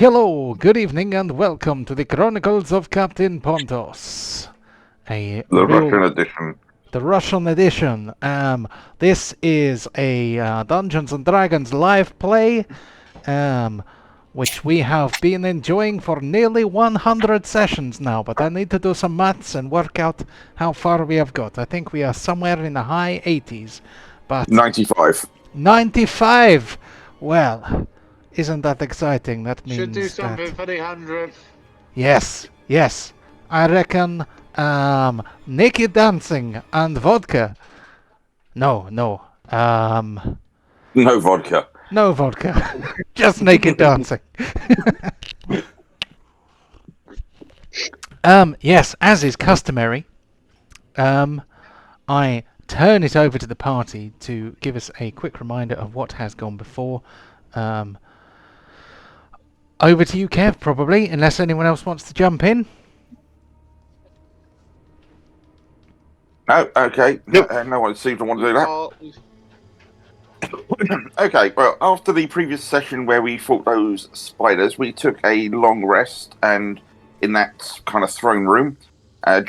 Hello, good evening, and welcome to the Chronicles of Captain Pontos. A The Russian real, edition. the Russian edition. This is a Dungeons and Dragons live play, which we have been enjoying for nearly 100 sessions now. But I need to do some maths and work out how far we have got. I think we are somewhere in the high 80s, but 95. 95. Well, isn't that exciting? That Should do means that. something for the 100th. Yes. I reckon naked dancing and vodka. No. No vodka. No vodka. Just naked dancing. Yes, as is customary, I turn it over to the party to give us a quick reminder of what has gone before. Over to you, Kev, probably, unless anyone else wants to jump in. No, okay. Nope. No one seems to want to do that. Oh, Okay, well, after the previous session where we fought those spiders, we took a long rest and in that kind of throne room.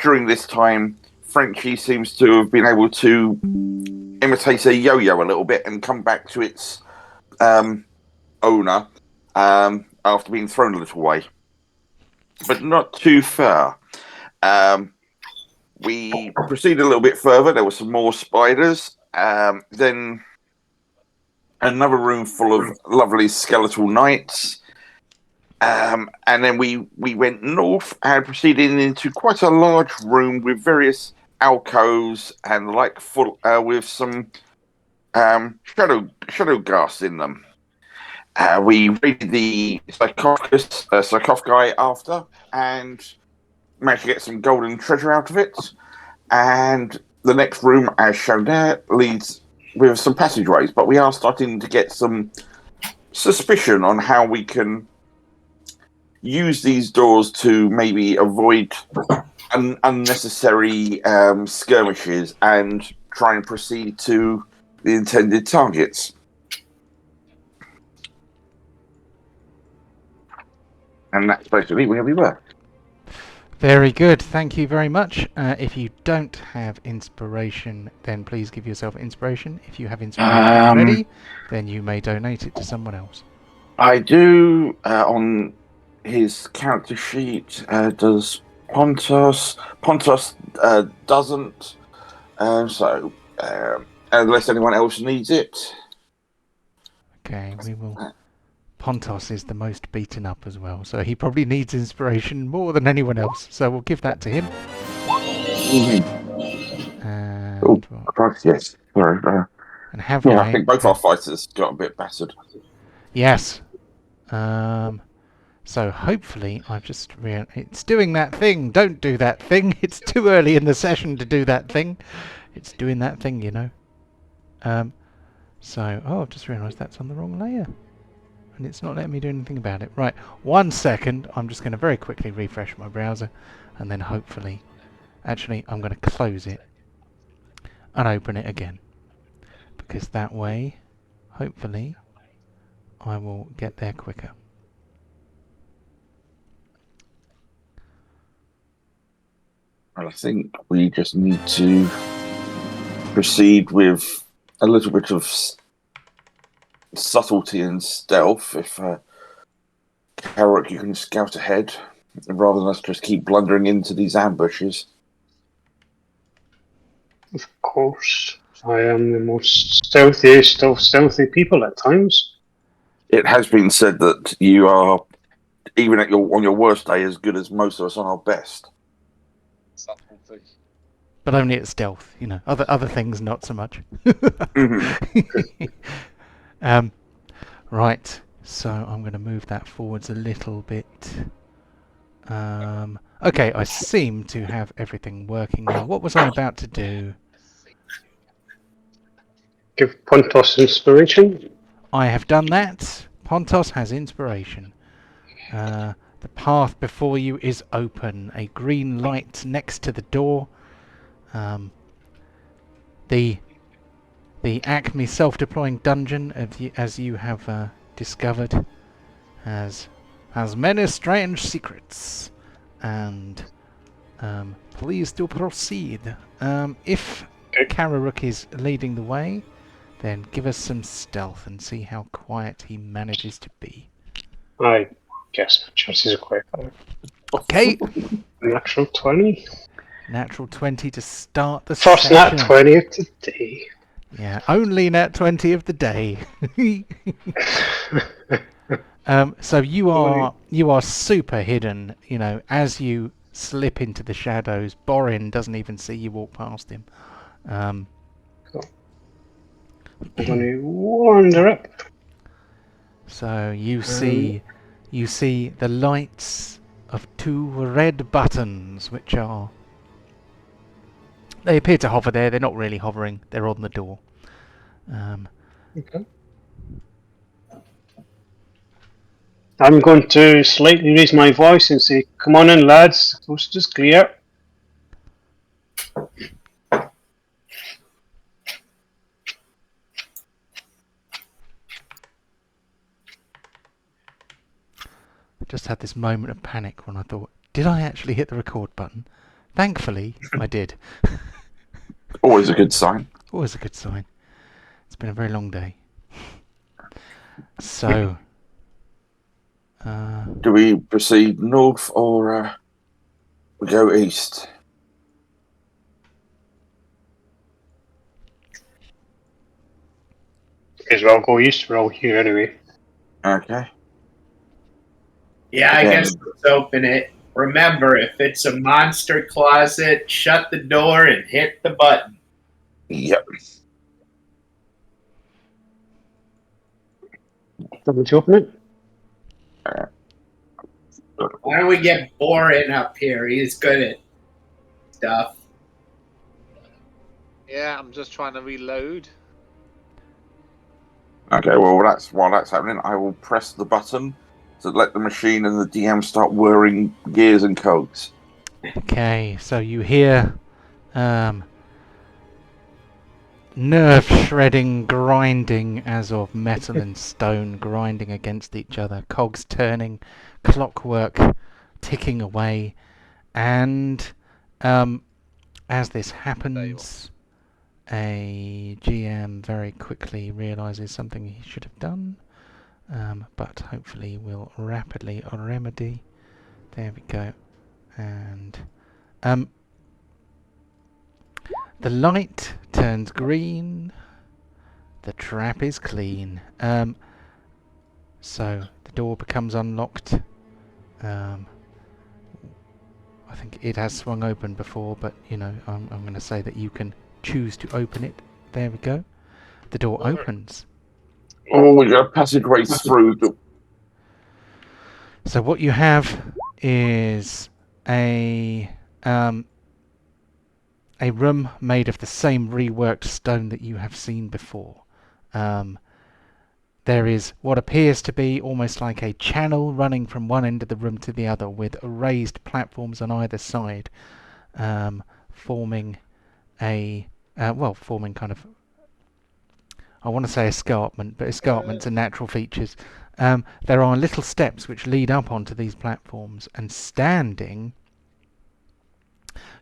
During this time, Frenchie seems to have been able to imitate a yo-yo a little bit and come back to its owner after being thrown a little way. But not too far. We proceeded a little bit further. There were some more spiders. Then another room full of lovely skeletal knights. And then we went north and proceeded into quite a large room with various alcoves and the like, full with some shadow ghasts in them. We raided the sarcophagus after and managed to get some golden treasure out of it. And the next room, as shown there, leads with some passageways, but we are starting to get some suspicion on how we can use these doors to maybe avoid unnecessary skirmishes and try and proceed to the intended targets. And that's basically where we were. Very good, thank you very much. If you don't have inspiration, then please give yourself inspiration. If you have inspiration already, then you may donate it to someone else. I do, on his character sheet, does Pontos. Pontos doesn't, so unless anyone else needs it. Okay, we will... Pontos is the most beaten up as well, so he probably needs inspiration more than anyone else, so we'll give that to him. And, Christ, yes. Sorry. And have I think both our fighters got a bit battered. Yes. So hopefully I've just it's doing that thing. Don't do that thing. It's too early in the session to do that thing. It's doing that thing, you know. I've just realised that's on the wrong layer. And it's not letting me do anything about it. Right, 1 second. I'm just going to very quickly refresh my browser. And then hopefully... Actually, I'm going to close it. And open it again. Because that way, hopefully, I will get there quicker. Well, I think we just need to proceed with a little bit of subtlety and stealth. If Carrick, you can scout ahead rather than us just keep blundering into these ambushes. of course. I am the most stealthiest of stealthy people at times. It has been said that you are, even on your worst day, as good as most of us on our best. But only at stealth, you know. Other things, not so much. Right. So I'm going to move that forwards a little bit. Okay, I seem to have everything working now. What was I about to do? Give Pontos inspiration. I have done that. Pontos has inspiration. The path before you is open. A green light next to the door. The Acme self-deploying dungeon, as you have discovered, has has many strange secrets. And please do proceed. If Kararuk is leading the way, then give us some stealth and see how quiet he manages to be. I guess my chances are quite high. Okay. Natural 20. Natural 20 to start the First session. nat 20 of the day. Yeah, only nat 20 of the day. So you are super hidden. You know, as you slip into the shadows, Borin doesn't even see you walk past him. Cool. I'm going to wander up. So you see the lights of 2 red buttons, which are... They appear to hover there. They're not really hovering. They're on the door. Okay. I'm going to slightly raise my voice and say, "Come on in, lads. Coast is clear." I just had this moment of panic when I thought, did I actually hit the record button? Thankfully, I did. Always a good sign. Always a good sign. It's been a very long day. So... Do we proceed north or we go east? As well go east. We're all here anyway. Okay. Yeah, I Again. guess let's open it. Remember, if it's a monster closet, shut the door and hit the button. Yep. Did you open it? Why don't we get Borin up here? He's good at stuff. Yeah, I'm just trying to reload. Okay, well, while that's happening, I will press the button to let the machine and the DM start whirring gears and cogs. Okay, so you hear nerve-shredding grinding as of metal and stone grinding against each other, cogs turning, clockwork ticking away, and as this happens, a GM very quickly realises something he should have done, but hopefully will rapidly remedy. There we go. And the light turns green. The trap is clean. So the door becomes unlocked. I think it has swung open before, but you know, I'm going to say that you can choose to open it. There we go. The door opens. Oh, we got passageways through. So what you have is a room made of the same reworked stone that you have seen before. There is what appears to be almost like a channel running from one end of the room to the other, with raised platforms on either side, forming a forming kind of, I want to say escarpment, but escarpments are natural features. There are little steps which lead up onto these platforms, and standing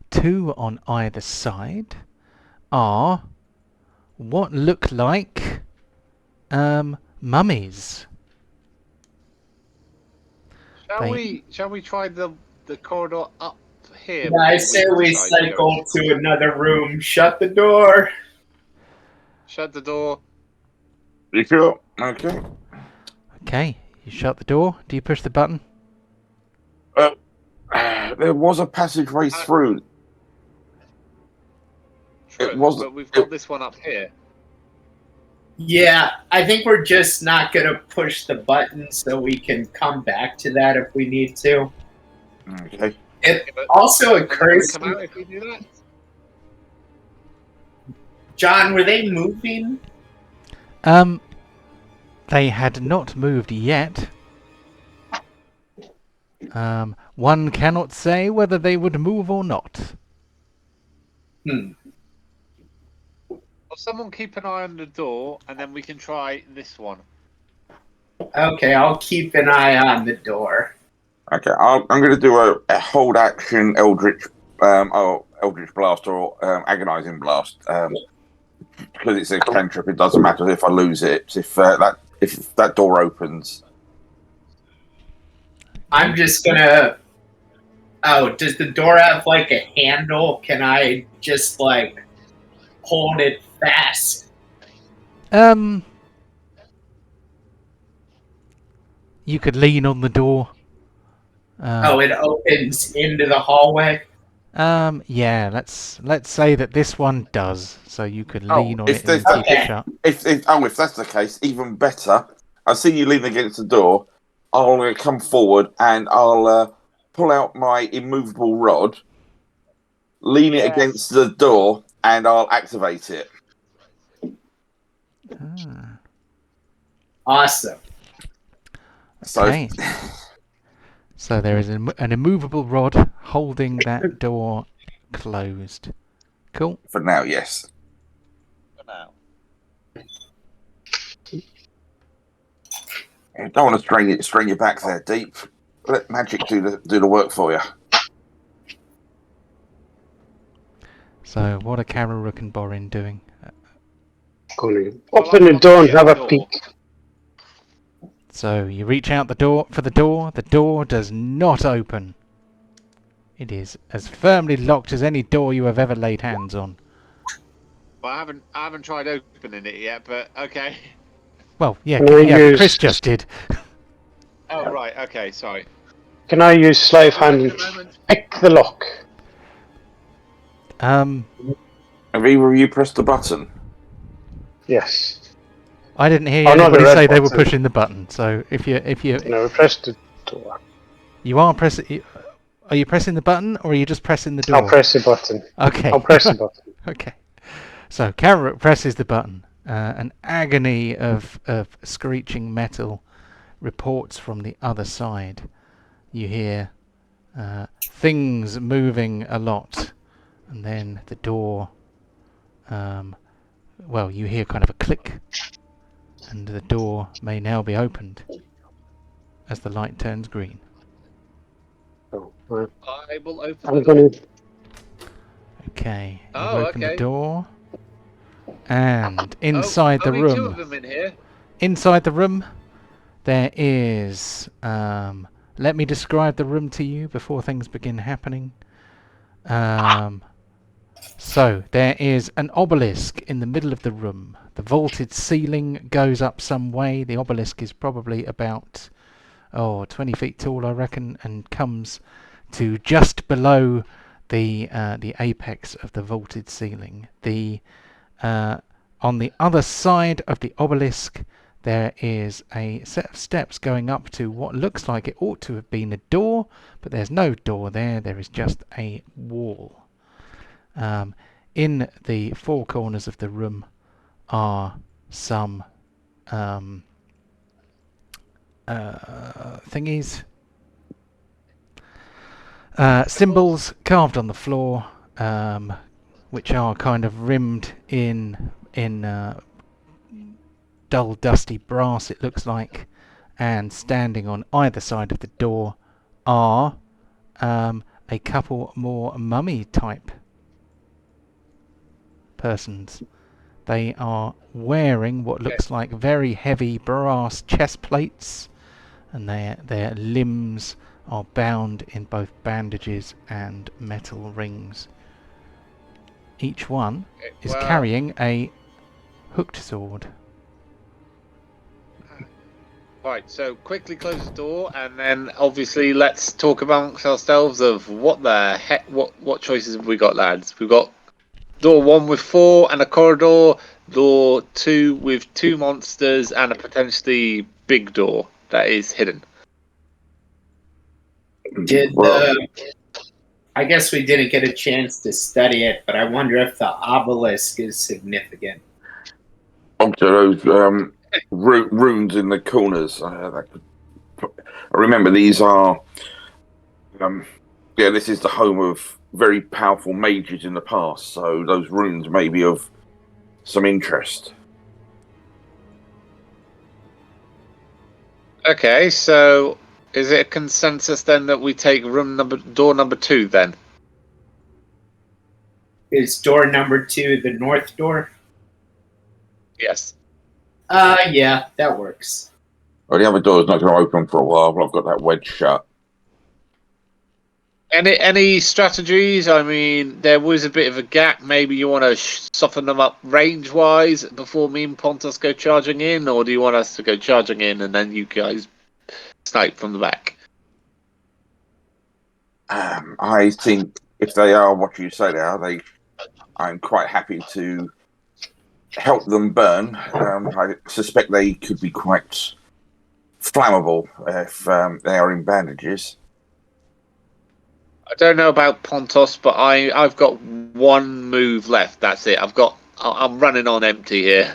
2 on either side are what look like mummies. Shall we try the corridor up here? Yeah, I say we cycle to another room. Shut the door. Shut the door. You sure? Okay. Okay, you shut the door. Do you push the button? There was a passageway through. True, but we've got this one up here. Yeah, I think we're just not going to push the button, so we can come back to that if we need to. Okay. It also occurs come out if we do that. John, were they moving? They had not moved yet. One cannot say whether they would move or not. Hmm. Well, someone keep an eye on the door, and then we can try this one. Okay, I'll keep an eye on the door. Okay, I'm going to do a hold action Eldritch Blast or Agonizing Blast. Because it's a cantrip, it doesn't matter if I lose it. If that door opens, I'm just gonna. Oh, does the door have like a handle? Can I just like hold it fast? You could lean on the door. It opens into the hallway. Yeah, let's say that this one does, so you could lean on if it and there's- keep it shut. if that's the case, even better. I see you lean against the door. I'll come forward and I'll pull out my immovable rod, lean it against the door, and I'll activate it. Ah, Awesome. So okay. So there is an immovable rod holding that door closed. Cool. for now, yes. For now. I don't want to strain you back there deep. Let magic do the work for you. So what are Kararuk and Borin doing? Going to open the door and have a peek. So you reach out the door for the door. The door does not open. It is as firmly locked as any door you have ever laid hands on. Well, I haven't tried opening it yet, but okay. Well, yeah, Can I yeah, use- Chris just did. Oh right, okay, sorry. Can I use sleight of hand and pick the lock? Um, Have either of you pressed the button? Yes. I didn't hear Oh, not the anybody red say they were button. pushing the button. So if you No, press the door. you are pressing, are you pressing the button or are you just pressing the door? I'll press the button. Okay. I'll press the button. Okay. So Kararuk presses the button. An agony of screeching metal reports from the other side. You hear things moving a lot, and then the door. Well, you hear kind of a click, and the door may now be opened as the light turns green. Oh, right. I will open I'm the going to. Okay. You Oh, open the okay. door, and inside the only room. two of them in here. Inside the room, there is. Let me describe the room to you before things begin happening. So, there is an obelisk in the middle of the room. The vaulted ceiling goes up some way. The obelisk is probably about 20 feet tall, I reckon, and comes to just below the apex of the vaulted ceiling. On the other side of the obelisk, there is a set of steps going up to what looks like it ought to have been a door, but there's no door there. There is just a wall. In the four corners of the room are some thingies, symbols carved on the floor, which are kind of rimmed in dull, dusty brass, it looks like, and standing on either side of the door are a couple more mummy-type persons. They are wearing what looks like very heavy brass chest plates, and their limbs are bound in both bandages and metal rings. Each one is carrying a hooked sword. Right, so quickly close the door, and then obviously let's talk amongst ourselves of what the heck, what choices have we got, lads? We've got door 1 with 4 and a corridor, door 2 with 2 monsters and a potentially big door that is hidden. I guess we didn't get a chance to study it, but I wonder if the obelisk is significant. Those runes in the corners. I remember these are. This is the home of very powerful mages in the past, so those runes may be of some interest. Okay, so is it a consensus then that we take door number 2 then? Is door number 2 the north door? Yes. Yeah, that works. Well, the other door's not going to open for a while, but I've got that wedge shut. Any strategies? I mean, there was a bit of a gap. Maybe you want to soften them up range-wise before me and Pontos go charging in, or do you want us to go charging in and then you guys snipe from the back? I think if they are what you say they are, I'm quite happy to help them burn. I suspect they could be quite flammable if they are in bandages. I don't know about Pontos, but I've got one move left. That's it. I'm running on empty here.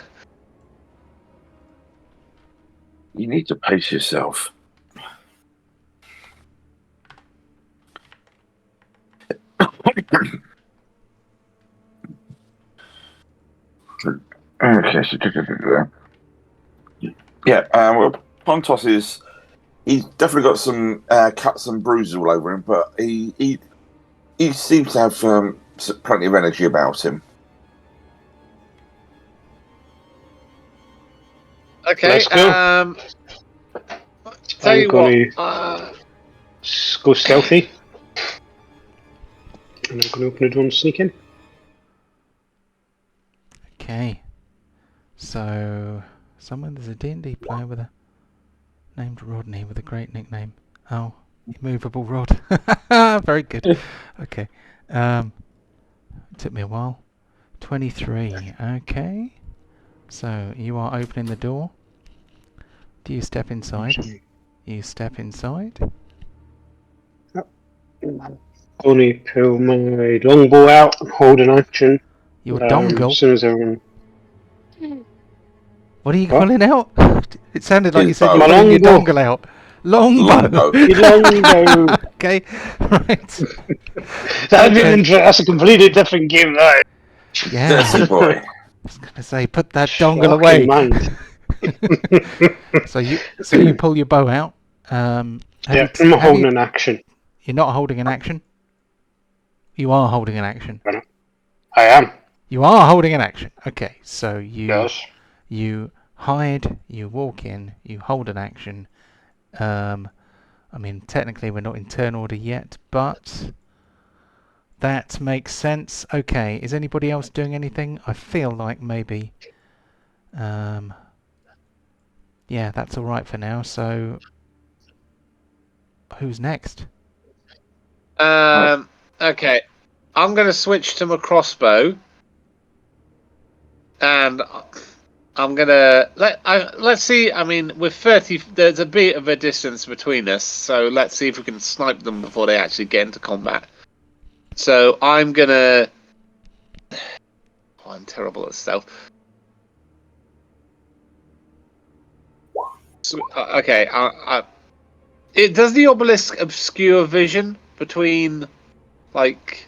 You need to pace yourself. Okay, so yeah, well, Pontos he's definitely got some cuts and bruises all over him, but he seems to have plenty of energy about him. Okay. Let's go. Tell I'm you gonna what. go stealthy. And I'm going to open the door and sneak in. Okay. So, there's a D&D player with a named Rodney with a great nickname. Oh, immovable Rod. Very good. Okay. Took me a while. 23. Okay. So, you are opening the door. Do you step inside? You step inside. Only pull my longbow out and hold an action. Your dongle? As soon as everyone... What are you What? pulling out? It sounded like you His said you're bow. pulling your Longbow. dongle out. Longbow. Longbow! Okay, right. That's a completely different game, that. Yeah. Dirty boy. I was gonna say, put that dongle away. So you pull your bow out. Yeah, I'm holding an action. You're not holding an action. You are holding an action. I am. You are holding an action. Okay, so Yes. you hide, you walk in, you hold an action. I mean, technically we're not in turn order yet, but that makes sense. Okay, is anybody else doing anything? I feel like maybe... yeah, that's alright for now, so... Who's next? Okay. I'm going to switch to my crossbow. And I'm going to... Let's see, I mean, with 30... There's a bit of a distance between us, so let's see if we can snipe them before they actually get into combat. So I'm going to... Oh, I'm terrible at stealth. So, okay, does the obelisk obscure vision between, like,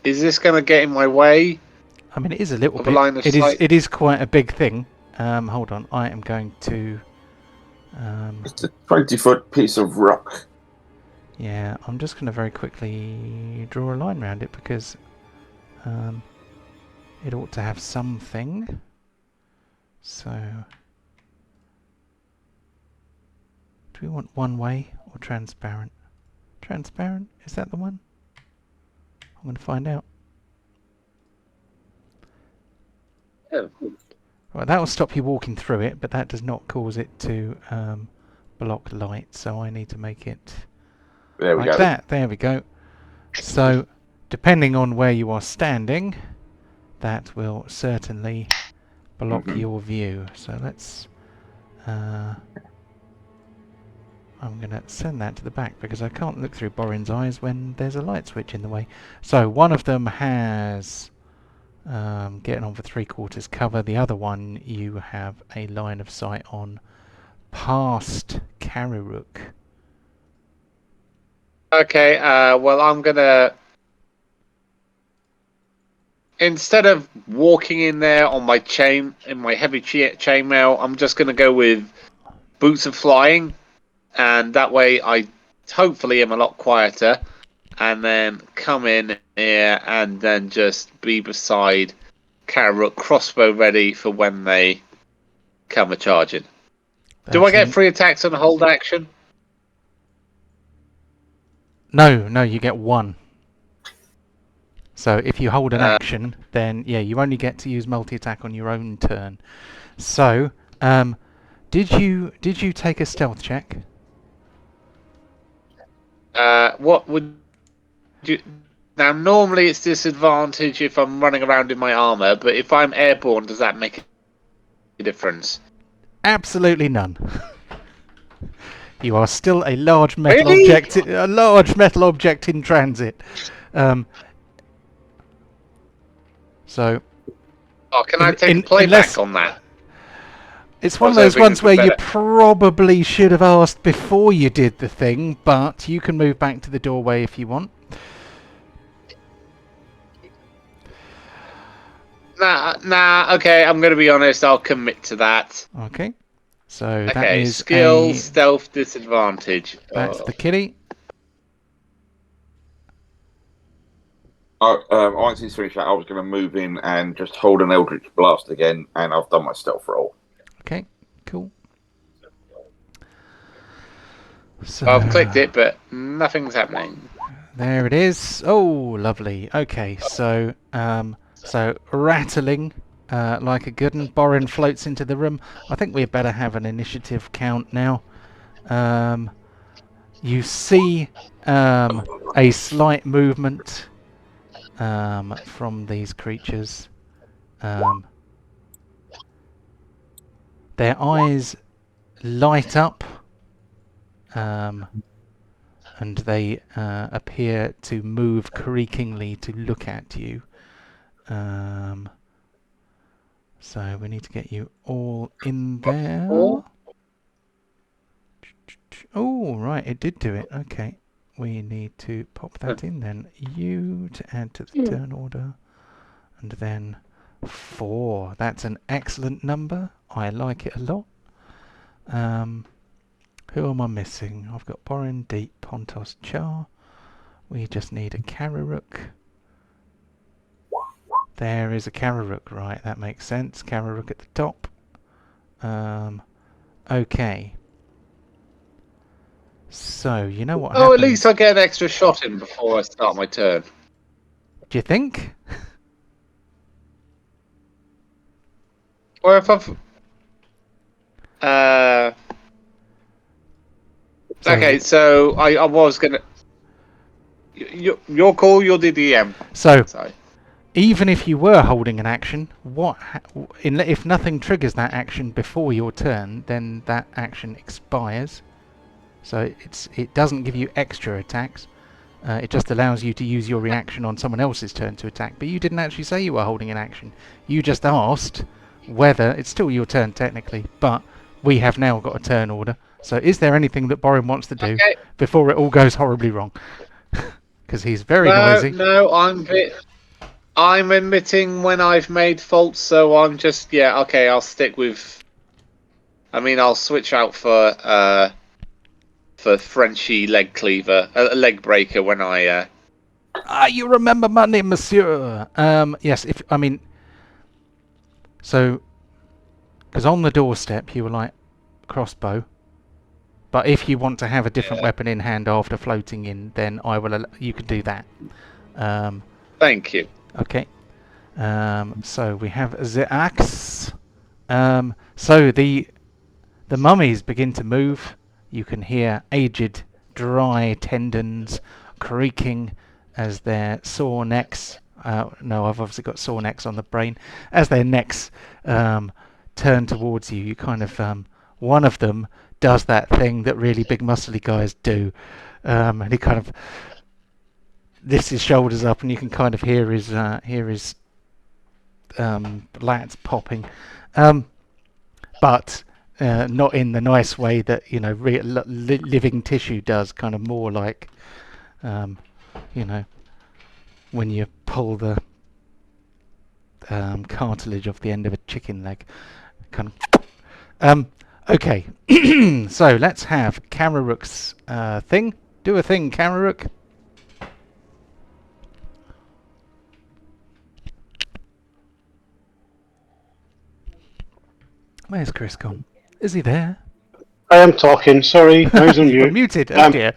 is this going to get in my way? I mean, it is a little Of a line bit. of sight? It is quite a big thing. Hold on, I am going to... It's a 20-foot piece of rock. yeah, I'm just going to very quickly draw a line around it because it ought to have something. So, do we want one way or transparent? Transparent? Is that the one? I'm going to find out. Oh. Right, that will stop you walking through it, but that does not cause it to block light, so I need to make it There we like go. that. There we go. So, depending on where you are standing, that will certainly block your view. So let's... I'm going to send that to the back because I can't look through Borin's eyes when there's a light switch in the way. So one of them has getting on for 3/4 cover. The other one you have a line of sight on past Karuruk. Okay, well, I'm going to... Instead of walking in there on my chain, in my heavy chainmail, I'm just going to go with boots of flying. and that way I hopefully am a lot quieter, and then come in here and then just be beside Carrot, crossbow ready for when they come a charging. Do I get free attacks on a hold action? No, you get one. So if you hold an action, then yeah, you only get to use multi-attack on your own turn. So, did you take a stealth check? What would you... Now, normally it's disadvantage if I'm running around in my armor, but if I'm airborne, does that make a difference? Absolutely none. You are still a large metal Really? object in transit. So. Oh, can I take a playback on that? It's one of those ones where you probably should have asked before you did the thing, but you can move back to the doorway if you want. Nah, okay, I'm going to be honest, I'll commit to that. Okay. So that Okay, is skill, stealth, disadvantage. That's the kitty. Once he's finished that, I was going to move in and just hold an Eldritch Blast again, and I've done my stealth roll. Okay, cool. So I've clicked it, but nothing's happening. There it is. Oh, lovely. Okay, so rattling like a good one. Borin floats into the room. I think we better have an initiative count now. You see a slight movement from these creatures. Their eyes light up, and they appear to move creakingly to look at you. So we need to get you all in there. Oh, right, it did do it. Okay. We need to pop that in then. You to add to the turn order. And then 4. That's an excellent number. I like it a lot. Who am I missing? I've got Borin, Deep, Pontos, Char. We just need a Kararuk. There is a Kararuk, right, that makes sense. Kararuk at the top. Okay. So, you know what happens? At least I get an extra shot in before I start my turn. Do you think? Or if I've... Okay, so I was going to... Your call, you're the DM. So, Sorry. even if you were holding an action, if nothing triggers that action before your turn, then that action expires. So it doesn't give you extra attacks. It just allows you to use your reaction on someone else's turn to attack. But you didn't actually say you were holding an action. You just asked whether... It's still your turn technically, but we have now got a turn order. So is there anything that Borin wants to do before it all goes horribly wrong? Because he's very noisy. No, I'm admitting when I've made faults, so I'm just... Yeah, okay, I'll stick with... I mean, I'll switch out for Frenchy leg cleaver, leg breaker when I. You remember my name, Monsieur? Yes. So, because on the doorstep you were like crossbow, but if you want to have a different weapon in hand after floating in, then I will. You can do that. Thank you. Okay. So we have the axe. So the mummies begin to move. You can hear aged, dry tendons creaking as their sore necks... no, I've obviously got sore necks on the brain. As their necks turn towards you, you kind of... one of them does that thing that really big muscly guys do. And he kind of lifts his shoulders up and you can kind of hear his lats popping. But... not in the nice way that living tissue does, kind of more like when you pull the cartilage off the end of a chicken leg, kind of. Okay, so let's have Kararook's thing. Do a thing, Kararook. Where's Chris gone? Is he there? I am talking. Sorry, I was on You're mute. muted. Oh dear.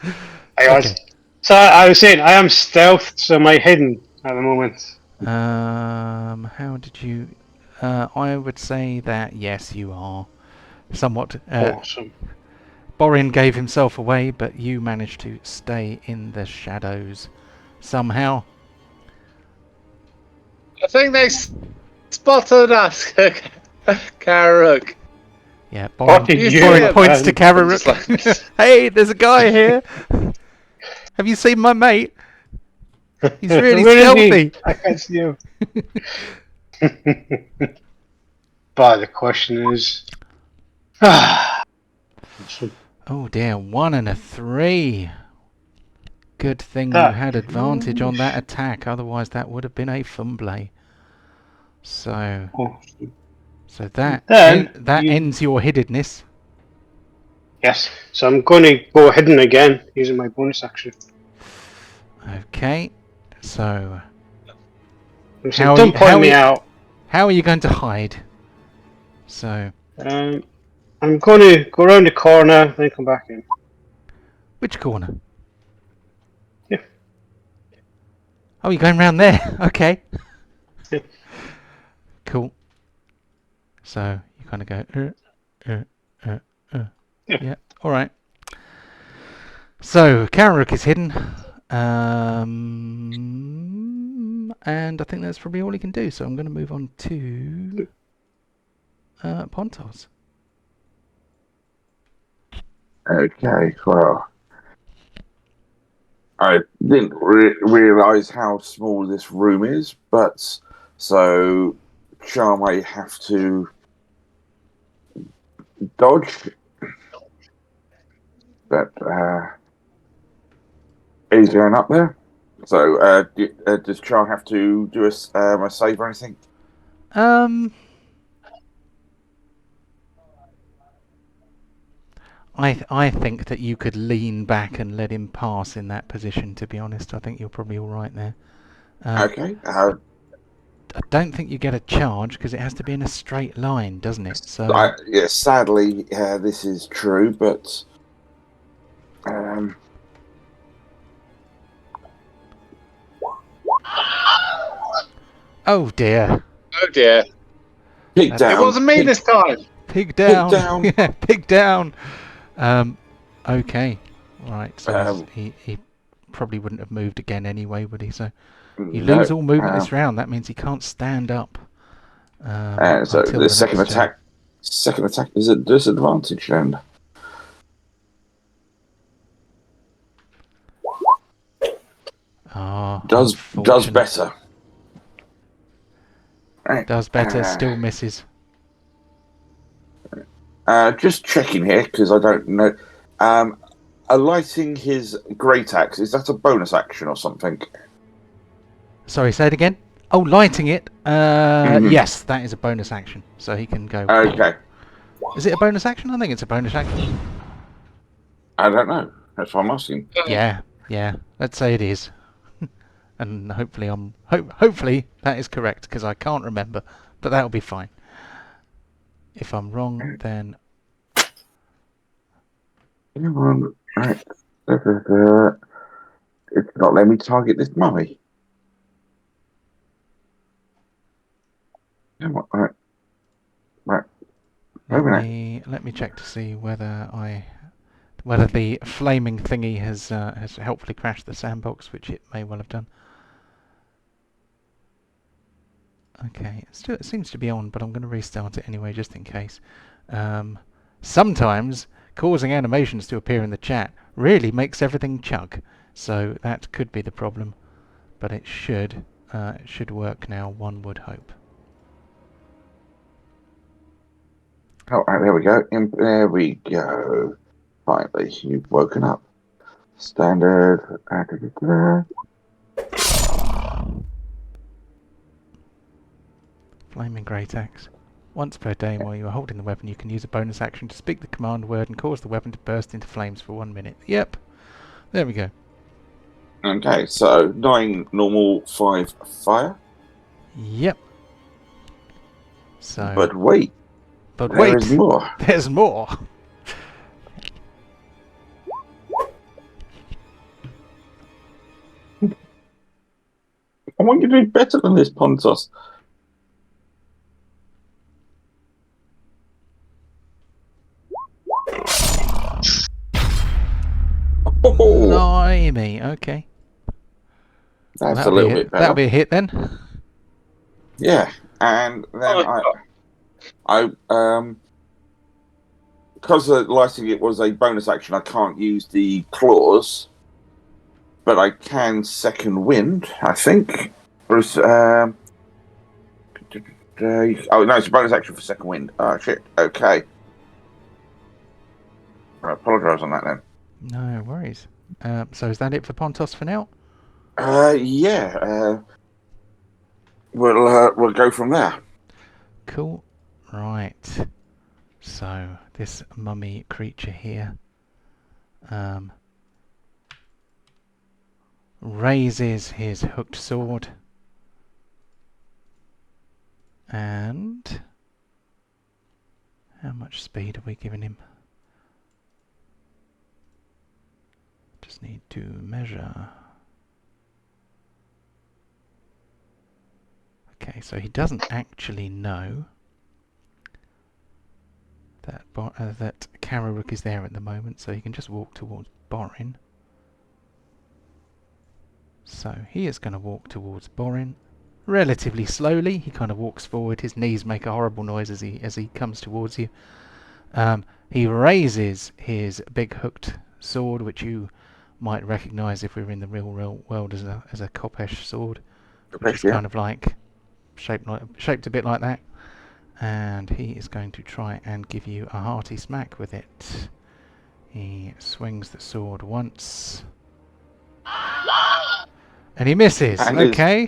I was. Okay. So I was saying I am stealthed, so am I hidden at the moment? How did you? I would say that yes, you are. Somewhat. Awesome. Borin gave himself away, but you managed to stay in the shadows somehow. I think they spotted us, Karuk. Yeah, What did You you? Borin him? points to man? Just Kararook. like- Hey, there's a guy here. Have you seen my mate? He's really Where is stealthy. he? I can't see him. But the question is, Oh dear, 1 and a 3. Good thing you Ah, had advantage on that gosh. attack, otherwise that would have been a fumble. So that Then that you- ends your hiddenness. yes. So I'm going to go hidden again using my bonus action. Okay, so So How are don't you- point how me are you- out. how are you going to hide? So I'm going to go around the corner, then come back in. which corner? Yeah. Oh, you're going round there. Okay. Yeah. Cool. So you kind of go. Yeah. Yeah. All right. So Kararook is hidden, and I think that's probably all he can do. So I'm going to move on to Pontos. Okay, well, I didn't realise how small this room is, but so Char may have to dodge. But he's going up there. So does Char have to do a save or anything? I think that you could lean back and let him pass in that position. To be honest, I think you're probably all right there. Okay. I don't think you get a charge because it has to be in a straight line, doesn't it? So yeah, sadly, this is true, but oh dear, Oh dear. pig It down. It wasn't me pig, this time. pig down, down. yeah, pig down. Okay, right. So he probably wouldn't have moved again anyway, would he? So you No, lose all movement this round. That means he can't stand up. so until the second next turn. attack is at disadvantage, and does unfortunate. better. Right. Does better. Still misses. Just checking here because I don't know. Alighting his great axe, is that a bonus action or something? Sorry, say it again. Oh, lighting it. Yes, that is a bonus action. So he can go. Okay. Is it a bonus action? I think it's a bonus action. I don't know. That's what I'm asking. Yeah. Let's say it is. And hopefully hopefully that is correct because I can't remember, but that'll be fine. If I'm wrong, then Come on. Right. It's not letting me target this mummy. Come on. Right. let me check to see whether the flaming thingy has helpfully crashed the sandbox, which it may well have done. Okay, it seems to be on, but I'm going to restart it anyway, just in case. Sometimes causing animations to appear in the chat really makes everything chug, so that could be the problem. But it should work now, one would hope. Oh, right, there we go. There we go. Finally, you've woken up. Standard. Flaming Great Axe. Once per day while you are holding the weapon, you can use a bonus action to speak the command word and cause the weapon to burst into flames for 1 minute. Yep. There we go. Okay, so 9 normal, 5 fire. Yep. So, But wait, but there wait, is more. there's more. I want you to do better than this, Pontos. Oh, Blimey, okay. that's a That'll little be bit better. That'll be a hit then. Yeah, and then Oh, because lighting it was a bonus action, I can't use the claws, but I can second wind, I think. Bruce, oh no, it's a bonus action for second wind. Oh shit. Okay. I apologise on that then. No worries. So is that it for Pontos for now? Yeah. We'll go from there. Cool. Right. So this mummy creature here raises his hooked sword and how much speed are we giving him? Just need to measure. Okay, so he doesn't actually know that that Kararook is there at the moment, so he can just walk towards Borin. So he is going to walk towards Borin relatively slowly. He kind of walks forward. His knees make a horrible noise as he comes towards you. He raises his big hooked sword, which you might recognise if we were in the real world as a Kopesh sword, which is kind of like shaped a bit like that. And he is going to try and give you a hearty smack with it. He swings the sword once. And he misses. And okay.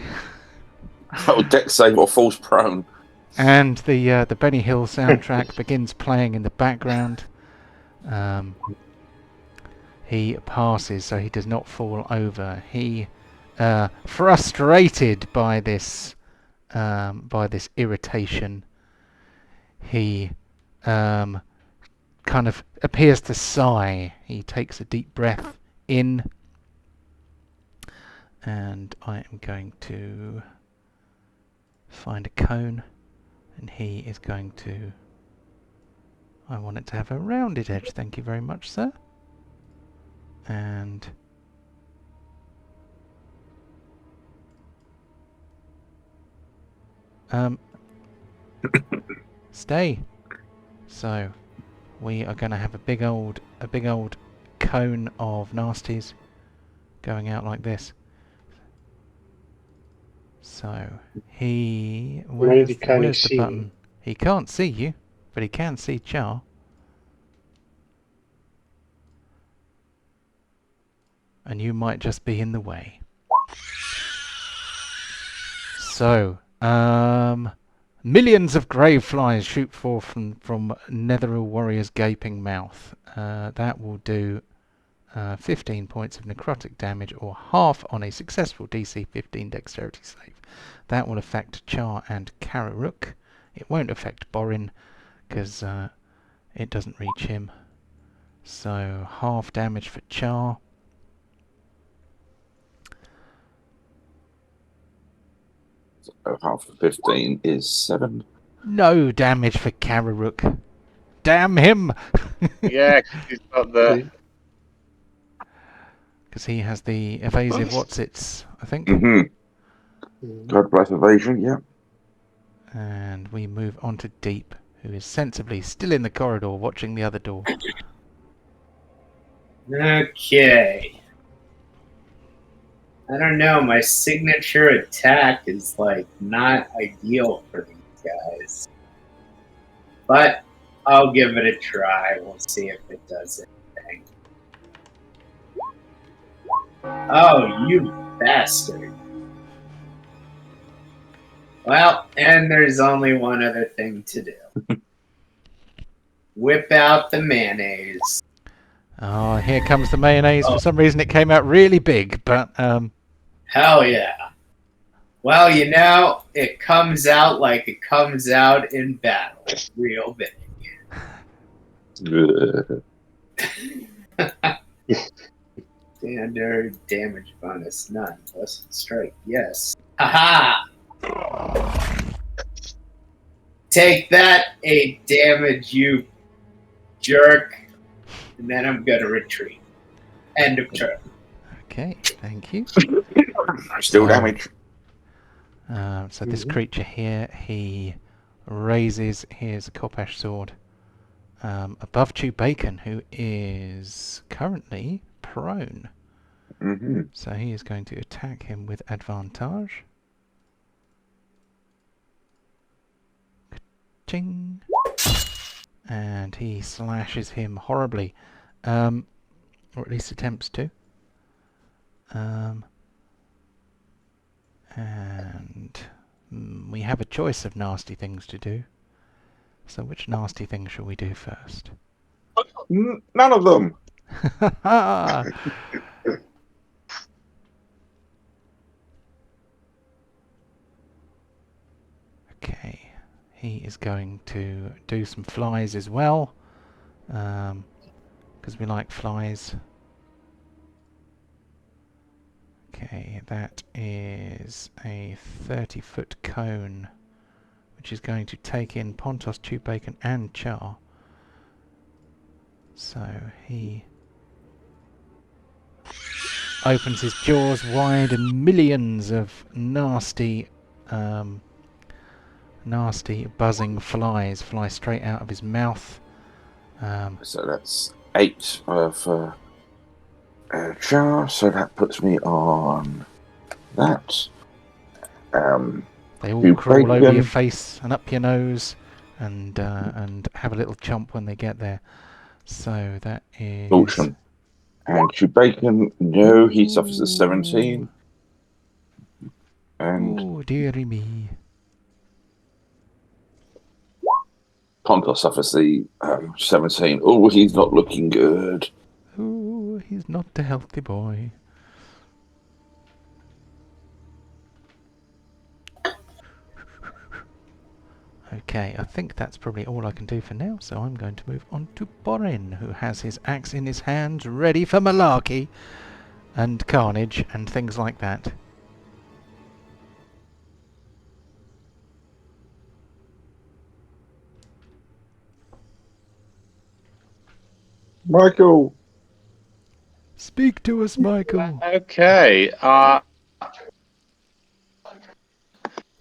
Oh, deck save or falls prone. And the Benny Hill soundtrack begins playing in the background. He passes, so he does not fall over. He, frustrated by this irritation, he kind of appears to sigh. He takes a deep breath in, and I am going to find a cone, and he is going to... I want it to have a rounded edge, thank you very much, sir. And... stay. So we are going to have a big old cone of nasties going out like this. So he where's the button? He can't see you, but he can see Char. And you might just be in the way. So, millions of grave flies shoot forth from Netherese Warrior's gaping mouth. That will do 15 points of necrotic damage, or half on a successful DC 15 dexterity save. That will affect Char and Kararook. It won't affect Borin, because it doesn't reach him. So, half damage for Char. So half of 15 is 7. No damage for Kararook. Damn him! yeah, he's got the... Because he has the evasive what's-its, I think. Mm-hmm. God bless evasion, yeah. And we move on to Deep, who is sensibly still in the corridor watching the other door. Okay. I don't know, my signature attack is, like, not ideal for these guys. But I'll give it a try. We'll see if it does anything. Oh, you bastard. Well, and there's only one other thing to do. Whip out the mayonnaise. Oh, here comes the mayonnaise. Oh. For some reason, it came out really big, but Hell yeah. Well, you know, it comes out like it comes out in battle. Real big. Standard damage bonus, none. Blessed strike, yes. Haha! Take that, 8 damage, you jerk. And then I'm gonna retreat. End of turn. okay, thank you. Still damage. So this creature here, he raises his Kopesh sword above Chew Bacon, who is currently prone. Mm-hmm. So he is going to attack him with advantage. Ching! And he slashes him horribly. Or at least attempts to. And we have a choice of nasty things to do. So which nasty thing shall we do first? None of them. Okay, he is going to do some flies as well, because we like flies. Okay, that is a 30-foot cone, which is going to take in Pontos, Chew Bacon, and Char. So he opens his jaws wide, and millions of nasty buzzing flies fly straight out of his mouth. So that's 8 of Char. So that puts me on that. They all You crawl break over your them. face and up your nose, and have a little chomp when they get there. So that is Auction. And Chew Bacon, no, he suffers a 17. And oh dearie me. Pontos suffers the 17. Oh, he's not looking good. Oh, he's not a healthy boy. Okay, I think that's probably all I can do for now, so I'm going to move on to Borin, who has his axe in his hands, ready for malarkey and carnage and things like that. Michael. Speak to us, Michael. Okay.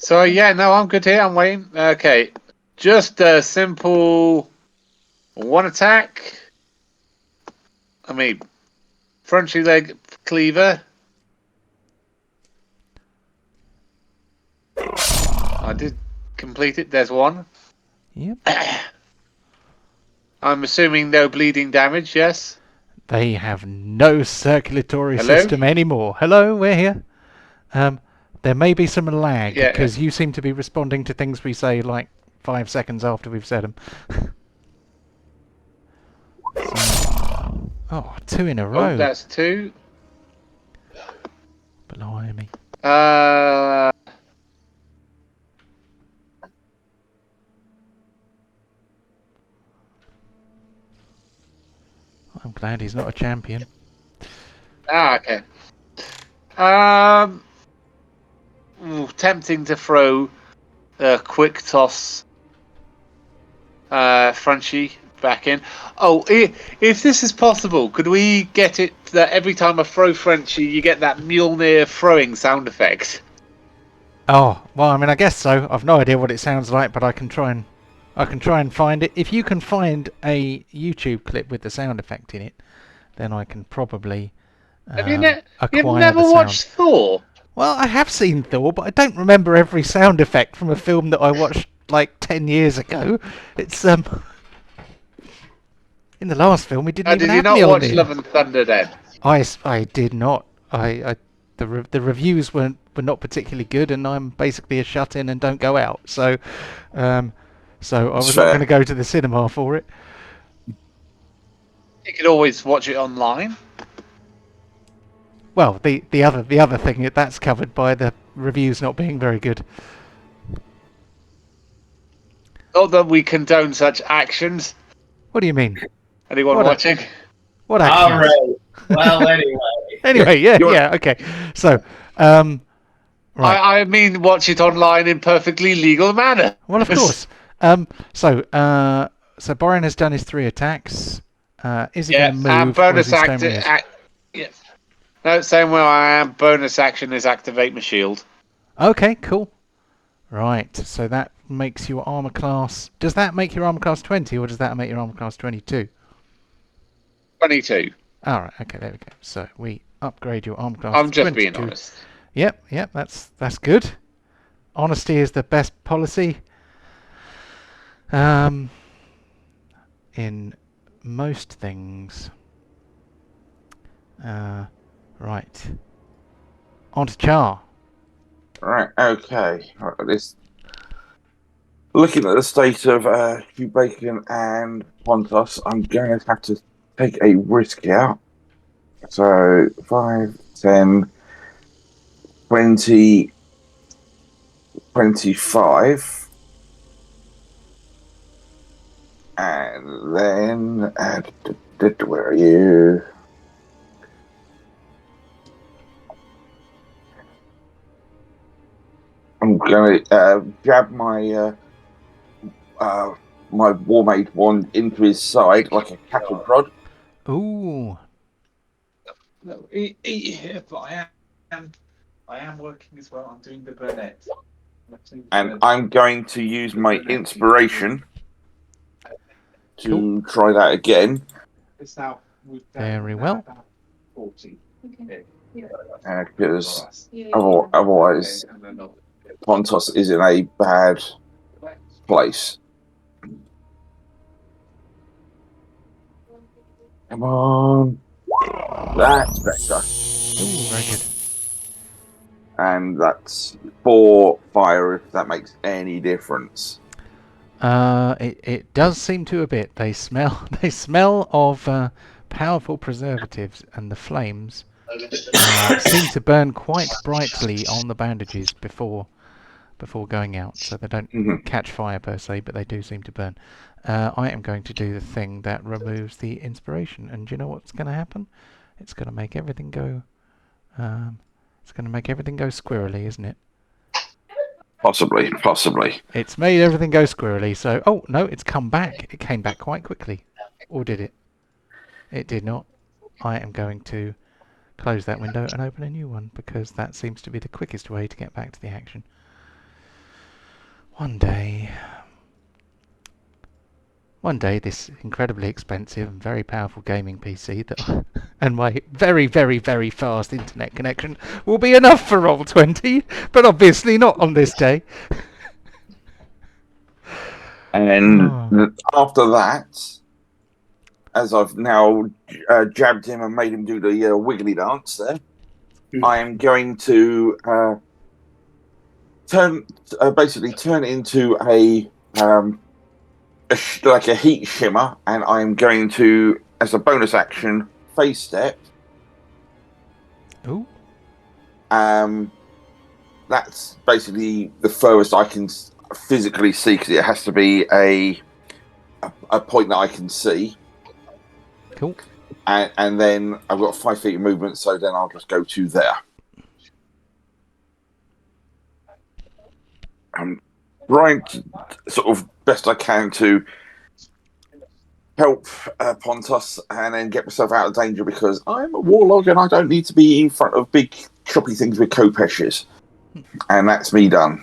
So yeah, no, I'm good here. I'm waiting. Okay, just a simple one attack. I mean, Frenchy leg cleaver. I did complete it. There's one. Yep. I'm assuming no bleeding damage. Yes. They have no circulatory Hello? system anymore. Hello, we're here. There may be some lag, Yeah. because you seem to be responding to things we say like 5 seconds after we've said them. Oh, 2 in a row. Oh, that's 2. Blimey. I'm glad he's not a champion. Okay. Tempting to throw a quick toss Frenchy back in. Oh, if this is possible, could we get it that every time I throw Frenchy, you get that Mjolnir throwing sound effect? Oh, well, I mean, I guess so. I've no idea what it sounds like, but I can try and find it. If you can find a YouTube clip with the sound effect in it, then I can probably Have you acquire never the watched sound. Thor? Well, I have seen Thor, but I don't remember every sound effect from a film that I watched like 10 years ago. It's in the last film we didn't even Did you have not watch Mjolnir. Love and Thunder then? I did not. I the reviews were not particularly good, and I'm basically a shut in and don't go out. So I was not going to go to the cinema for it. You could always watch it online. Well, the other thing that's covered by the reviews not being very good. Not that we condone such actions. What do you mean? Anyone watching? What actions? All right. Well, anyway. Anyway, yeah, okay. So, right. I mean, watch it online in perfectly legal manner. Well, of course. So Borean has done his 3 attacks. Is he going to move? And bonus or is he action. Yes. No, same way I am. Bonus action is activate my shield. Okay, cool. Right, so that makes your armor class. Does that make your armor class 20, or does that make your armor class 22? 22. All right, okay, there we go. So we upgrade your armor class. I'm to just 22. being honest. Yep, that's good. Honesty is the best policy. In most things. Right. On to Char. Right, okay. Right, looking at the state of Hugh Bacon and Pontos, I'm going to have to take a risk out. So 5, 10, 20, 25. And then, where are you? I'm going to jab my my Warmade wand into his side like a cattle prod. Ooh. No, but I am working as well. I'm doing the Burnett. And I'm going to use my inspiration to try that again. Very well. Because otherwise, Pontos is in a bad place. Come on. That's better. Ooh, very good. And that's 4 fire, if that makes any difference. It does seem to a bit. They smell of powerful preservatives, and the flames seem to burn quite brightly on the bandages before going out, so they don't catch fire per se, but they do seem to burn. I am going to do the thing that removes the inspiration, and do you know what's going to happen? It's going to make everything go. It's going to make everything go squirrely, isn't it? Possibly. It's made everything go squirrely. So, oh no, it's come back. It came back quite quickly, or did it? It did not. I am going to close that window and open a new one, because that seems to be the quickest way to get back to the action. One day, this incredibly expensive and very powerful gaming PC and my very, very, very fast internet connection will be enough for Roll20, but obviously not on this day. And after that, as I've now jabbed him and made him do the wiggly dance there, I am going to turn into like a heat shimmer, and I'm going to, as a bonus action, phase step. Ooh. That's basically the furthest I can physically see, because it has to be a point that I can see. Cool. And then I've got 5 feet of movement, so then I'll just go to there. I'm trying to, sort of best I can, to help Pontos and then get myself out of danger, because I'm a warlock and I don't need to be in front of big choppy things with Kopeshes. And that's me done.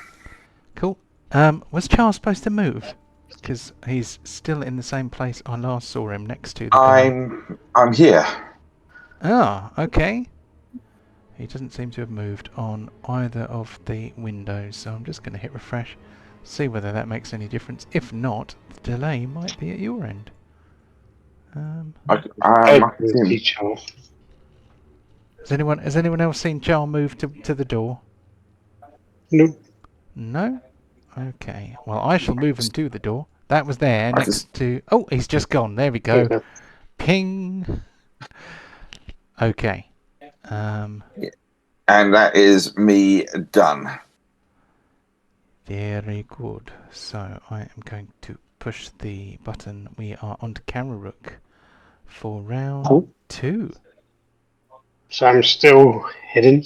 Cool. Was Charles supposed to move? Because he's still in the same place I last saw him, next to the door. I'm here. Ah, okay. He doesn't seem to have moved on either of the windows, so I'm just going to hit refresh, see whether that makes any difference. If not, the delay might be at your end. Has anyone else seen Char move to the door? No. No? Okay. Well, I shall move him to the door. That was there I next to... Oh, he's just gone. There we go. Yeah. Ping. Okay. And that is me done. Very good. So I am going to push the button. We are on to Kararook for round Oh. 2. So I'm still hidden.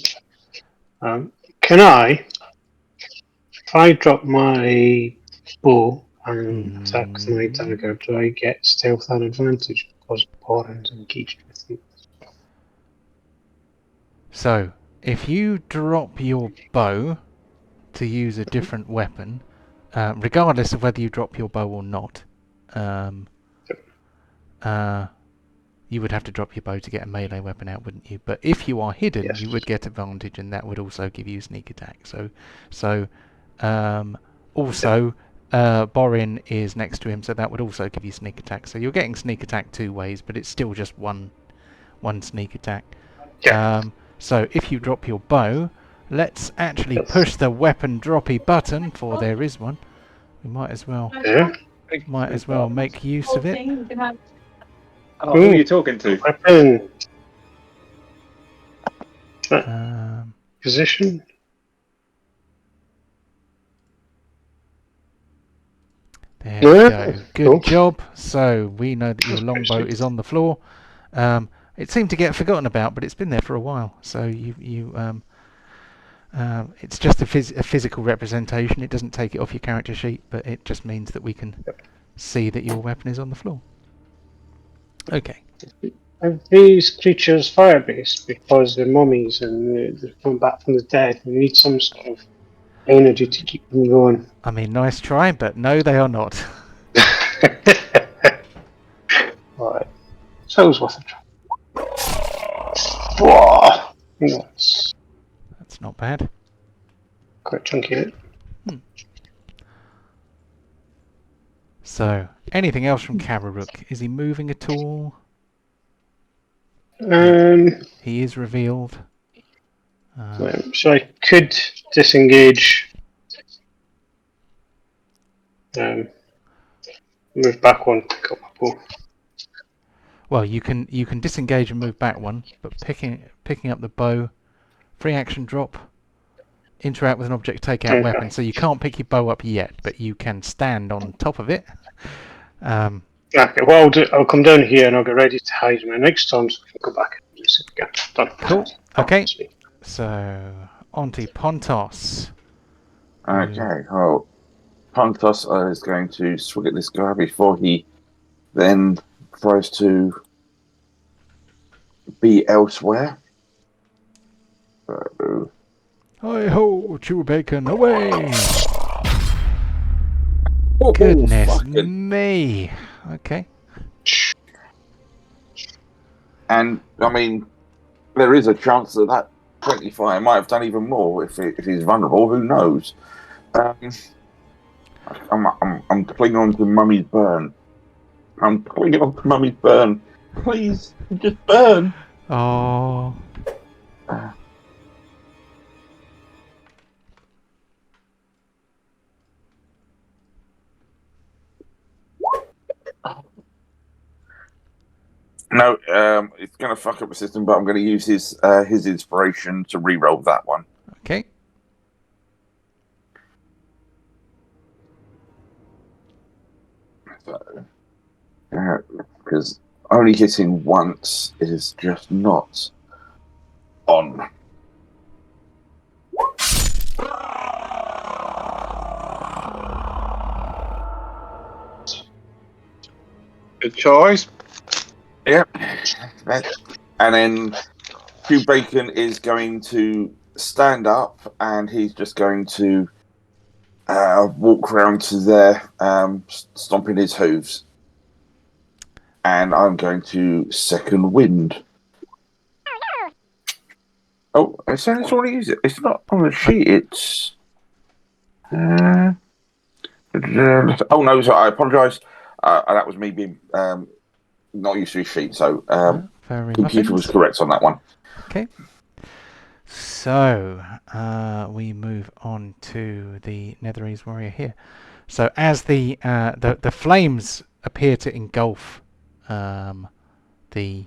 Can I, if I drop my bow and attack with my dagger, do I get stealth and advantage because Boren's engaged with me? So, if you drop your bow to use a different weapon, regardless of whether you drop your bow or not, you would have to drop your bow to get a melee weapon out, wouldn't you? But if you are hidden, Yes. you would get advantage, and that would also give you sneak attack. Also, Borin is next to him, so that would also give you sneak attack. So you're getting sneak attack 2 ways, but it's still just one sneak attack. Yeah. So if you drop your bow, let's actually Yes. push the weapon droppy button, for there is one. We might as well make use of it. Oh, who are you talking to? Weapon Um, position. There we Yeah, go. Good cool. job. So we know that your longbow is on the floor. It seemed to get forgotten about, but it's been there for a while. So it's just a physical representation. It doesn't take it off your character sheet, but it just means that we can see that your weapon is on the floor. Okay. Are these creatures fire-based because they're mummies and they're coming back from the dead? We need some sort of energy to keep them going. I mean, nice try, but no, they are not. Alright. So it was worth a try. Whoa! That's That's not bad. quite chunky, isn't it? So, anything else from Kararook? Is he moving at all? Right, He is revealed. so I could disengage. Move back one, pick up my bow. Well, you can disengage and move back one, but picking up the bow, free action drop, interact with an object, take out Okay. weapon. So you can't pick your bow up yet, but you can stand on top of it. Okay, well, I'll come down here and I'll get ready to hide my next turn so I can go back and use it again. Done. Cool. Okay. So, onto Pontos. Okay, well, Pontos is going to swing at this guy before he then tries to be elsewhere. So, Hi ho, chew bacon, away! oh, Goodness fucking- me. Okay. And, I mean, there is a chance that 25 might have done even more if he's vulnerable. Who knows? I'm clinging on to Mummy's burn. I'm clinging on to Mummy's burn. Please, just burn. Oh. No, it's going to fuck up the system, but I'm going to use his inspiration to re-roll that one. Okay. So, because only hitting once is just not on. Good choice. Yep. And then Hugh Bacon is going to stand up and he's just going to walk around to there, stomping his hooves. And I'm going to second wind. Oh, it's already used it. It's not on the sheet. It's. Oh no, sorry, I apologise. That was me being not used to his sheet, so Fairy computer was muffins. correct on that one. Okay. So we move on to the Netherese warrior here. So as the flames appear to engulf the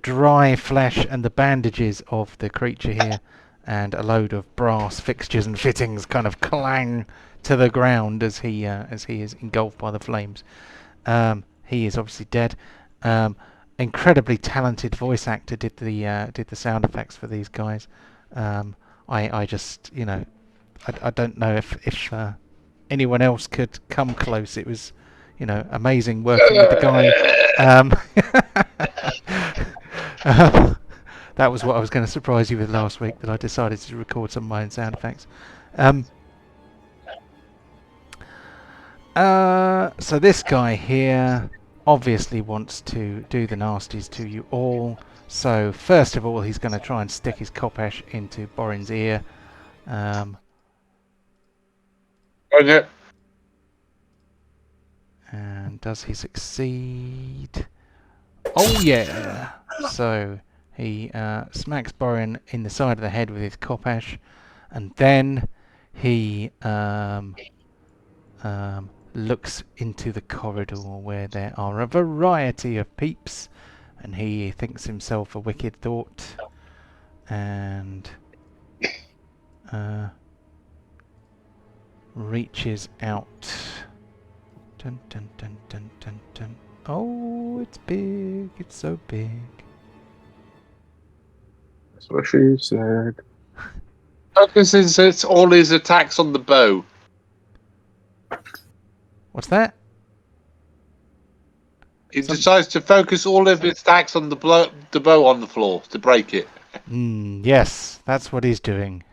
dry flesh and the bandages of the creature here, and a load of brass fixtures and fittings kind of clang to the ground as he is engulfed by the flames. He is obviously dead. Incredibly talented voice actor did the sound effects for these guys. I just, you know, I don't know if anyone else could come close. It was, you know, amazing working with the guy. That was what I was going to surprise you with last week, that I decided to record some of my own sound effects. So this guy here obviously wants to do the nasties to you all. So first of all, he's going to try and stick his Kopesh into Borin's ear. Okay. And does he succeed? Oh yeah! So he smacks Borin in the side of the head with his Kopesh, and then he looks into the corridor where there are a variety of peeps, and he thinks himself a wicked thought, and reaches out. Dun, dun, dun, dun, dun, dun. Oh, it's big. It's so big. That's what she said. Focuses it's all his attacks on the bow. What's that? He decides to focus all of his attacks on the bow on the floor to break it. Yes, that's what he's doing.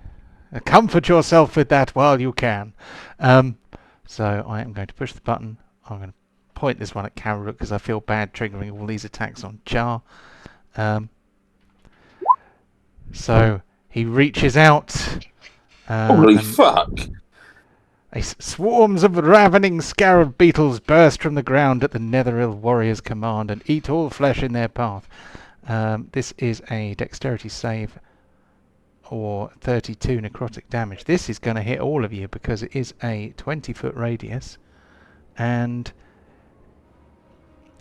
Comfort yourself with that while you can. So I am going to push the button. I'm going to point this one at Carrot because I feel bad triggering all these attacks on Char. So he reaches out. Holy fuck! Swarms of ravening scarab beetles burst from the ground at the Netheril warrior's command and eat all flesh in their path. This is a dexterity save, or 32 necrotic damage. This is going to hit all of you because it is a 20-foot radius, and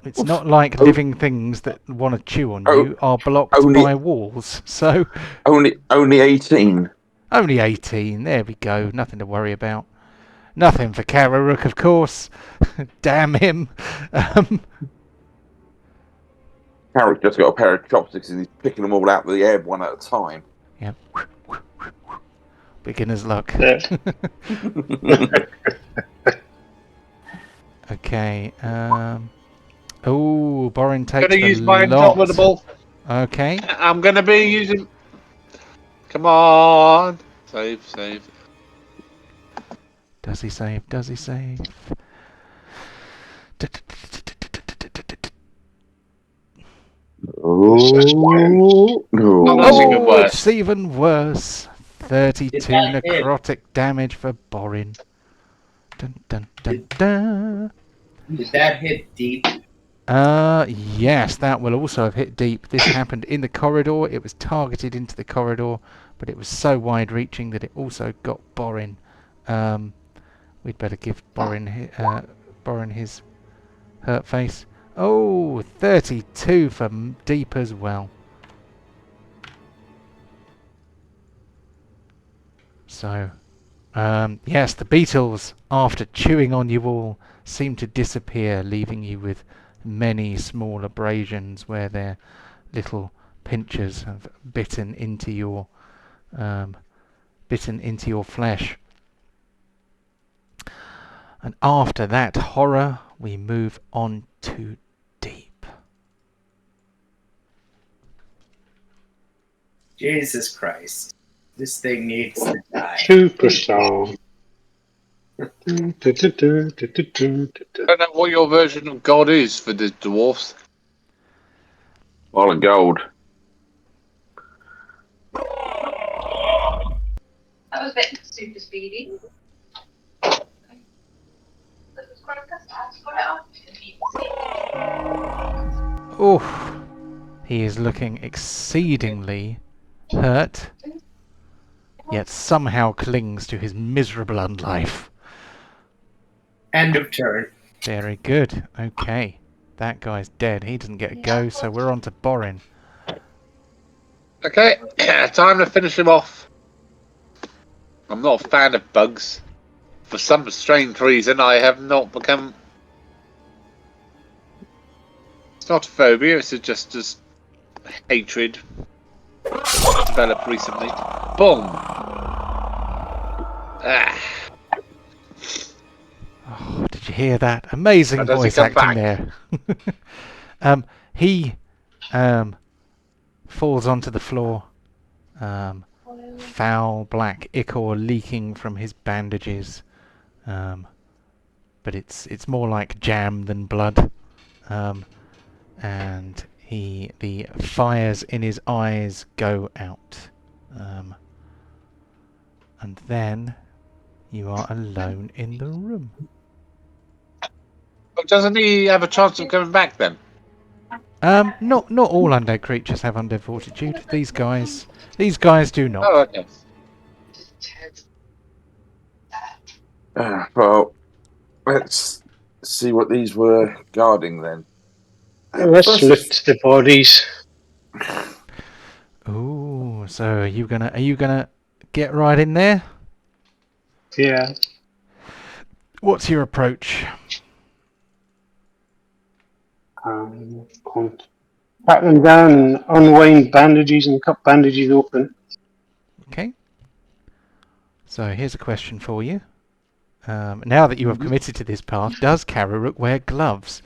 it's not like living things that want to chew on you are blocked by walls. So only 18. Only 18. There we go. Nothing to worry about. Nothing for Kararuk, of course. Damn him. Carrick just got a pair of chopsticks and he's picking them all out of the air one at a time. Yeah. Beginner's luck. Okay. Oh, Borin takes I'm gonna the use my lot. indomitable. Okay. I'm gonna be using. Come on, save. Does he save? Does he save? Oh, no. Oh, that's even worse. It's even worse. 32 necrotic damage for Borin. Dun, dun, dun, dun. Did that hit deep? Yes, that will also have hit deep. This happened in the corridor. It was targeted into the corridor, but it was so wide-reaching that it also got Borin. We'd better give Borin his hurt face. Oh, 32 for deep as well. So, yes, the beetles, after chewing on you all, seem to disappear, leaving you with many small abrasions where their little pinchers have bitten into your flesh. And after that horror, we move on to deep. Jesus Christ. This thing needs to die. Superstar. I don't know what your version of God is for the dwarfs. All of gold. That was a bit super speedy. That was Chronicles. I got it off. Oh, He is looking exceedingly hurt, yet somehow clings to his miserable life. End of turn. Very good. Okay. That guy's dead. He doesn't get a go, so we're on to Borin. Okay, time to finish him off. I'm not a fan of bugs. For some strange reason, I have not become... It's not a phobia, it's just hatred developed recently. Boom! Ah. Oh, did you hear that? Amazing How does he voice come acting back? there. He falls onto the floor. Foul black ichor leaking from his bandages. But it's more like jam than blood. And the fires in his eyes go out. And then you are alone in the room. But doesn't he have a chance of coming back then? Not all undead creatures have undead fortitude. These guys do not. Oh, okay. Well, let's see what these were guarding then. Let's First- lift the bodies. Ooh, so are you gonna get right in there? Yeah. What's your approach? Pat them down and unwind bandages and cut bandages open. Okay. So here's a question for you. Now that you have committed to this path, does Kararuk wear gloves?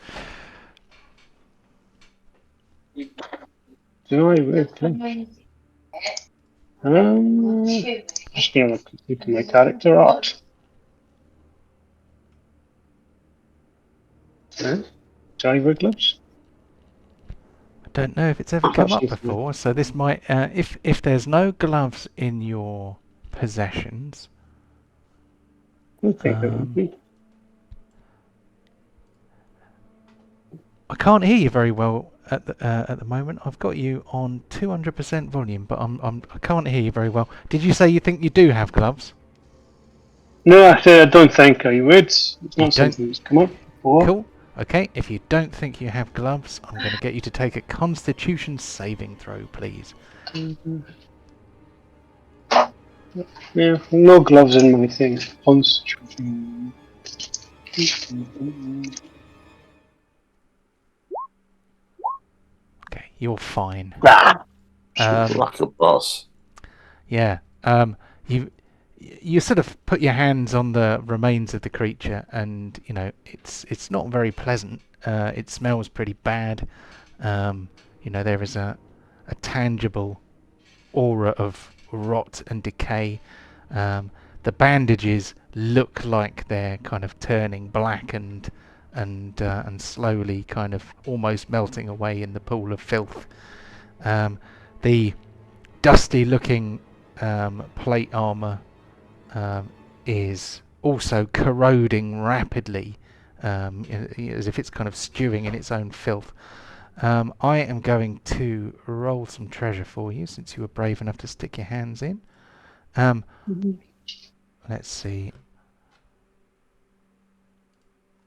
Do I really? Just gonna look at my character art. Do I wear gloves? I don't know if it's ever come up before, so this might... if there's no gloves in your possessions... I think it would be. I can't hear you very well at the moment. I've got you on 200% volume, but I can't hear you very well. Did you say you think you do have gloves? No, I said I don't think I would. It's You not don't? something that's come up before. Cool. Okay, if you don't think you have gloves, I'm going to get you to take a Constitution saving throw, please. Yeah, no gloves in my thing. Constitution. Okay, you're fine. Like a boss. Yeah. You sort of put your hands on the remains of the creature, and you know it's not very pleasant. It smells pretty bad. There is a tangible aura of rot and decay. The bandages look like they're kind of turning black and slowly kind of almost melting away in the pool of filth. The dusty-looking plate armor is also corroding rapidly, as if it's kind of stewing in its own filth. I am going to roll some treasure for you, since you were brave enough to stick your hands in. Let's see.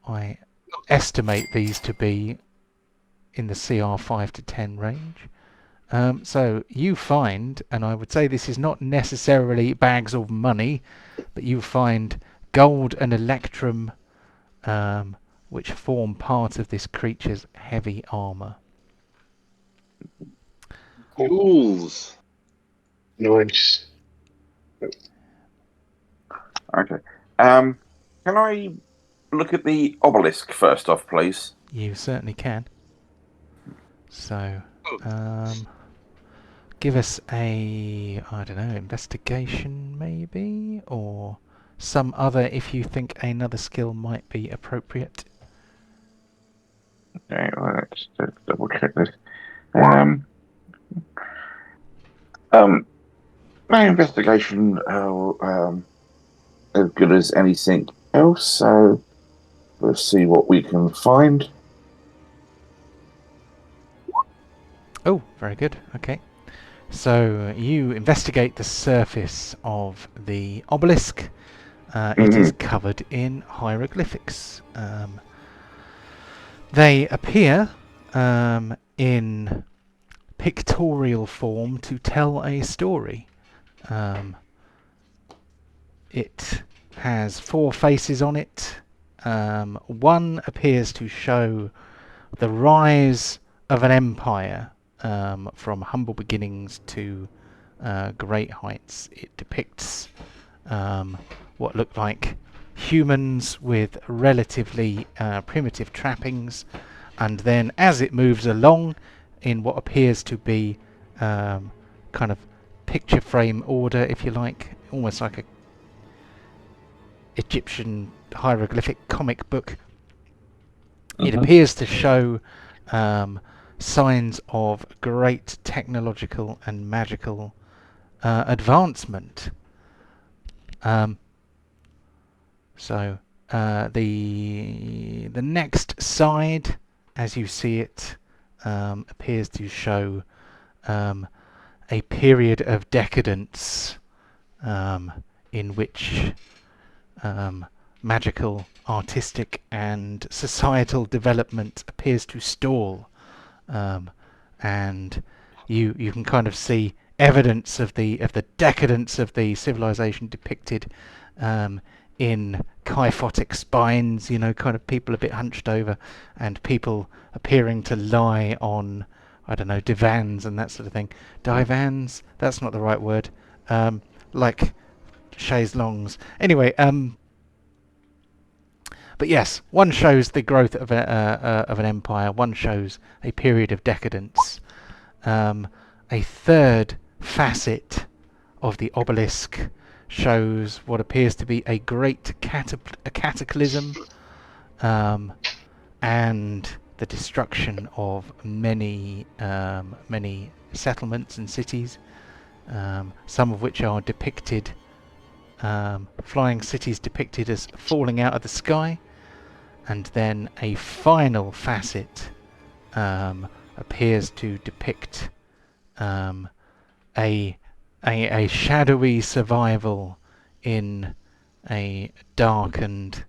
I estimate these to be in the CR 5 to 10 range. So you find, and I would say this is not necessarily bags of money, but you find gold and electrum, which form part of this creature's heavy armor. Jewels. Nice. Okay. Can I look at the obelisk first off, please? You certainly can. So, give us a, I don't know, investigation maybe, or some other, if you think another skill might be appropriate. Okay, well, let's double check this. My investigation as good as anything else, so let's see what we can find. Oh, very good. Okay. So you investigate the surface of the obelisk. It is covered in hieroglyphics. They appear in pictorial form to tell a story. It has 4 faces on it. One appears to show the rise of an empire from humble beginnings to great heights. It depicts what look like humans with relatively primitive trappings, and then as it moves along in what appears to be kind of picture frame order, if you like, almost like a Egyptian hieroglyphic comic book, it appears to show signs of great technological and magical advancement. So the next side, as you see it, appears to show a period of decadence in which magical, artistic, and societal development appears to stall, and you can kind of see evidence of the decadence of the civilization depicted in kyphotic spines, kind of people a bit hunched over, and people appearing to lie on, I don't know, divans and that sort of thing. Divans? That's not the right word. Like chaise longues. Anyway, but yes, one shows the growth of an empire. One shows a period of decadence. A third facet of the obelisk shows what appears to be a great cataclysm, and the destruction of many settlements and cities, some of which are depicted, flying cities depicted as falling out of the sky. And then a final facet appears to depict a shadowy survival in a dark and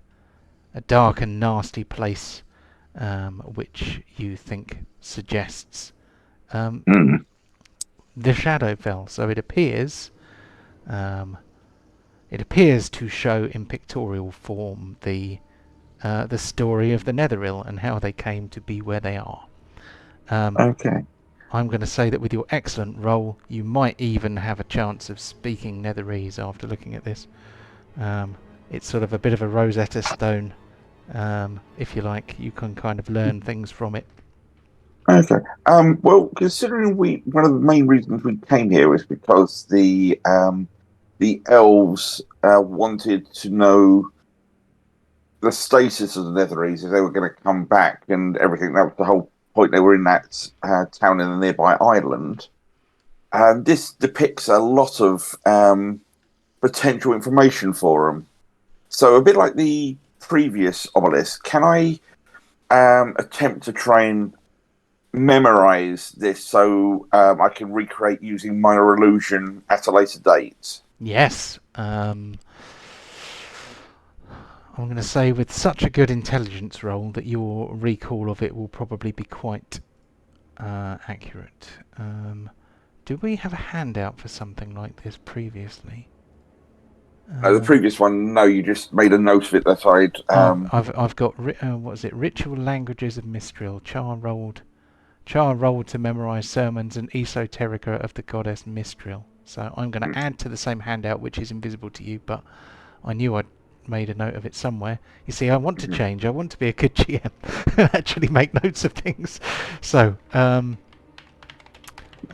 nasty place, which you think suggests the Shadowfell. So it appears to show in pictorial form the story of the Netheril and how they came to be where they are. Okay. I'm going to say that with your excellent roll, you might even have a chance of speaking Netherese after looking at this. It's sort of a bit of a Rosetta Stone, if you like. You can kind of learn things from it. Okay. Well, considering one of the main reasons we came here was because the elves wanted to know the status of the Netherese, if they were going to come back and everything. That was the whole point. They were in that town in the nearby island. This depicts a lot of potential information for them. So a bit like the previous obelisk, can I attempt to try and memorize this so I can recreate using minor illusion at a later date? Yes. I'm going to say with such a good intelligence roll that your recall of it will probably be quite accurate. Do we have a handout for something like this previously? The previous one, no, you just made a note of it that I'd... I've got what is it? Ritual Languages of Mistral. Char rolled to memorize sermons and esoterica of the goddess Mistral. So I'm going to add to the same handout, which is invisible to you, but I knew I'd made a note of it somewhere. You see, I want to change. I want to be a good GM and actually make notes of things. So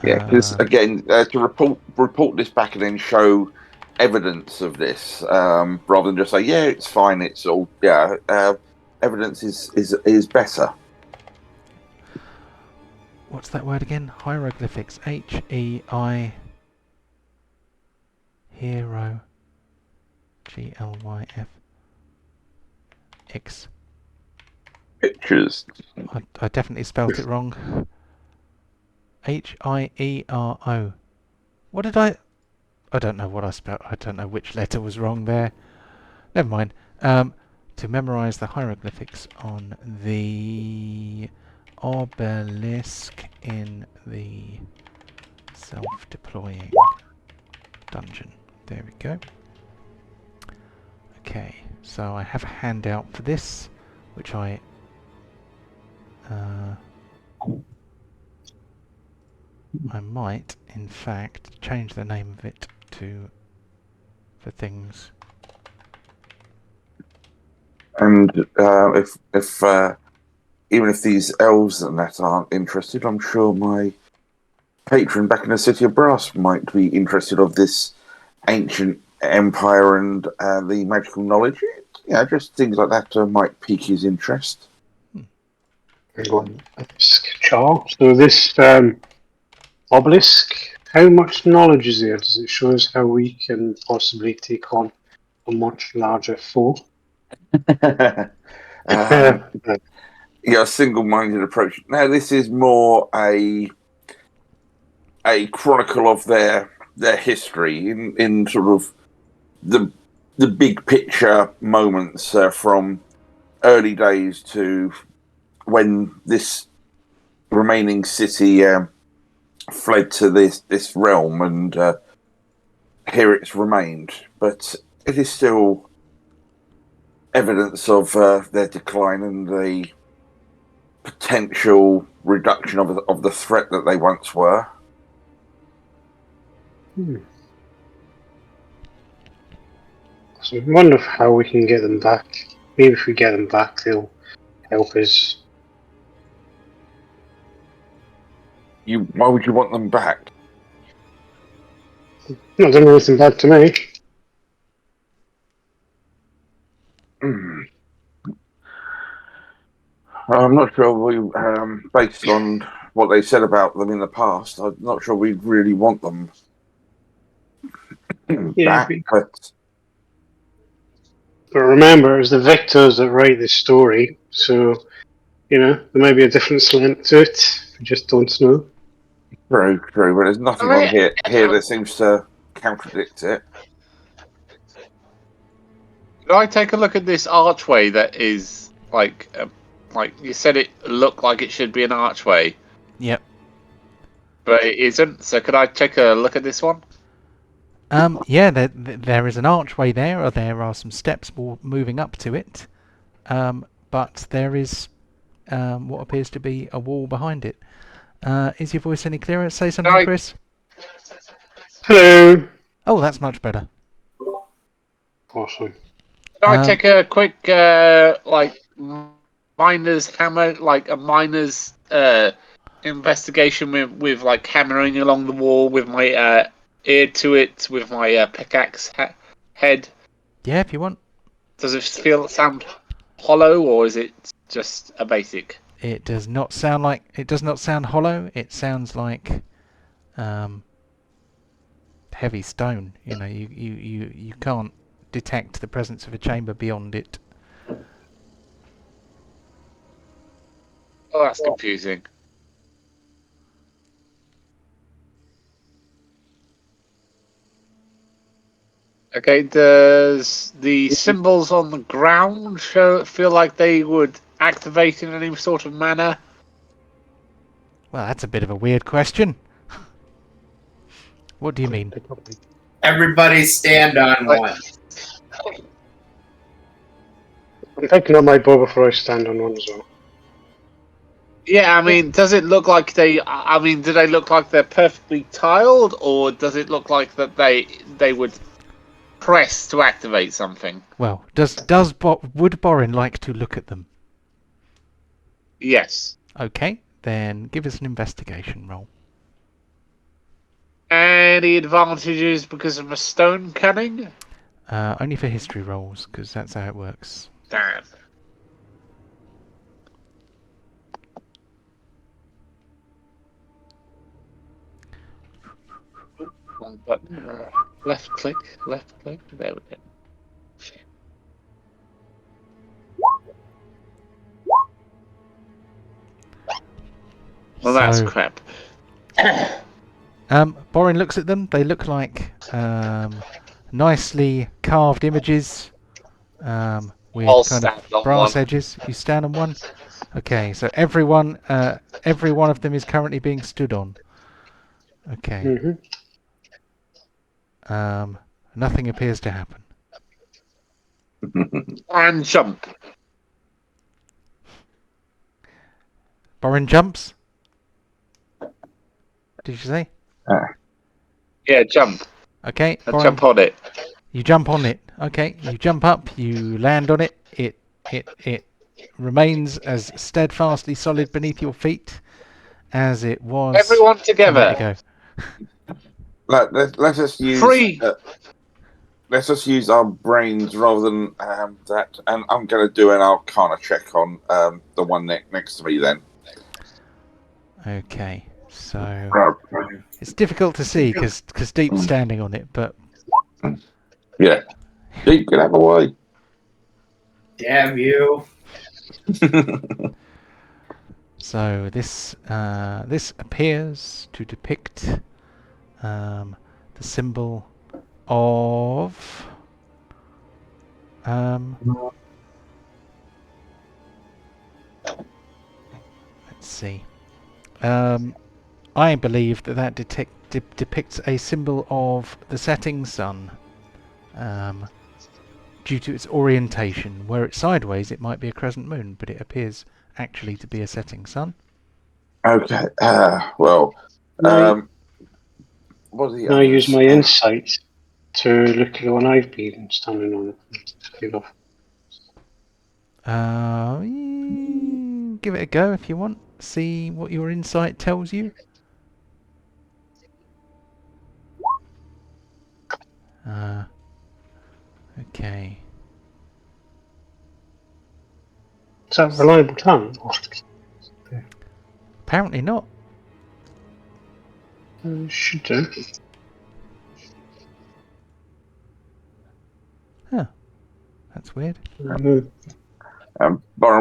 because again, to report this back and then show evidence of this, rather than just say, yeah, it's fine, it's all, evidence is better. What's that word again? Hieroglyphics. H-E-I hero G-L-Y-F-X. Pictures. I definitely spelt it wrong. Hiero. What did I don't know what I spelled. I don't know which letter was wrong there. Never mind. To memorize the hieroglyphics on the obelisk in the self-deploying dungeon. There we go. Okay, so I have a handout for this, which I might, in fact, change the name of it to for things. And if even if these elves and that aren't interested, I'm sure my patron back in the City of Brass might be interested of this ancient empire and the magical knowledge. Yeah, just things like that might pique his interest. Charles. So this obelisk, how much knowledge is there? Does it show us how we can possibly take on a much larger foe? Yeah, a single-minded approach. Now, this is more a chronicle of their history in sort of the big picture moments from early days to when this remaining city fled to this realm, and here it's remained. But it is still evidence of their decline and the potential reduction of the threat that they once were. So I wonder how we can get them back. Maybe if we get them back, they'll help us. Why would you want them back? Not done anything bad to me. I'm not sure based on what they said about them in the past, I'm not sure we really want them back. But remember, it's the victors that write this story, so, there may be a different slant to it. We just don't know. True, but there's nothing on here that seems to contradict it. Could I take a look at this archway that is like you said it looked like it should be an archway? Yep. But it isn't. So could I take a look at this one? Yeah, there is an archway there, or there are some steps moving up to it. But there is what appears to be a wall behind it. Is your voice any clearer? Say something, Chris. Hello. Oh, that's much better. Awesome. Can I take a quick miner's hammer, like a miner's investigation with like hammering along the wall with my ear to it with my pickaxe head? Yeah, if you want. Does it sound hollow, or is it just a basic? It does not sound hollow. It sounds like heavy stone. You can't detect the presence of a chamber beyond it. Oh, that's confusing. Okay, does the symbols on the ground feel like they would activate in any sort of manner? Well, that's a bit of a weird question. What do you mean? Everybody stand on one. I'm picking up my bow before I stand on one as well. Yeah, I mean, does it look like do they look like they're perfectly tiled, or does it look like that they would press to activate something? Well, would Borin like to look at them? Yes. Okay, then give us an investigation roll. Any advantages because of a stone cunning? Only for history rolls, because that's how it works. Damn. Wrong button. Left click. There we go. Well, that's crap. Borin looks at them. They look like nicely carved images with I'll kind of stand on brass one. edges. You stand on one. Okay, so every one of them is currently being stood on. Okay. Nothing appears to happen. And jump. Borin jumps. Did you say? Yeah, jump. Okay, And Borin, jump on it. you jump on it. Okay, you jump up. You land on it. It remains as steadfastly solid beneath your feet as it was. Everyone a minute together. ago. Let's just use. Three. Let's just use our brains rather than that. And I'm going to do an Arcana check on the one next to me then. Okay, so it's difficult to see because Deep's standing on it, but Yeah. Deep, get out of the way. Damn you. so this appears to depict the symbol of let's see. I believe that depicts a symbol of the setting sun. Due to its orientation, where it's sideways, it might be a crescent moon, but it appears actually to be a setting sun. Okay. Well. What are the Can I use others? my insight to look at the one I've been standing on? Take off. Give it a go if you want. See what your insight tells you. Okay. Is that reliable talent? Apparently not. Should do. Huh. That's weird. Borin,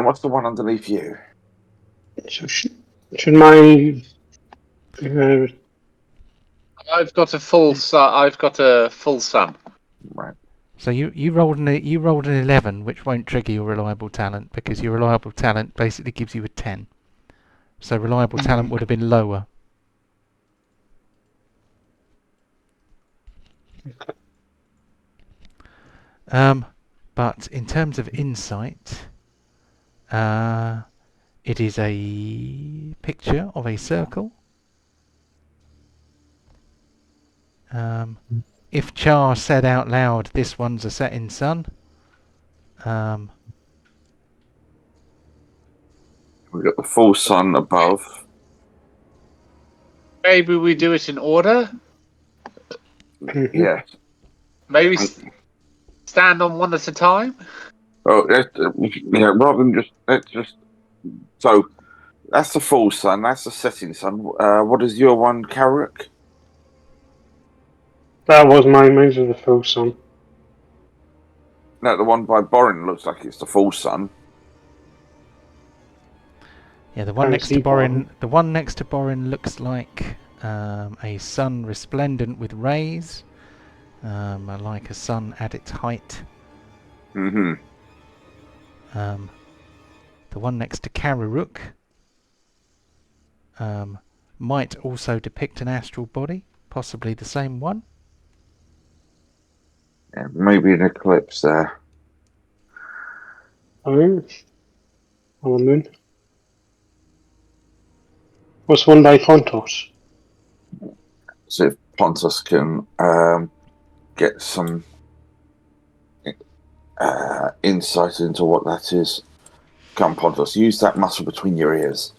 what's the one underneath you? So should my I've got a full sun. Right. So you rolled an 11, which won't trigger your reliable talent because your reliable talent basically gives you a 10. So reliable talent would have been lower. But in terms of insight, it is a picture of a circle. If Char said out loud, "This one's a setting sun," We've got the full sun above. Maybe we do it in order. Yeah. Maybe stand on one at a time. Oh, rather than let's just. So, that's the full sun. That's the setting sun. What is your one, Carrick? that was mine. Mine was the full sun. No, the one by Borin looks like it's the full sun. yeah, the one Can't next to see Borin. The one next to Borin looks like a sun resplendent with rays, like a sun at its height. Mm-hmm. The one next to Karuruk might also depict an astral body, possibly the same one. Yeah, maybe an eclipse there. On the moon. What's one by Pontos? So if Pontos can get some insight into what that is. Come, Pontos, use that muscle between your ears.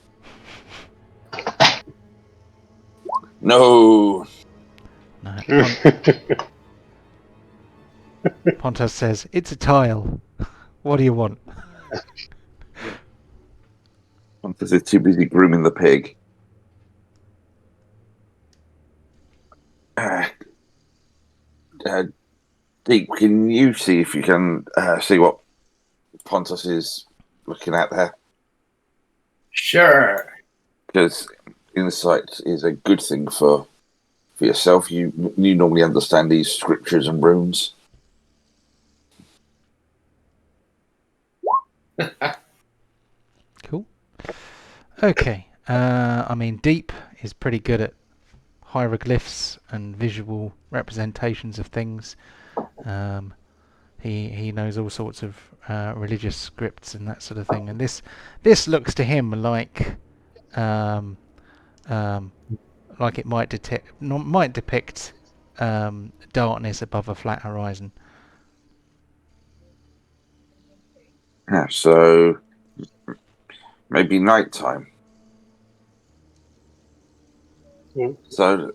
No. No, Pontos says, "It's a tile. What do you want?" Pontos is too busy grooming the pig. Deep, can you see if you can see what Pontos is looking at there? Sure. Because insight is a good thing for yourself. You normally understand these scriptures and runes. Cool. Okay. I mean, Deep is pretty good at hieroglyphs and visual representations of things. He knows all sorts of religious scripts and that sort of thing. And this looks to him like it might depict darkness above a flat horizon. Yeah, so maybe nighttime. Yeah. So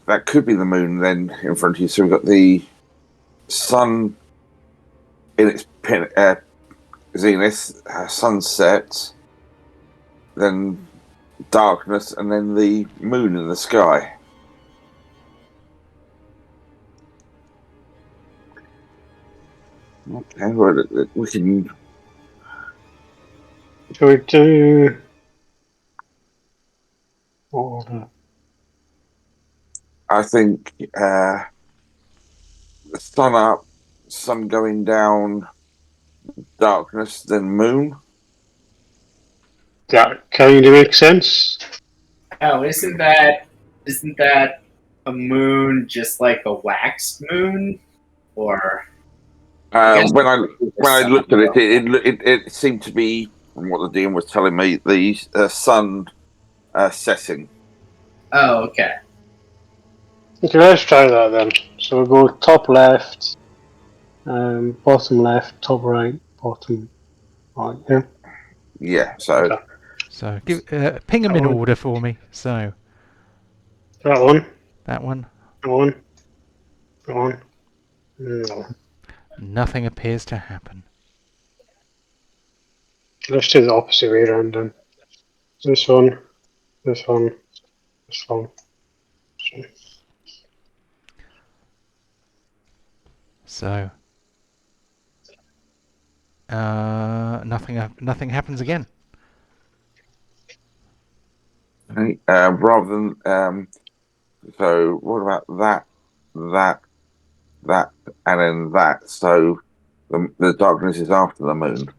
that could be the moon then in front of you. So we've got the sun in its zenith, sunset, then darkness, and then the moon in the sky. Okay, well, we can. Shall we do? What order? I think the sun up, sun going down, darkness, then moon. That kind of makes sense. Oh, isn't that a moon just like a wax moon? Or When I looked at it, it seemed to be, from what the DM was telling me, the sun setting. oh, okay. Okay, let's try that then. So we'll go top left, bottom left, top right, bottom right. Yeah. Yeah, so Okay. So ping them in order for me. So That one. that one. That one. That one. No. Nothing appears to happen. Let's do the opposite way around then. This one. This one. This one. So nothing happens again. rather than so what about that, and then that? So the darkness is after the moon.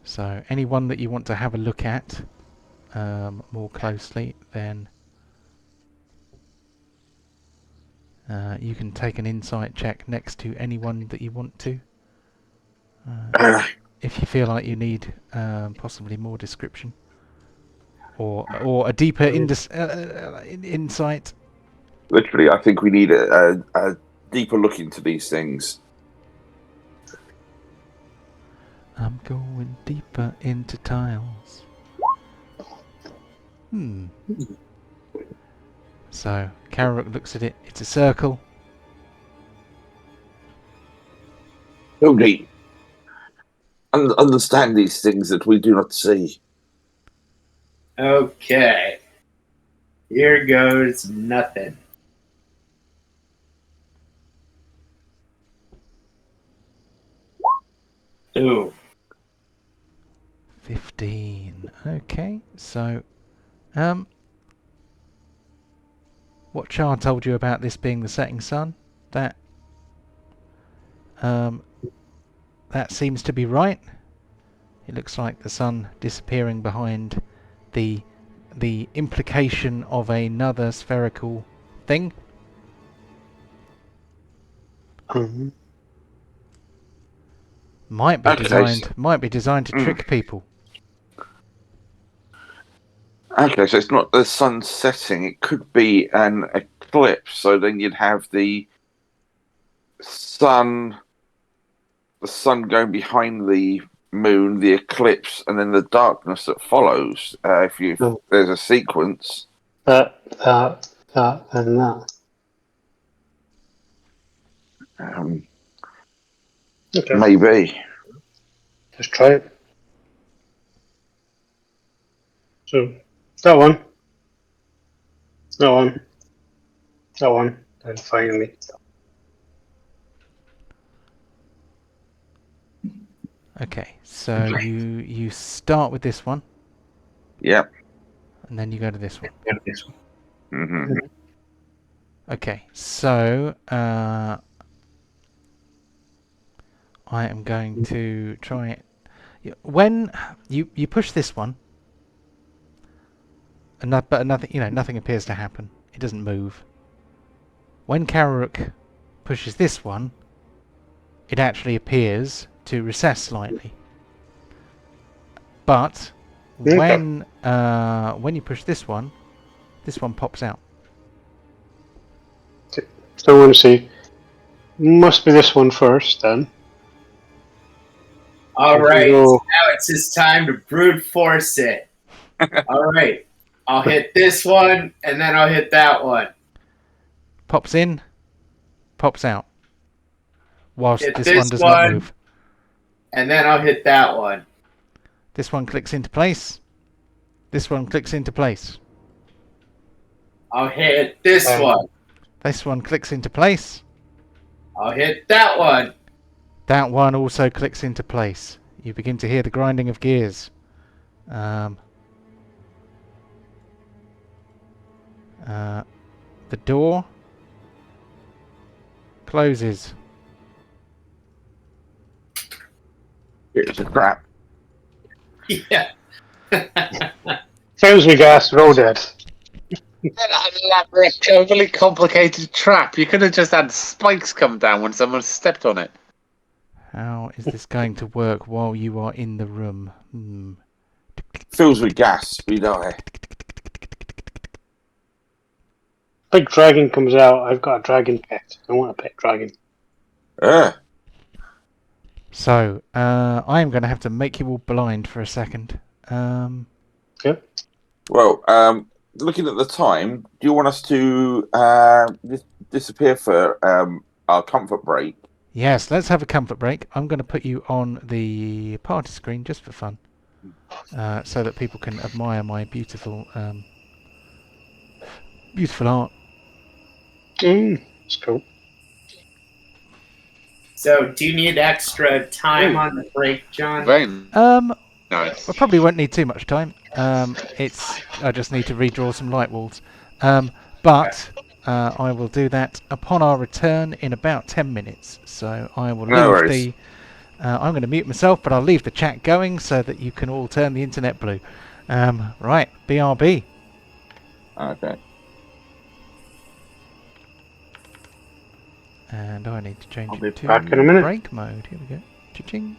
So anyone that you want to have a look at more closely, then you can take an insight check next to anyone that you want to. If you feel like you need possibly more description or a deeper insight. Literally, I think we need a deeper look into these things. I'm going deeper into tiles. So Karok looks at it. It's a circle. So deep. Understand these things that we do not see. Okay. Here goes nothing. Ooh. 15. Okay, so what Char told you about this being the setting sun? That seems to be right. It looks like the sun disappearing behind the implication of another spherical thing. Might be designed to trick people. Okay, so it's not the sun setting; it could be an eclipse. So then you'd have the sun going behind the moon, the eclipse, and then the darkness that follows. If there's a sequence. That, and that. Okay. Maybe. Let's try it. So, that one. That one. That one. And finally. Okay, so you start with this one, Yep. and then you go to this one. hmm Okay, so I am going to try it. When you push this one, but nothing, nothing appears to happen. It doesn't move. When Kararuk pushes this one, it actually appears to recess slightly. But when you push this one pops out. So I want to see. Must be this one first, then. All If we right, go- now it's his time to brute force it. All right, I'll hit this one, and then I'll hit that one. Pops in, pops out. Whilst Hit this this one does not one. move. And then I'll hit that one. This one clicks into place. This one clicks into place. I'll hit this one. This one clicks into place. I'll hit that one. That one also clicks into place. You begin to hear the grinding of gears. The door closes. It's a crap. Yeah. Sounds we gas, roll dead. An elaborate, overly complicated trap. You could have just had spikes come down when someone stepped on it. How is this going to work while you are in the room? Fills with gas, we die. Big dragon comes out. I've got a dragon pet. I want a pet dragon. So, I am going to have to make you all blind for a second. Well, looking at the time, do you want us to disappear for our comfort break? Yes, let's have a comfort break. I'm going to put you on the party screen just for fun, so that people can admire my beautiful art. That's cool. So, do you need extra time on the break, John? Very nice. I probably won't need too much time. I just need to redraw some light walls. But I will do that upon our return in about 10 minutes. So I will No leave worries. I'm going to mute myself, but I'll leave the chat going so that you can all turn the internet blue. Right, BRB. Okay. And I need to change I'll be it to back in a minute. break mode. Here we go. Cha-ching.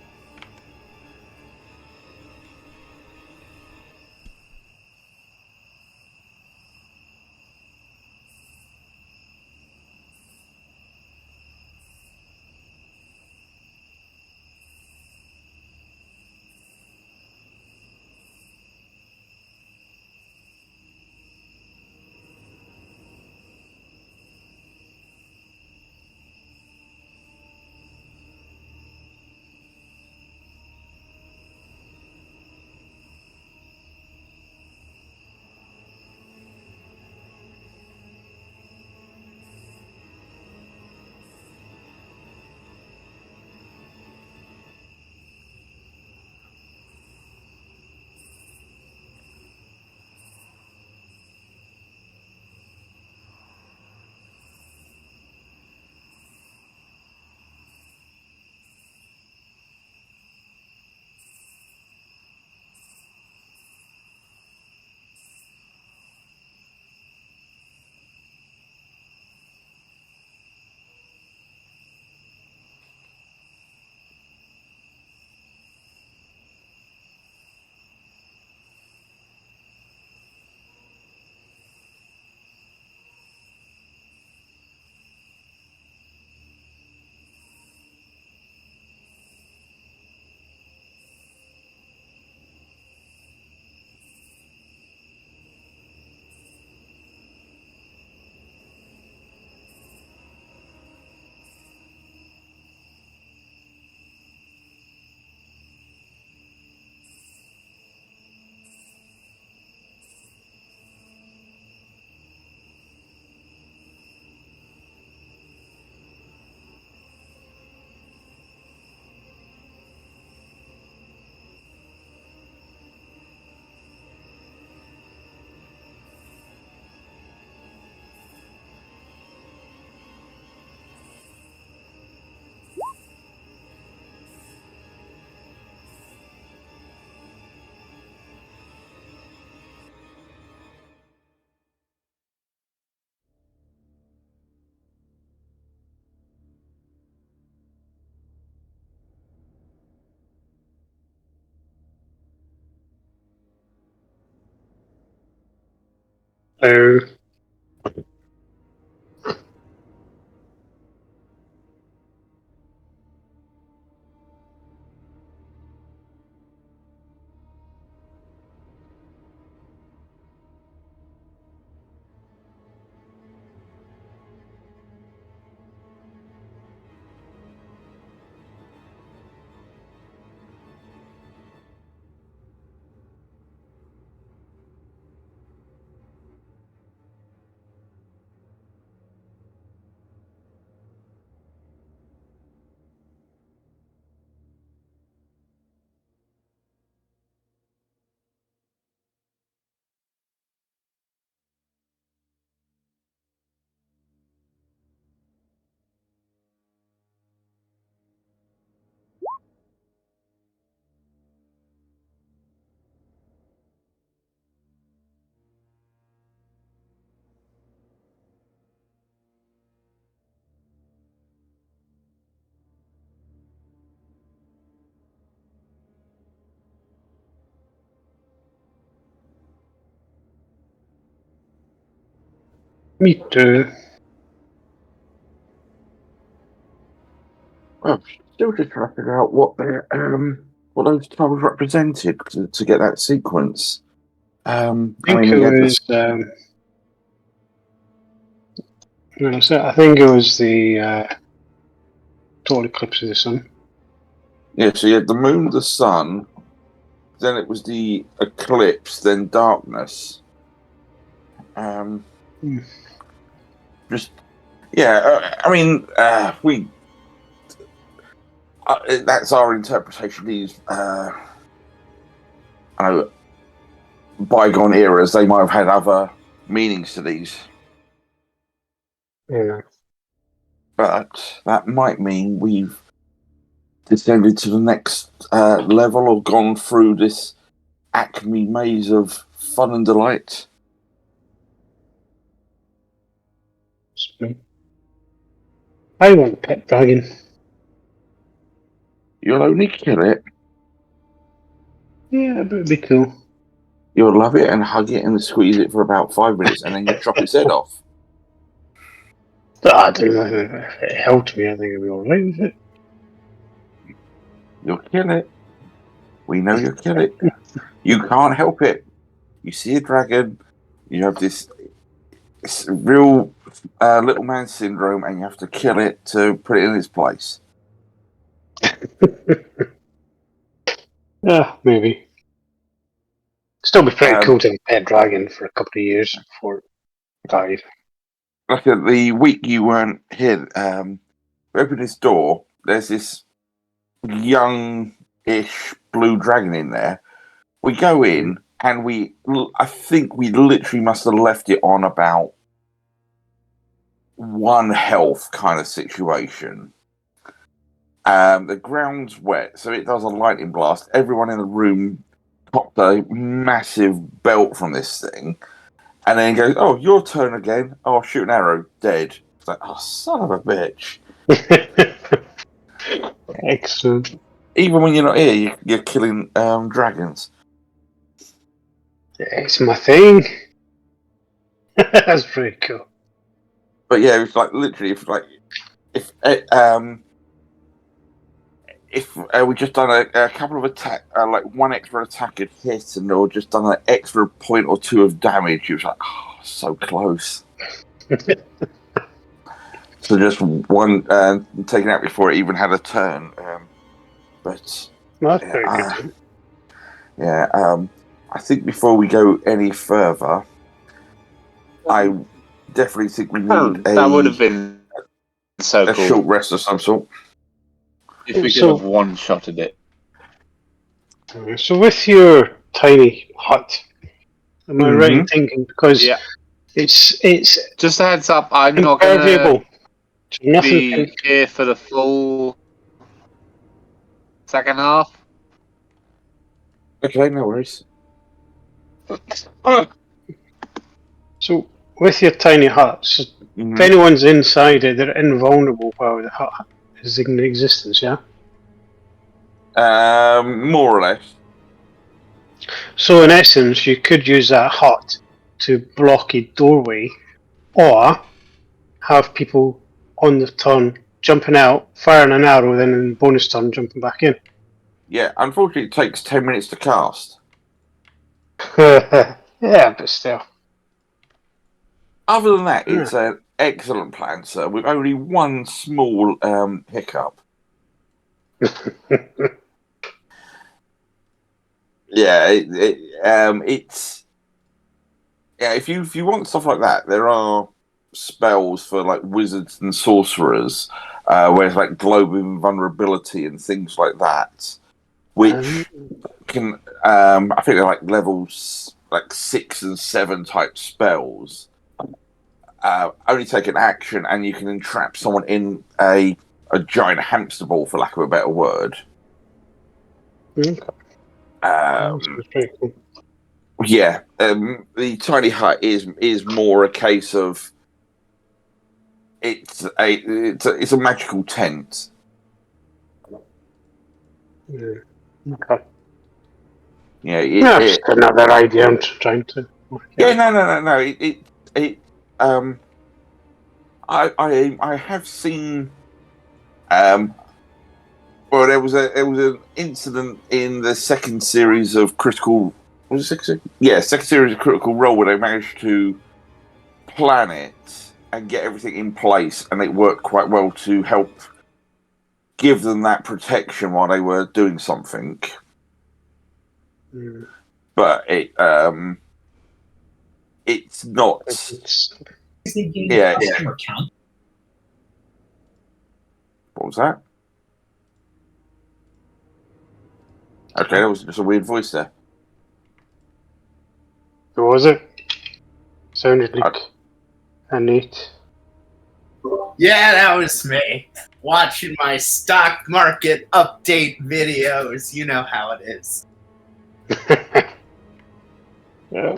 So, me too. Well, still just trying to figure out what what those tiles represented to get that sequence. I I think mean, it we had was. I think it was the total eclipse of the sun. so you had the moon, the sun, then it was the eclipse, then darkness. Just I mean, we. That's our interpretation of these. I know, bygone eras. They might have had other meanings to these, Yeah. but that might mean we've descended to the next level or gone through this acme maze of fun and delight. I want a pet dragon. You'll only kill it. Yeah, but it'd be cool. You'll love it and hug it and squeeze it for about 5 minutes, and then you'll chop its head off. I don't know if it helped me. I think it'd be alright with it. You'll kill it. We know you'll kill it. You can't help it. You see a dragon, you have this real little man syndrome, and you have to kill it to put it in its place. Yeah, maybe. Still be pretty cool to have a pet dragon for a couple of years before it died. Like the week you weren't here, we opened this door. There's this young-ish blue dragon in there. We go in, and I think we literally must have left it on about 1 health kind of situation. The ground's wet, so it does a lightning blast. Everyone in the room popped a massive belt from this thing, and then goes, "Oh, your turn again. Oh, shoot an arrow, dead." It's like, oh, son of a bitch! Excellent. Even when you're not here, you're killing dragons. It's my thing. That's pretty cool. But yeah, it's like literally, if we just done a couple of attack, like 1 extra attack had hit, and or just done an extra point or 2 of damage, it was like, oh, so close. So just 1 taken out before it even had a turn. But That's pretty good. I think before we go any further, I definitely think we need that would have been so a cool short rest of some sort. if we could have one-shotted it. So with your tiny hut, am I right in thinking, because it's just a heads up, I'm not impermeable. going to be here for the full second half. Okay, no worries. So with your tiny huts, if anyone's inside it, they're invulnerable while the hut is in existence, yeah? More or less. So in essence, you could use that hut to block a doorway, or have people on the turn jumping out, firing an arrow, then in bonus turn jumping back in. Yeah, unfortunately, it takes 10 minutes to cast. Yeah, but still. Other than that, it's an excellent plan, sir, with only one small hiccup. Yeah, it's if you want stuff like that, there are spells for like wizards and sorcerers, where it's like global invulnerability and things like that, which can I think they're like levels like 6 and 7 type spells. Only take an action, and you can entrap someone in a giant hamster ball, for lack of a better word. Okay. That's pretty cool. Yeah, the tiny hut is more a case of it's a magical tent. Yeah. Okay. Yeah, Just another idea I'm trying to work yeah, out. no. I have seen. Well, there was an incident in the second series of Critical. Was it second? Yeah, second series of Critical Role, where they managed to plan it and get everything in place, and it worked quite well to help give them that protection while they were doing something. But it's not. Yeah. What was that? Okay, that was just a weird voice there. Who was it? Sounded like Annette. Yeah, that was me. Watching my stock market update videos. You know how it is. Yeah.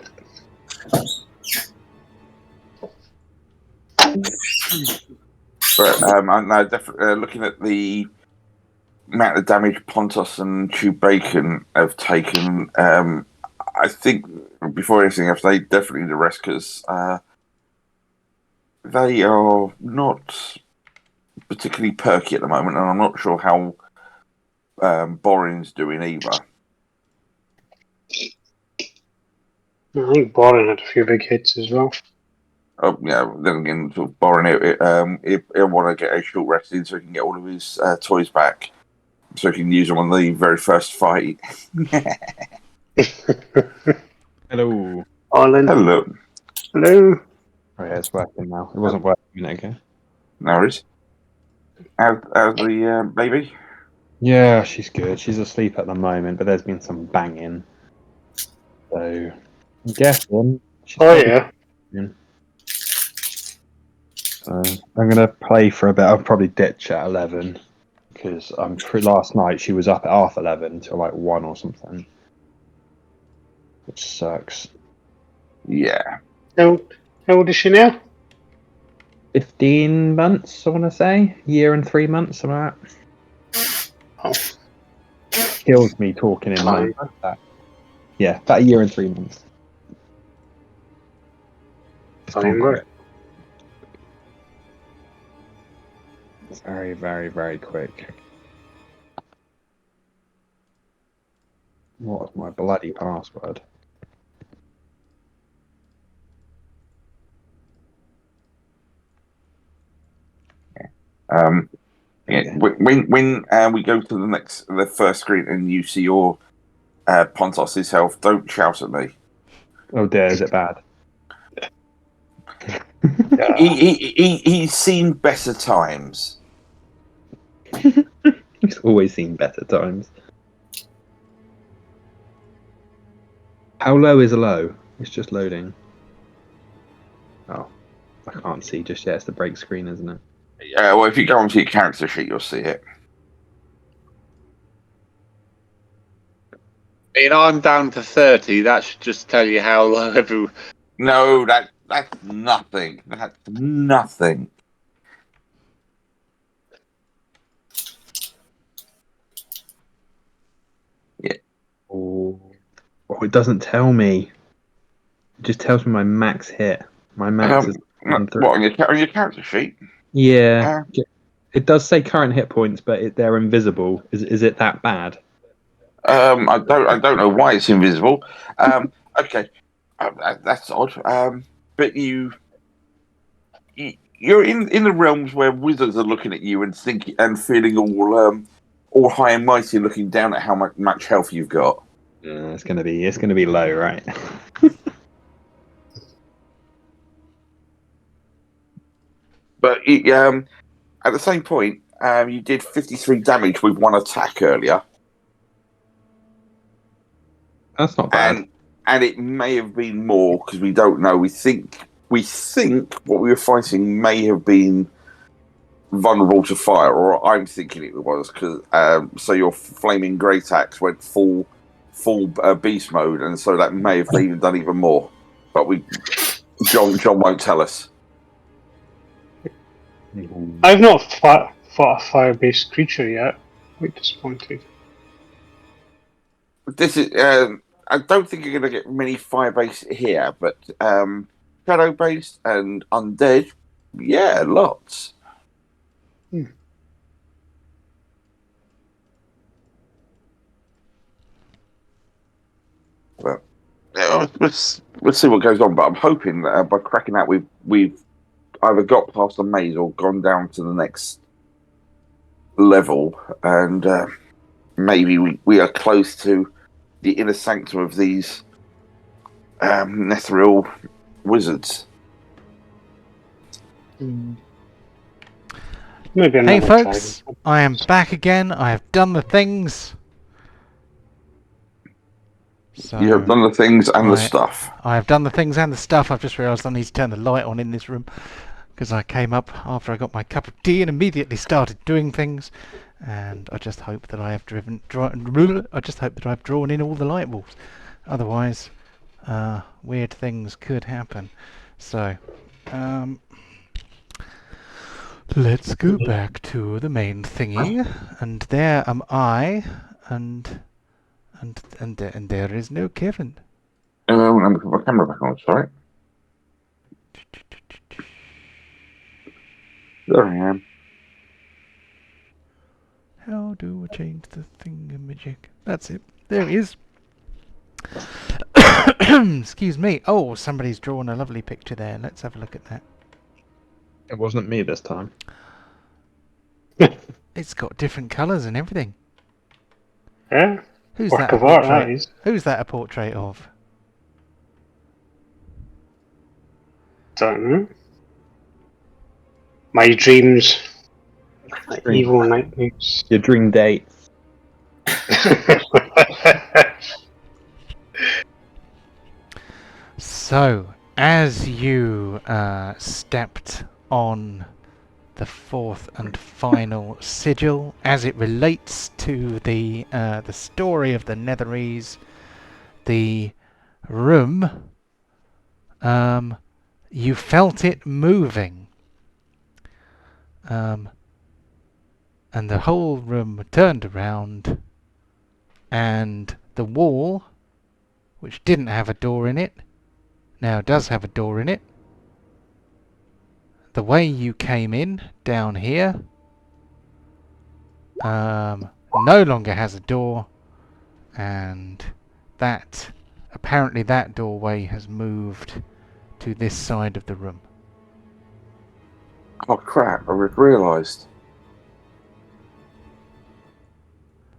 But I'm now definitely looking at the amount of damage Pontos and Bacon have taken. I think before anything else, they definitely need the rest, because they are not particularly perky at the moment, and I'm not sure how Borin's doing either. I think Borin had a few big hits as well. Oh yeah, then again, sort of Borin, he'll want to get a short rest in so he can get all of his toys back, so he can use them on the very first fight. Hello. Arlen. Hello. Hello. Oh yeah, it's working now. It wasn't working a minute ago. Norris. How's the baby? Yeah, she's good. She's asleep at the moment, but there's been some banging. So I'm guessing she's Yeah. So I'm gonna play for a bit. I'll probably ditch at 11 because last night she was up at 11:30 till like 1 or something, which sucks. Yeah. How old is she now? 15 months, I want to say. Year and 3 months, something like that. Oh. Kills me talking in months like that. Yeah, about a year and 3 months. It's gone quick. Very, very, very quick. What was my bloody password? Yeah. When we go to the first screen and you see your Pontos' health, don't shout at me. Oh dear, is it bad? He's seen better times. He's always seen better times. How low is low? It's just loading. Oh, I can't see just yet. It's the break screen, isn't it? Well, if you go onto your character sheet, you'll see it. I'm down to 30. That should just tell you how low everyone. No, that's nothing. That's nothing. Yeah. Oh, it doesn't tell me. It just tells me my max hit. My max is What on your character sheet? Yeah. It does say current hit points, but they're invisible. Is it that bad? I don't know why it's invisible. Okay, that's odd. But you're in the realms where wizards are looking at you and thinking and feeling all high and mighty, looking down at how much health you've got. It's gonna be low, right? But at the same point, you did 53 damage with one attack earlier. That's not bad. And it may have been more because we don't know. We think what we were fighting may have been vulnerable to fire, or I'm thinking it was because so your flaming great axe went full beast mode, and so that may have even done even more. But John won't tell us. I've not fought a fire-based creature yet. Quite disappointed. This is. I don't think you're going to get many fire-based here, but shadow-based and undead, yeah, lots. Well, let's see what goes on. But I'm hoping that by cracking out, we've either got past the maze or gone down to the next level, and maybe we are close to the inner sanctum of these Netherese wizards. Maybe Hey another folks, time. I am back again. I have done the things. So You have done the things and the I- stuff. I have done the things and the stuff. I've just realised I need to turn the light on in this room because I came up after I got my cup of tea and immediately started doing things. And I just hope that I have drawn in all the light bulbs. Otherwise, weird things could happen. So, let's go back to the main thingy, and there am I, and there is no Kevin. Let me put my camera back on. Sorry. There I am. How do I change the thingamajig? That's it. There it is. Excuse me. Oh, somebody's drawn a lovely picture there. Let's have a look at that. It wasn't me this time. It's got different colours and everything. Yeah? Who's Work that a of art, portrait? that is. Who's that a portrait of? Don't know. My dreams. Evil nightmares. Your dream date. So, as you stepped on the fourth and final sigil, as it relates to the story of the Netherese, the room, you felt it moving, and the whole room turned around, and the wall, which didn't have a door in it, now does have a door in it. The way you came in down here no longer has a door, and that apparently that doorway has moved to this side of the room. Oh crap! I realised.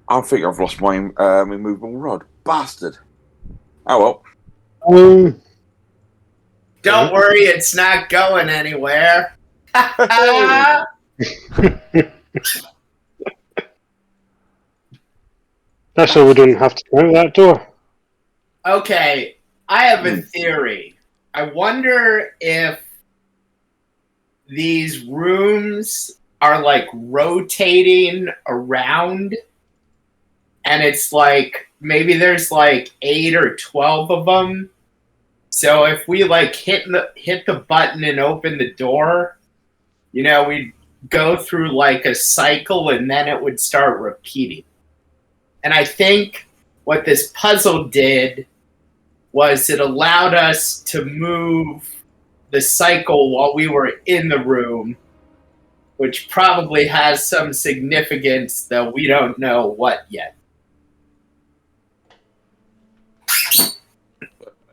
I think I've lost my immovable rod. Bastard. Oh well. Don't worry, it's not going anywhere. That's so we don't have to go out that door. Okay, I have a theory. I wonder if these rooms are like rotating around, and it's like maybe there's like 8 or 12 of them. So if we like hit the button and open the door, you know, we'd go through like a cycle and then it would start repeating. And I think what this puzzle did was it allowed us to move the cycle while we were in the room, which probably has some significance, though we don't know what yet.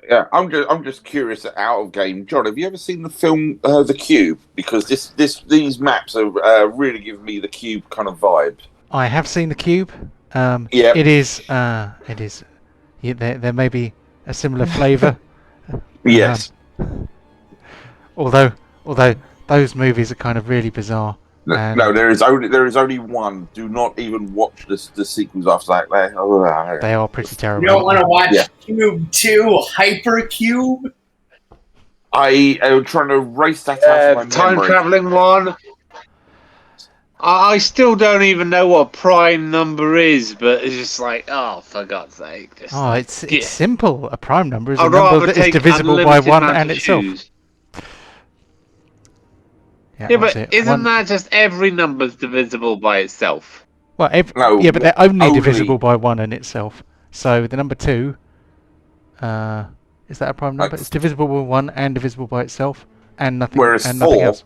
Yeah, I'm just curious. Out of game, John, have you ever seen the film The Cube? Because these maps are really giving me the Cube kind of vibe. I have seen the Cube. Yeah. It is. Yeah, there may be a similar flavour. Yes. Although those movies are kind of really bizarre. No, there is only one. Do not even watch the sequels after that. They are pretty terrible. You don't want to watch Cube 2, Hypercube? I am trying to erase that out of my time memory. traveling one. I still don't even know what prime number is, but it's just like, oh, for God's sake! Just It's simple. A prime number is a I'd number rather that is take divisible by unlimited one amount and of itself. shoes. Yeah, Yeah, what's but it? isn't that just every number's divisible by itself? Well, No, yeah, but they're only only. divisible by one in itself. So the number 2, is that a prime number? It's divisible by 1 and divisible by itself, and nothing. Whereas and nothing else.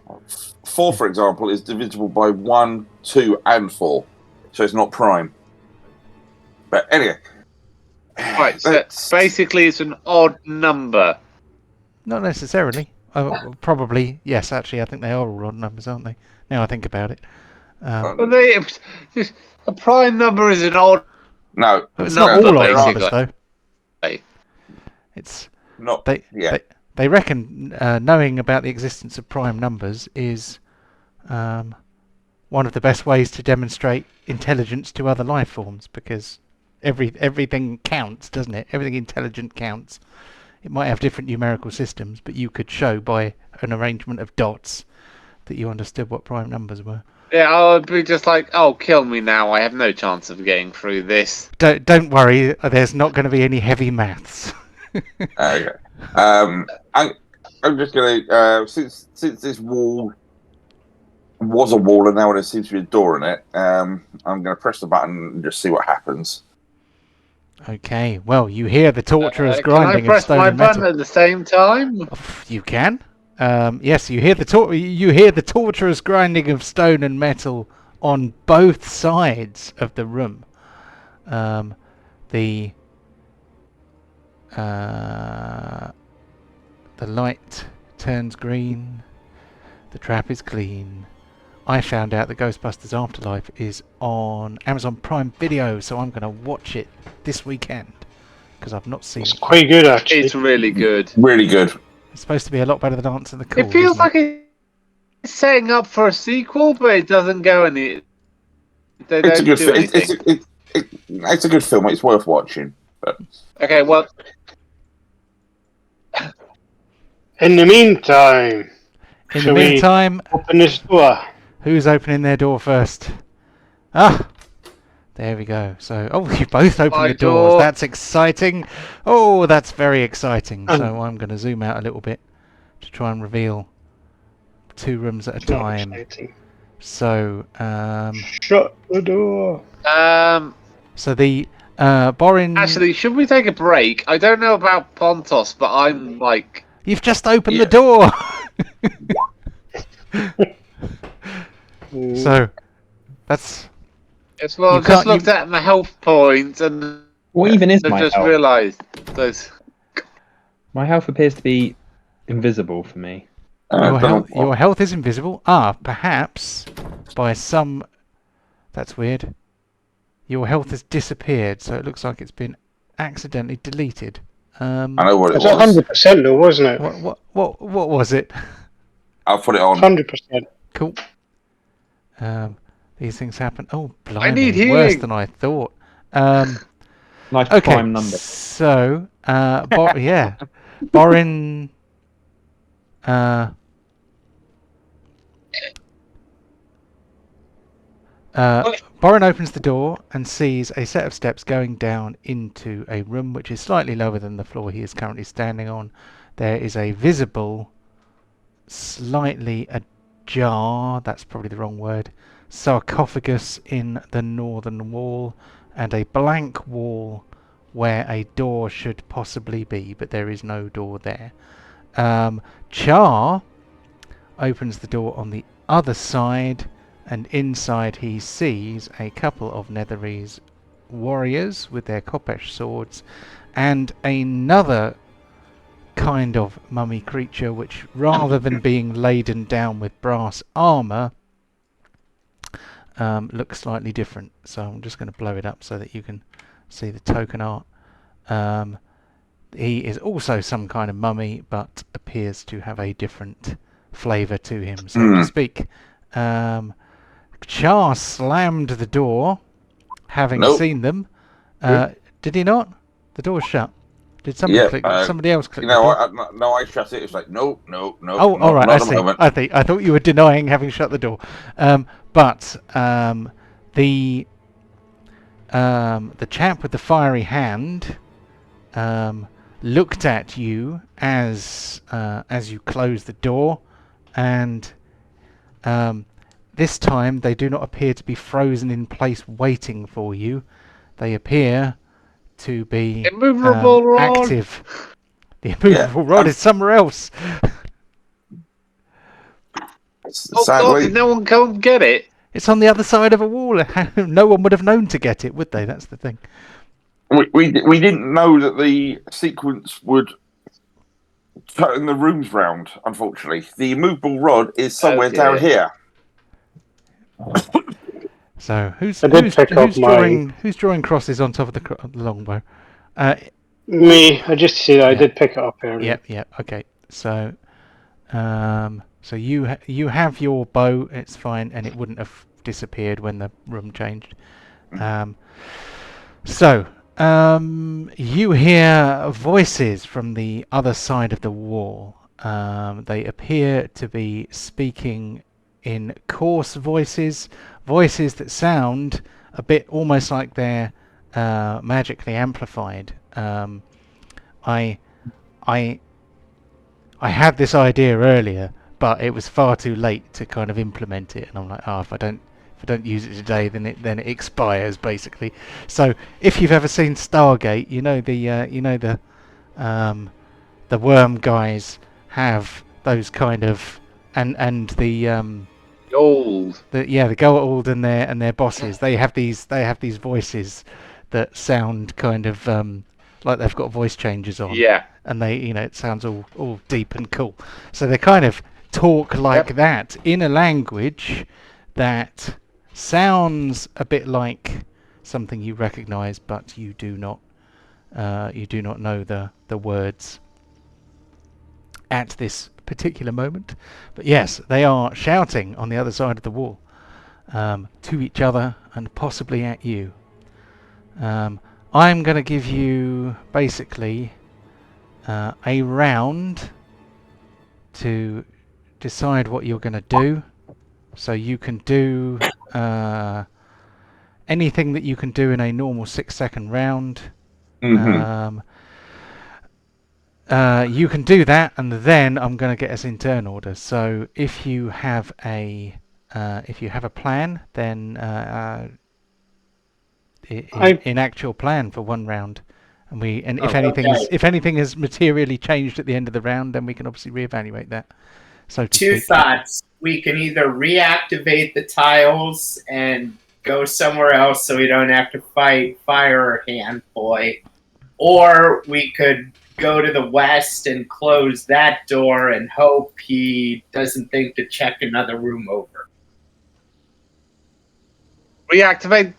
4, for example, is divisible by 1, 2, and 4, so it's not prime. But anyway, Right, so basically it's an odd number. Not necessarily. Probably yes. Actually, I think they are all odd numbers, aren't they? Now I think about it. Well, a prime number is an odd. No, It's no, not all there odd are- numbers though. Hey. It's Not. they they reckon knowing about the existence of prime numbers is one of the best ways to demonstrate intelligence to other life forms, because everything counts, doesn't it? Everything intelligent counts. It might have different numerical systems, but you could show by an arrangement of dots that you understood what prime numbers were. Yeah, I would be just like, oh, kill me now. I have no chance of getting through this. Don't worry. There's not going to be any heavy maths. Okay. I'm just gonna since this wall was a wall and now there seems to be a door in it. I'm gonna press the button and just see what happens. Okay. Well, you hear the torturous Can I grinding of press stone my and metal. button at the same time? You can. Yes, you hear the torturous grinding of stone and metal on both sides of the room. The light turns green. The trap is clean. I found out that Ghostbusters Afterlife is on Amazon Prime Video, so I'm going to watch it this weekend because I've not seen It's it. quite good, actually. It's really good. Really good. It's supposed to be a lot better than Answer the Call. It feels isn't like it's setting up for a sequel, but it doesn't go any. They It's a don't good. do anything. It's a good film. It's worth watching. But Okay, well, In the meantime, In shall the we meantime, open this door? who's opening their door first? Ah, there we go. So, you both open My the doors. door. That's exciting. Oh, that's very exciting. So I'm going to zoom out a little bit to try and reveal 2 rooms at a It's not time. exciting. So, Shut the door. so the Borin. actually, should we take a break? I don't know about Pontos, but I'm like, You've just opened Yeah. the door. Mm. So, that's. it's well, You I've just can't- looked at my health points and What even is I've my just health? realised those. My health appears to be invisible for me. Your health is invisible. Perhaps by some. That's weird. Your health has disappeared, so it looks like it's been accidentally deleted. I know what it It's was. 100% though, wasn't it? What was it? I'll put it on. 100%. Cool. These things happen. Oh, blimey! I need Worse healing. than I thought. Nice Okay. prime number. So, yeah, Borin. Borin opens the door and sees a set of steps going down into a room which is slightly lower than the floor he is currently standing on. There is a visible, slightly ajar, that's probably the wrong word, sarcophagus in the northern wall, and a blank wall where a door should possibly be, but there is no door there. Char opens the door on the other side, and inside he sees a couple of Netherese warriors with their Kopesh swords, and another kind of mummy creature, which rather than being laden down with brass armour, looks slightly different. So I'm just going to blow it up so that you can see the token art. He is also some kind of mummy, but appears to have a different flavour to him, so to speak. Char slammed the door, having Nope. seen them. Did he not? The door's shut. Did somebody click? Somebody else click? You know, I shut it. It's like nope. Oh, no, all right. not I at the see. moment. I thought you were denying having shut the door. But the chap with the fiery hand looked at you as you closed the door, and this time they do not appear to be frozen in place waiting for you. They appear to be Immovable rod. active. The immovable rod is somewhere else. Oh God! Sadly, Did no one come and get it? It's on the other side of a wall. No one would have known to get it, would they? That's the thing. we didn't know that the sequence would turn the rooms round. Unfortunately, the immovable rod is somewhere down here. So who's drawing crosses on top of the longbow? Me. I just see that I did pick it up earlier. Yep. Okay. So, so you have your bow. It's fine, and it wouldn't have disappeared when the room changed. So you hear voices from the other side of the wall. They appear to be speaking in coarse voices that sound a bit almost like they're magically amplified. I had this idea earlier, but it was far too late to kind of implement it, and I'm like, if I don't use it today, then it expires basically. So if you've ever seen Stargate, the worm guys have those kind of and the Gold. the Goa'uld and their bosses. They have these voices that sound kind of like they've got voice changes on. Yeah. And they, it sounds all deep and cool. So they kind of talk like that in a language that sounds a bit like something you recognise, but you do not know the words at this particular moment. But yes, they are shouting on the other side of the wall to each other and possibly at you. I'm going to give you basically a round to decide what you're going to do. So you can do anything that you can do in a normal 6-second round. You can do that, and then I'm going to get us in turn order. So if you have a plan, then enact your plan for one round, and if anything has materially changed at the end of the round, then we can obviously reevaluate that. So two thoughts: we can either reactivate the tiles and go somewhere else so we don't have to fight Fire Hand Boy, or we could go to the west and close that door and hope he doesn't think to check another room over. Reactivate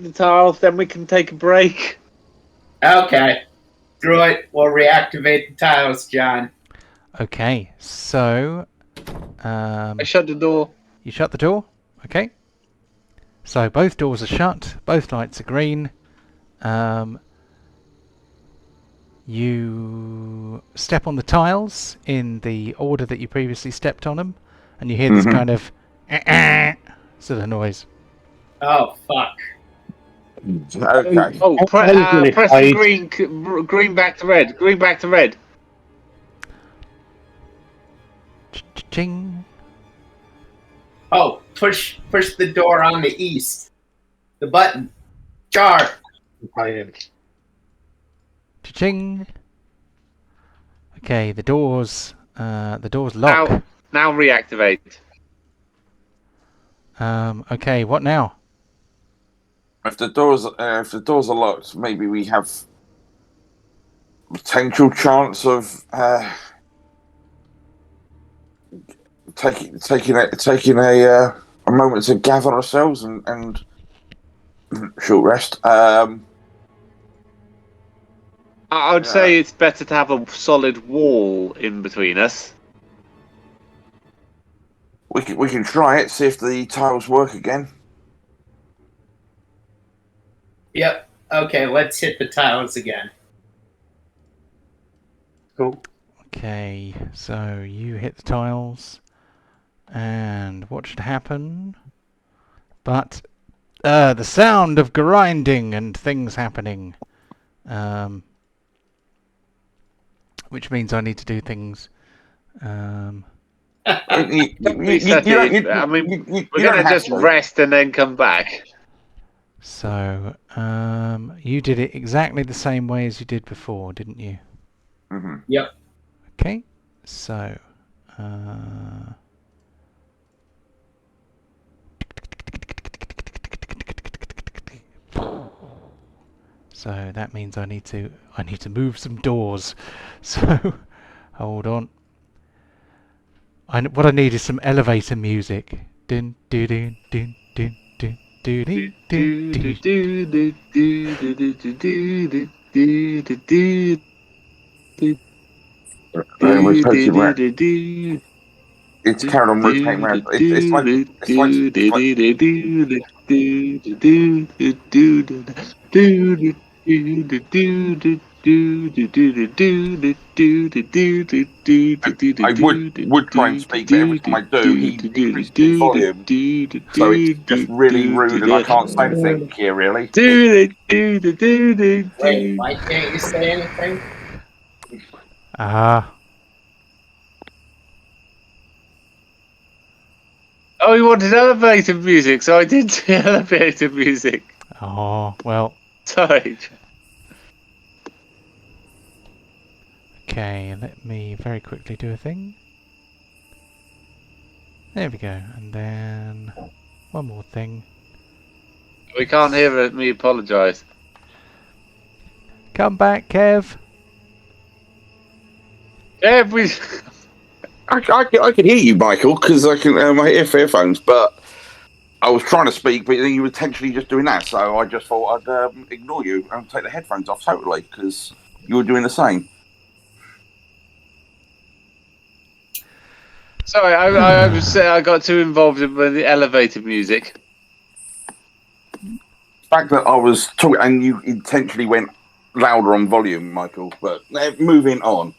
the tiles, then we can take a break. Okay. Screw it. We'll reactivate the tiles, John. Okay, so I shut the door. You shut the door? Okay. So both doors are shut, both lights are green. You step on the tiles in the order that you previously stepped on them, and you hear this kind of sort of noise. Oh, fuck. Okay. Oh, press green back to red. Green back to red. Ching. Oh, push the door on the east. The button. Jar. Cha-ching. Okay, the doors lock. Now reactivate. Okay, what now? If the doors are locked, maybe we have potential chance of taking a moment to gather ourselves and short rest. I would say it's better to have a solid wall in between us. We can try it, see if the tiles work again. Yep. Okay, let's hit the tiles again. Cool. Okay, so you hit the tiles, and what should happen? But the sound of grinding and things happening, which means I need to do things. We're gonna just rest and then come back. So you did it exactly the same way as you did before, didn't you? Mm-hmm. Yep. Okay, so so that means I need to move some doors. So hold on. What I need is some elevator music. Dun dun dun dun dun dun dun dun dun. It's carried on rotating around. It's like I would try and speak, but every time I do, he decreases his volume. So it's just really rude, and I can't say anything here, really. Wait, why can't you say anything? Oh, he wanted elevator music, so I did the elevator music. Oh, well. Sorry. Okay, let me very quickly do a thing. There we go, and then one more thing. We can't hear it, me apologise. Come back, Kev. I can hear you, Michael, because I can my earphones, but I was trying to speak, but then you were intentionally just doing that, so I just thought I'd ignore you and take the headphones off totally, because you were doing the same. Sorry, I got too involved with the elevator music. The fact that I was talking and you intentionally went louder on volume, Michael, but moving on.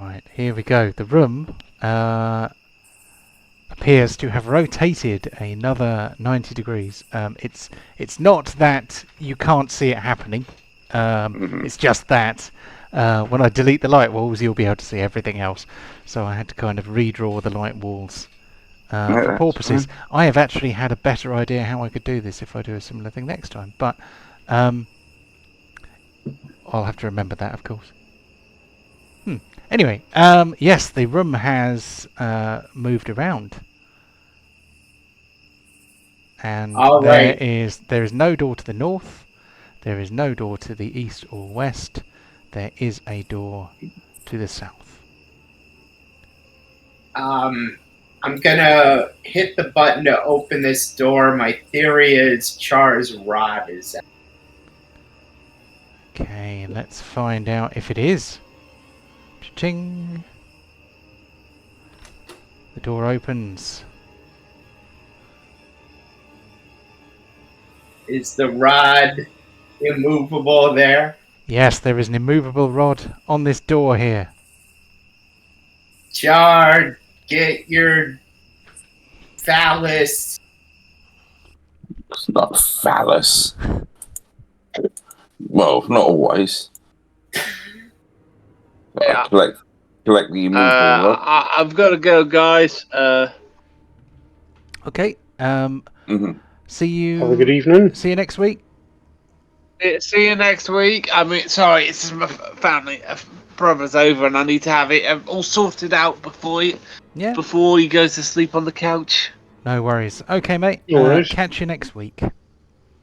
Right, here we go. The room appears to have rotated another 90 degrees. It's not that you can't see it happening. It's just that when I delete the light walls, you'll be able to see everything else. So I had to kind of redraw the light walls for purposes. I have actually had a better idea how I could do this if I do a similar thing next time. But I'll have to remember that, of course. Anyway, yes, the room has moved around. And there is no door to the north. There is no door to the east or west. There is a door to the south. I'm gonna hit the button to open this door. My theory is Char's rod is out. Okay, let's find out if it is. Cha-ching! The door opens. Is the rod immovable there? Yes, there is an immovable rod on this door here. Char, get your phallus. It's not phallus. Well, not always. Yeah. Collect the immovable rod. I've got to go, guys. Okay. See you. Have a good evening. See you next week. See you next week. I mean, sorry, it's just my family, brother's over, and I need to have it all sorted out before he goes to sleep on the couch. No worries. Okay, mate. No worries. Catch you next week.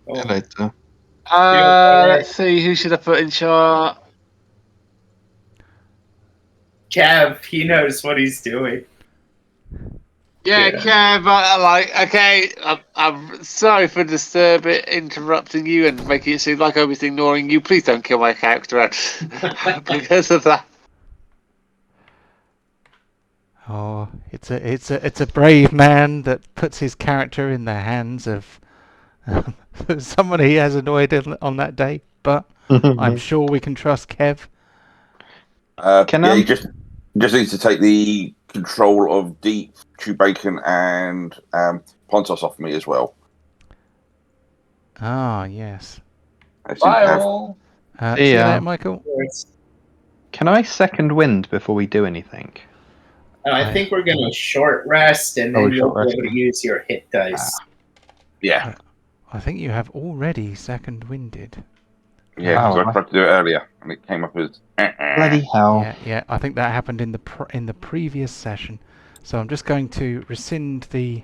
Oh, Later. Let's see, who should I put in charge? Kev, he knows what he's doing. Yeah, Yeah. Kev, okay, I'm sorry for interrupting you and making it seem like I was ignoring you. Please don't kill my character because of that. Oh, it's a brave man that puts his character in the hands of someone he has annoyed on that day. But I'm sure we can trust Kev. He just needs to take the control of Deep, Chewbacon, and Pontos off me as well. Ah, yes. I seem to have- all. See you later, Michael. Can I second wind before we do anything? I think we're gonna short rest, and then you'll be able to use your hit dice. Yeah. I think you have already second winded. Yeah, because I tried to do it earlier, and it came up as... Bloody hell. Yeah. I think that happened in the previous session. So I'm just going to rescind the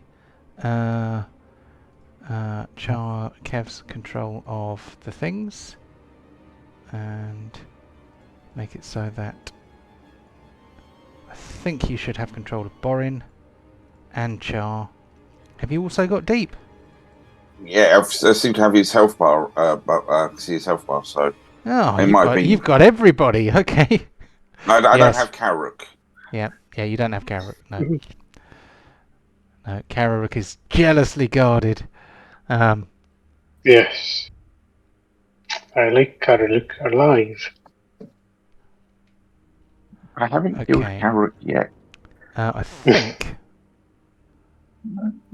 Kev's control of the things, and make it so that I think you should have control of Borin and Char. Have you also got Deep? Yeah, I seem to have his health bar, see his health bar, so... Oh, you've got everybody, okay. No, I don't have Karuk. Yeah, you don't have Karuk, no. No, Karuk is jealously guarded. Yes. I like Karuk alive. I haven't killed Karuk yet. I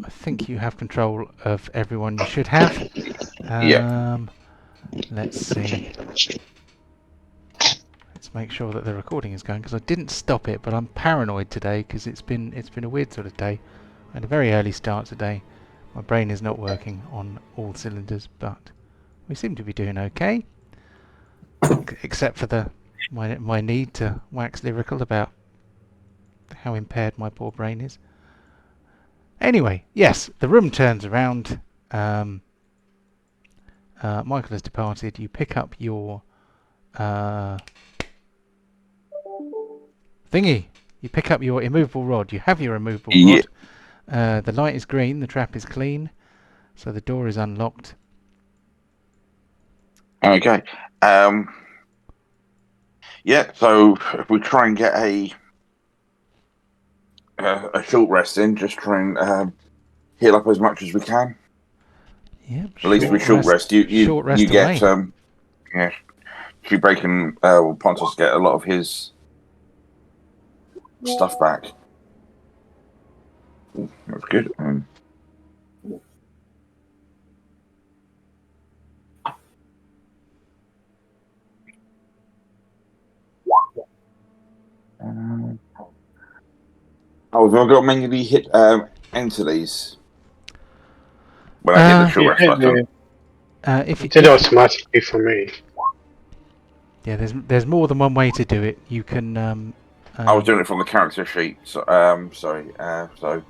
think you have control of everyone you should have. Let's see. Let's make sure that the recording is going, because I didn't stop it, but I'm paranoid today because it's been a weird sort of day. I had a very early start today. My brain is not working on all cylinders, but we seem to be doing okay. Except for my need to wax lyrical about how impaired my poor brain is. Anyway, yes, the room turns around. Michael has departed. You pick up your thingy. You pick up your immovable rod. You have your immovable rod. The light is green. The trap is clean. So the door is unlocked. Okay. Yeah, so if we try and get a short rest in, just try and heal up as much as we can. Yep. At least with short rest, you get Chewbacca and Pontos get a lot of his stuff back. Ooh, that's good. Have I got to manually hit enter these when I hit the short rest button? It did automatically for me. Yeah, there's more than one way to do it. You can. I was doing it from the character sheet. So, sorry. So.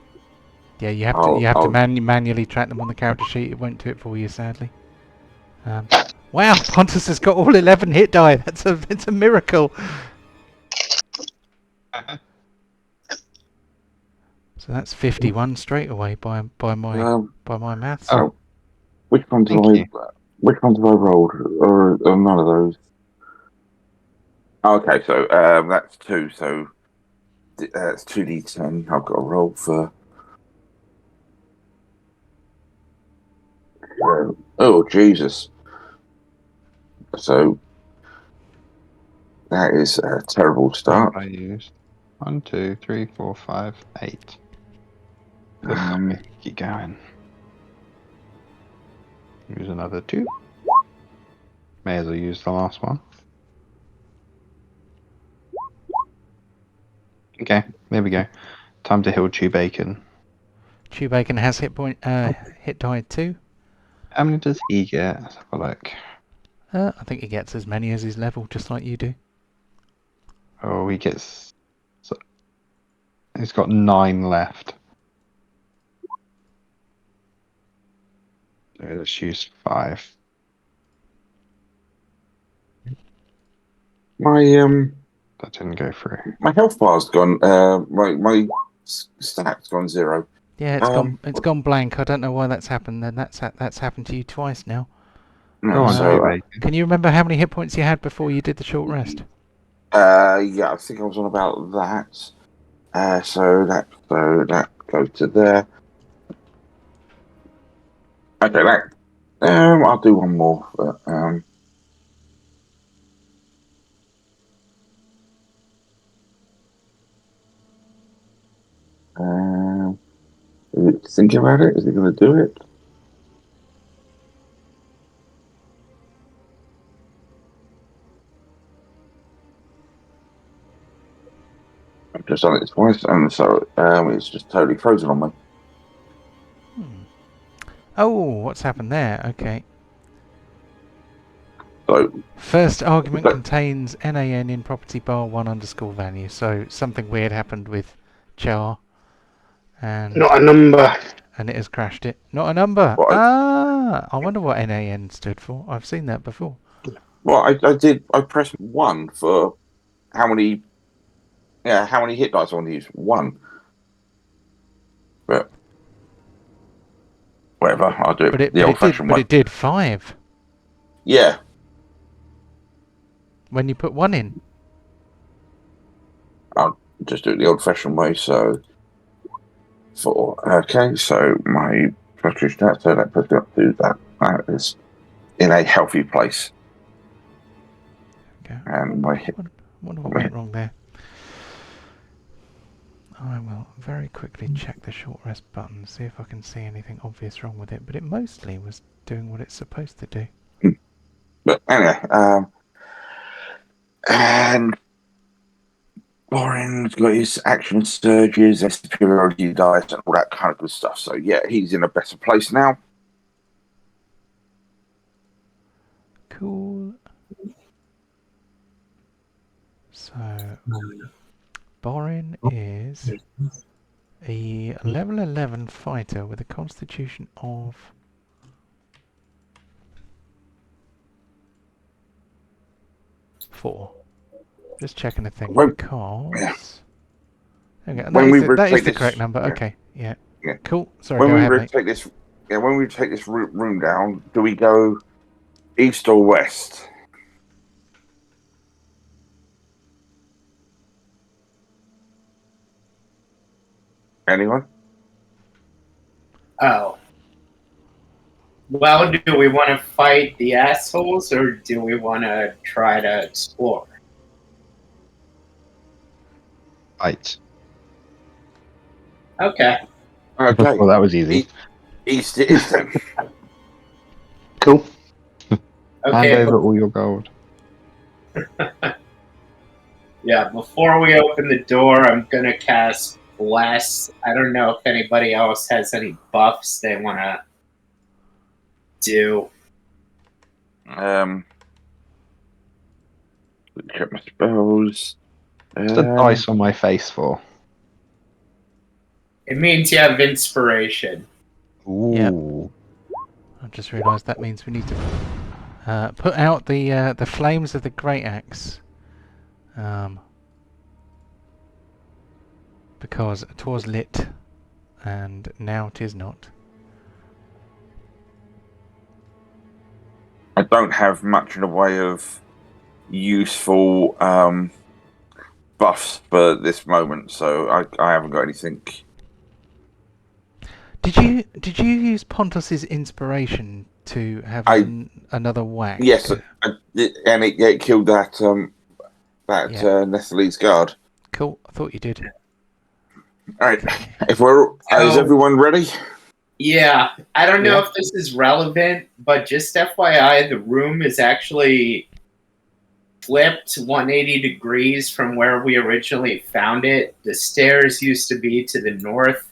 Yeah, you have to manually track them on the character sheet. It won't do it for you, sadly. Wow, Pontus has got all 11 hit die. It's a miracle. So that's 51 straight away by my maths. Oh, which ones have I rolled? Or none of those? Okay, so that's 2. So that's 2d10. I've got to roll for. Oh Jesus! So that is a terrible start. I used 1, 2, 3, 4, 5, 8. Keep going. Use another 2. May as well use the last one. Okay, there we go. Time to heal Chewbacca. Chewbacca has hit die 2. How many does he get? Let's have a look. I think he gets as many as his level, just like you do. Oh, he gets. So, he's got 9 left. So let's use 5. My That didn't go through. my health bar's gone. My stat's gone 0. Yeah, it's gone blank. I don't know why that's happened. Then that's happened to you twice now. No, Go on, so Bacon. Can you remember how many hit points you had before you did the short rest? yeah, I think I was on about that. So that goes to there. Okay, I'll do one more. But, think about it. Is it going to do it? I've just done it twice, and so it's just totally frozen on me. Oh, what's happened there? Okay. So First argument But- contains NaN in property bar 1_ value. So something weird happened with char, and Not a number. it has crashed it. Not a number. What? I wonder what NaN stood for. I've seen that before. well, I did. I pressed 1 for how many? Yeah, how many hit dice I want to use? 1. But whatever, I'll do it the old-fashioned way. But it did 5 Yeah. when you put 1 in. Just do it the old-fashioned way. So 4. Okay, so my Scottish stat, so that puts me up to that. That is in a healthy place. Okay. And my hit. Wonder what went wrong there. I will very quickly check the short rest button, see if I can see anything obvious wrong with it. But it mostly was doing what it's supposed to do. But anyway, and Warren's got his action surges, his superiority dice, and all that kind of good stuff. So yeah, he's in a better place now. Cool. So, Borin is a level 11 fighter with a constitution of 4. Just checking a thing because... Okay, that is the correct number. Okay, yeah. Cool. Sorry, When go we ahead, mate. rotate this, when we take this room down, do we go east or west? Anyone? Oh. Well, do we want to fight the assholes or do we want to try to explore? Right. Okay. Okay. Well, that was easy. East it is then. Cool. Hand Okay. over all your gold. Yeah, before we open the door, I'm going to cast Bless. I don't know if anybody else has any buffs they want to do. Check my spells. What's the dice on my face for? It means you have inspiration. Ooh. I just realised that means we need to put out the flames of the great axe, because 'twas lit, and now 'tis not. I don't have much in the way of useful buffs for this moment, so I haven't got anything. Did you use Pontos's inspiration to have another whack? Yes, and it killed that Netherese guard. Cool. I thought you did. All right, if is everyone ready? Yeah, I don't know if this is relevant, but just FYI, the room is actually flipped 180 degrees from where we originally found it. The stairs used to be to the north.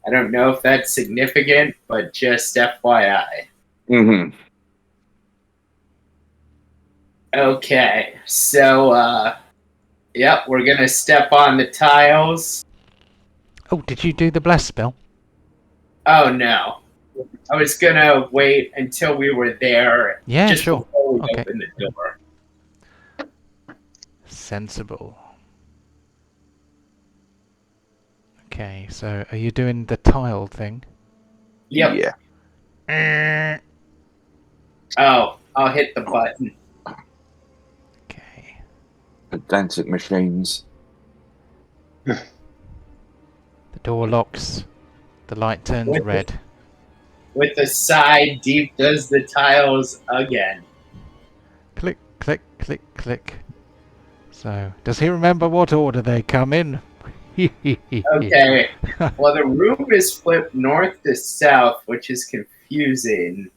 I don't know if that's significant, but just FYI. Mm-hmm. Okay, so, yep, we're gonna step on the tiles. Oh, did you do the bless spell? Oh no. I was gonna wait until we were there Yeah, just sure. before we Okay. open the door. Sensible. Okay, so are you doing the tile thing? Yep. Yeah. Oh, I'll hit the button. Okay. Pedantic machines. The door locks. The light turns With red. With a sigh, Deep does the tiles again. Click, click, click, click. So, does he remember what order they come in? Okay. Well, the room is flipped north to south, which is confusing.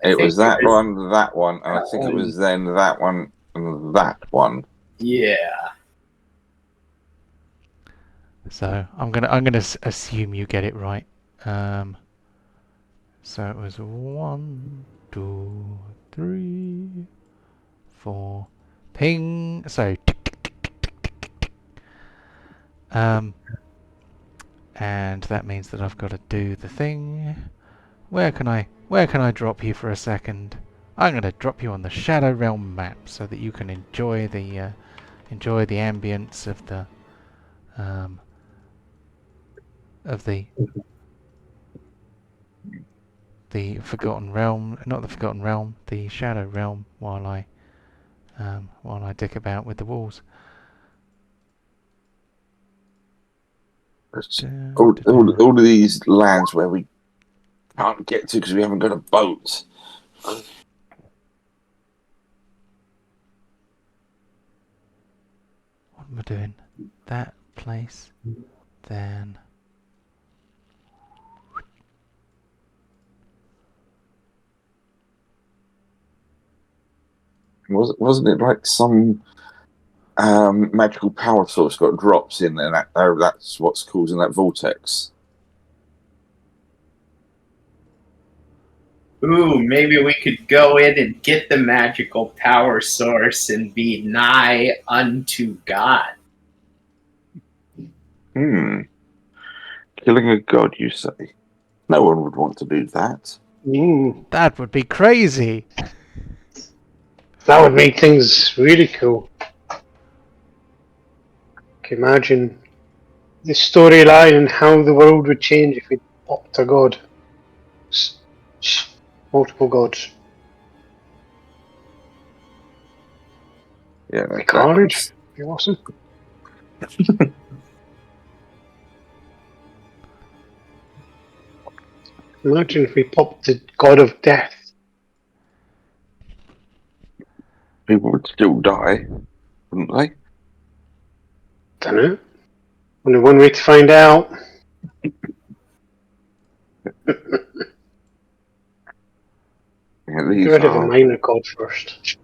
I It think was that there's- one, and I think it was then that one and that one. Yeah. So I'm gonna assume you get it right. So it was 1, 2, 3, 4. Ping. So tick, tick, tick, tick, tick, tick, tick, tick. And that means that I've got to do the thing. Where can I drop you for a second? I'm gonna drop you on the Shadow Realm map so that you can enjoy the ambience of the Forgotten Realm, not the Forgotten Realm, the Shadow Realm, while I dick about with the walls. All of these lands where we can't get to because we haven't got a boat. What am I doing? That place, then. Wasn't it like some magical power source got drops in there? That's what's causing that vortex. Ooh, maybe we could go in and get the magical power source and be nigh unto God. Killing a god, you say? No one would want to do that. That would be crazy. That would make things really cool. Can you imagine the storyline and how the world would change if we popped a god. Multiple gods. Yeah, The carnage. Be awesome. Imagine if we popped the god of death. people would still die, wouldn't they? Don't know. Only one way to find out. Yeah, Get these rid of the are. minor god first.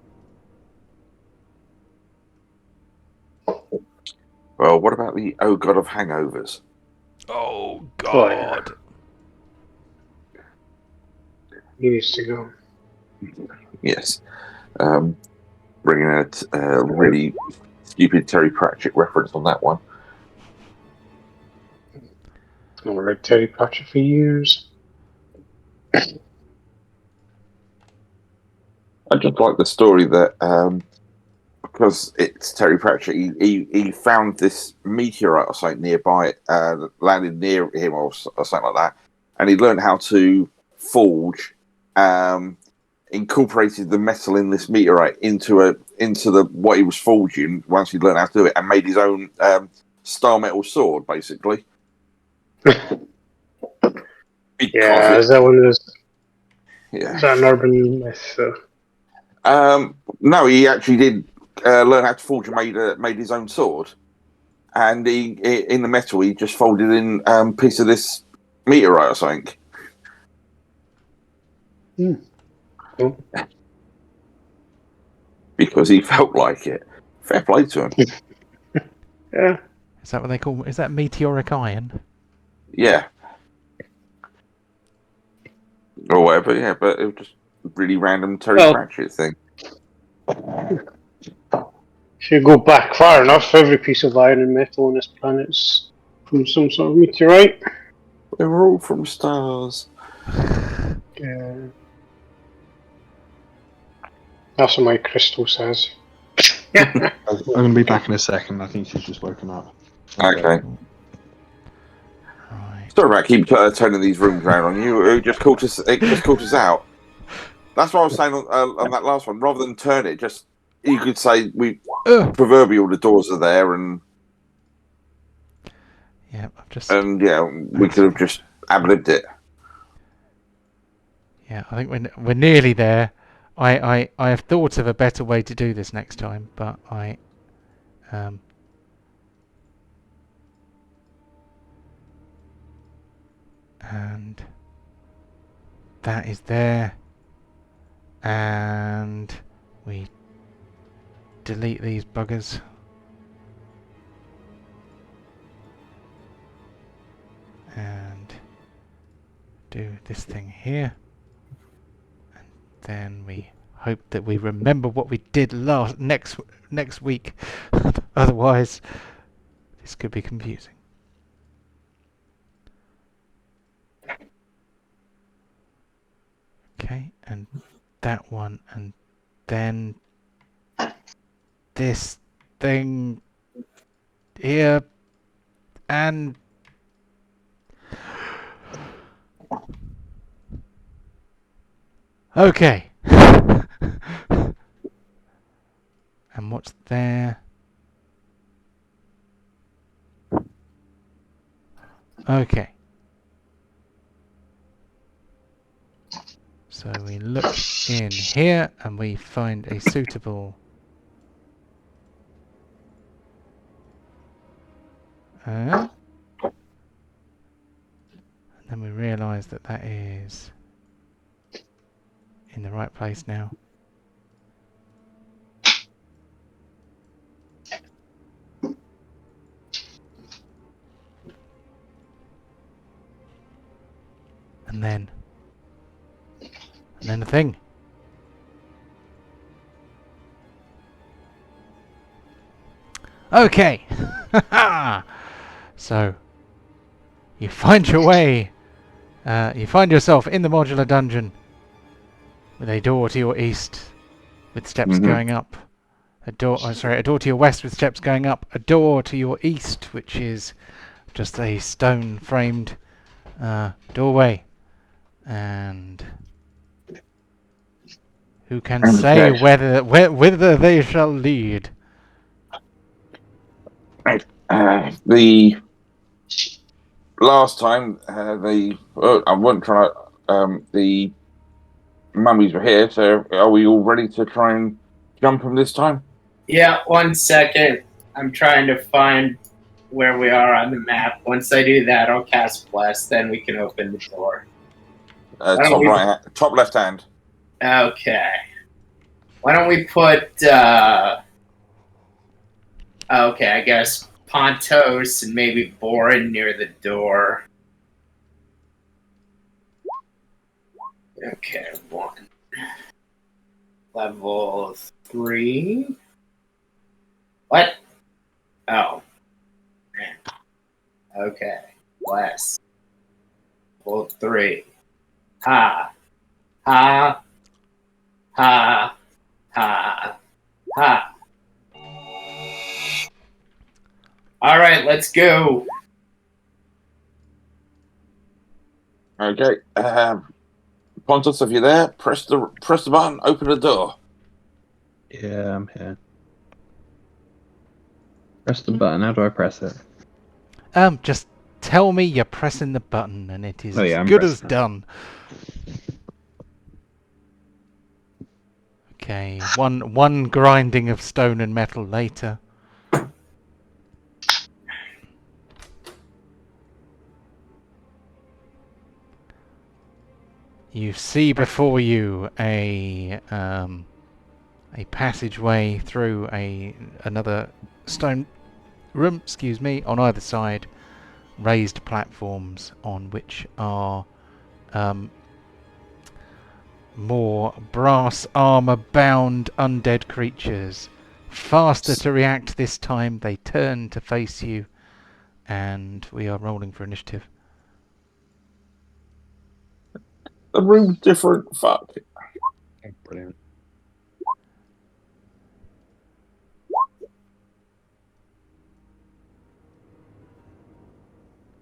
Well, what about the oh god of hangovers? Oh Oh, yeah. God. He needs to go. Yes. Bringing out a really stupid Terry Pratchett reference on that one. I've not read Terry Pratchett for years. I just like the story that because it's Terry Pratchett, he found this meteorite or something nearby, landed near him or something like that, and he learned how to forge, incorporated the metal in this meteorite into the what he was forging once he learned how to do it, and made his own star metal sword, basically. Yeah, is that one of those? Yeah. Is that an urban myth? No, he actually did learn how to forge and made his own sword. And he in the metal, he just folded in a piece of this meteorite or something. Cool. Because he felt like it. Fair play to him. Yeah. Is that what they call? Is that meteoric iron? Yeah. Or whatever, yeah, but it was just a really random Terry Pratchett thing. If you go back far enough, every piece of iron and metal on this planet's from some sort of meteorite. We're all from stars. Yeah. That's what my crystal says. I'm going to be back in a second. I think she's just woken up. Okay. Right. Sorry about keep turning these rooms around on you. It just caught us out. That's what I was saying on that last one. Rather than turn it, just you could say proverbial the doors are there, and Yeah, I've just. we could have just ad-libbed it. Yeah, I think we're nearly there. I have thought of a better way to do this next time, but and that is there, and we delete these buggers. And do this thing here. And then we hope that we remember what we did next week. Otherwise, this could be confusing. Okay, and that one, and then this thing here, and okay. And what's there? Okay. So we look in here and we find a suitable and then we realise that that is in the right place now. And then the thing. Okay. So you find your way. You find yourself in the modular dungeon with a door to your east with steps going up. A door to your west with steps going up. A door to your east, which is just a stone framed doorway. And who can say whither they shall lead? The last time I wasn't trying to. The mummies were here, so are we all ready to try and jump them this time? Yeah, 1 second. I'm trying to find where we are on the map. Once I do that, I'll cast Bless, then we can open the door. Top left hand. Okay. Why don't we put, okay, I guess Pontos and maybe Borin near the door. Okay, 1. Level 3. What? Oh. Man. Okay. Bless. Level 3. Ha. Ha. Ha. Ha. Ha. Alright, let's go. Okay. Pontos, if you're there, press the button, open the door. Yeah, I'm here. Press the button. How do I press it? Just tell me you're pressing the button and it is I'm as good as pressing it. done. Okay, one grinding of stone and metal later. You see before you a passageway through another stone room, on either side, raised platforms on which are more brass armor-bound undead creatures. Faster to react this time, they turn to face you, and we are rolling for initiative. The room's different. Fuck. Brilliant.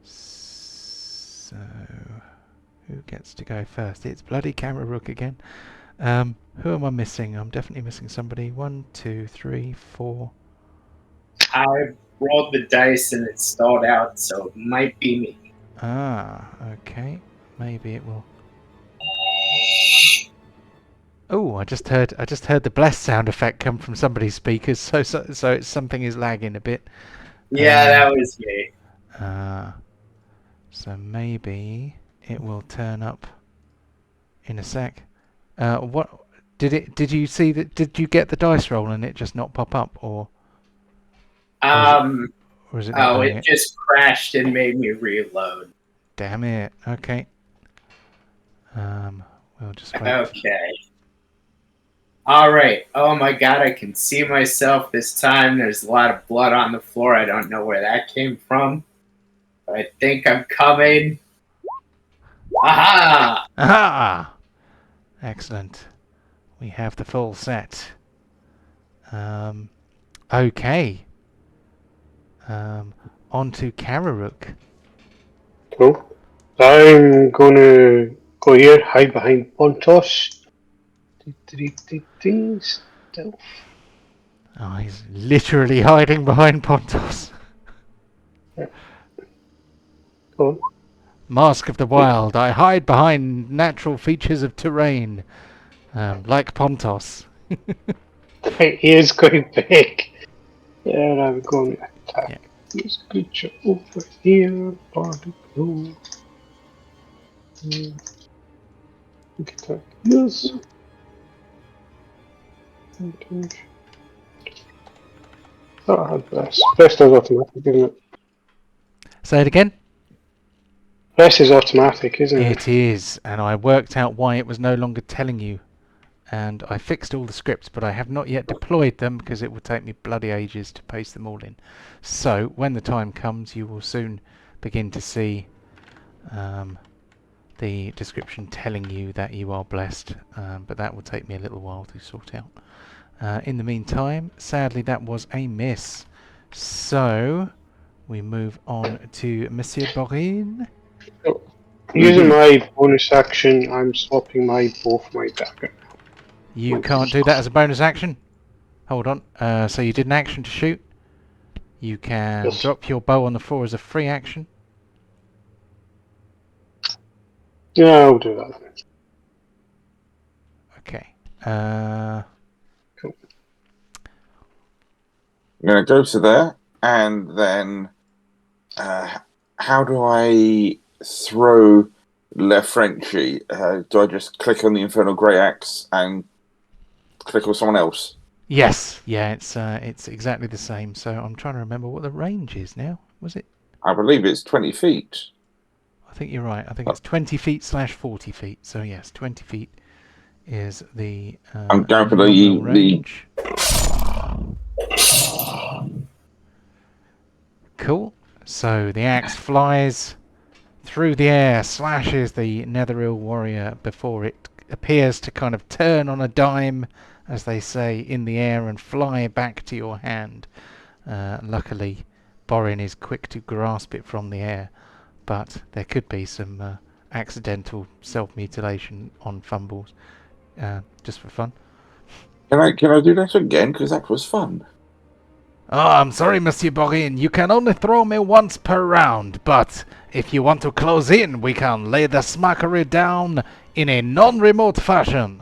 So, who gets to go first? It's bloody Camera Rook again. Who am I missing? I'm definitely missing somebody. 1, 2, 3, 4. I rolled the dice and it stalled out, so it might be me. Ah, okay. Maybe it will. Oh, I just heard the bless sound effect come from somebody's speakers. So it's something is lagging a bit. Yeah, that was me. So maybe it will turn up in a sec. What did you see that? Did you get the dice roll and it just not pop up, or is it not doing It just crashed and made me reload. Damn it. Okay. We'll just wait. Okay. All right. Oh my god, I can see myself this time. There's a lot of blood on the floor. I don't know where that came from. But I think I'm coming. Aha! Aha! Excellent. We have the full set. Okay. On to Kararuk. Cool. I'm gonna go here, hide behind Pontos. Stealth. Oh, he's literally hiding behind Pontos. Go on. Mask of the Wild. I hide behind natural features of terrain. Like Pontos. He is quite big. Yeah, I'm going to attack Yeah. this creature over here. Particle. Attack this. Oh, I had Bless. Bless is automatic, isn't it? Say it again? Bless is automatic, isn't it? It is, and I worked out why it was no longer telling you. And I fixed all the scripts, but I have not yet deployed them because it will take me bloody ages to paste them all in. So, when the time comes, you will soon begin to see the description telling you that you are blessed, but that will take me a little while to sort out. In the meantime, sadly, that was a miss. So, we move on to Monsieur Borin. Using my bonus action, I'm swapping my bow for my dagger. You can't do that as a bonus action. Hold on. So you did an action to shoot. You can Yes. drop your bow on the floor as a free action. Yeah, I'll do that. Okay. Cool. I'm going to go to there, and then how do I throw Le Frenchy? Do I just click on the Infernal Grey Axe and click on someone else? Yes. Yeah, it's exactly the same. So I'm trying to remember what the range is now. Was it? I believe it's 20 feet. I think you're right. I think it's 20 feet / 40 feet. So yes, 20 feet is the I'm going for nominal the range. Cool. So the axe flies through the air, slashes the Netherese warrior before it appears to kind of turn on a dime, as they say, in the air and fly back to your hand. Luckily, Borin is quick to grasp it from the air, but there could be some accidental self-mutilation on fumbles, just for fun. Can I do that again? Because that was fun. Oh, I'm sorry, Monsieur Borin. You can only throw me once per round, but if you want to close in, we can lay the smackery down in a non-remote fashion.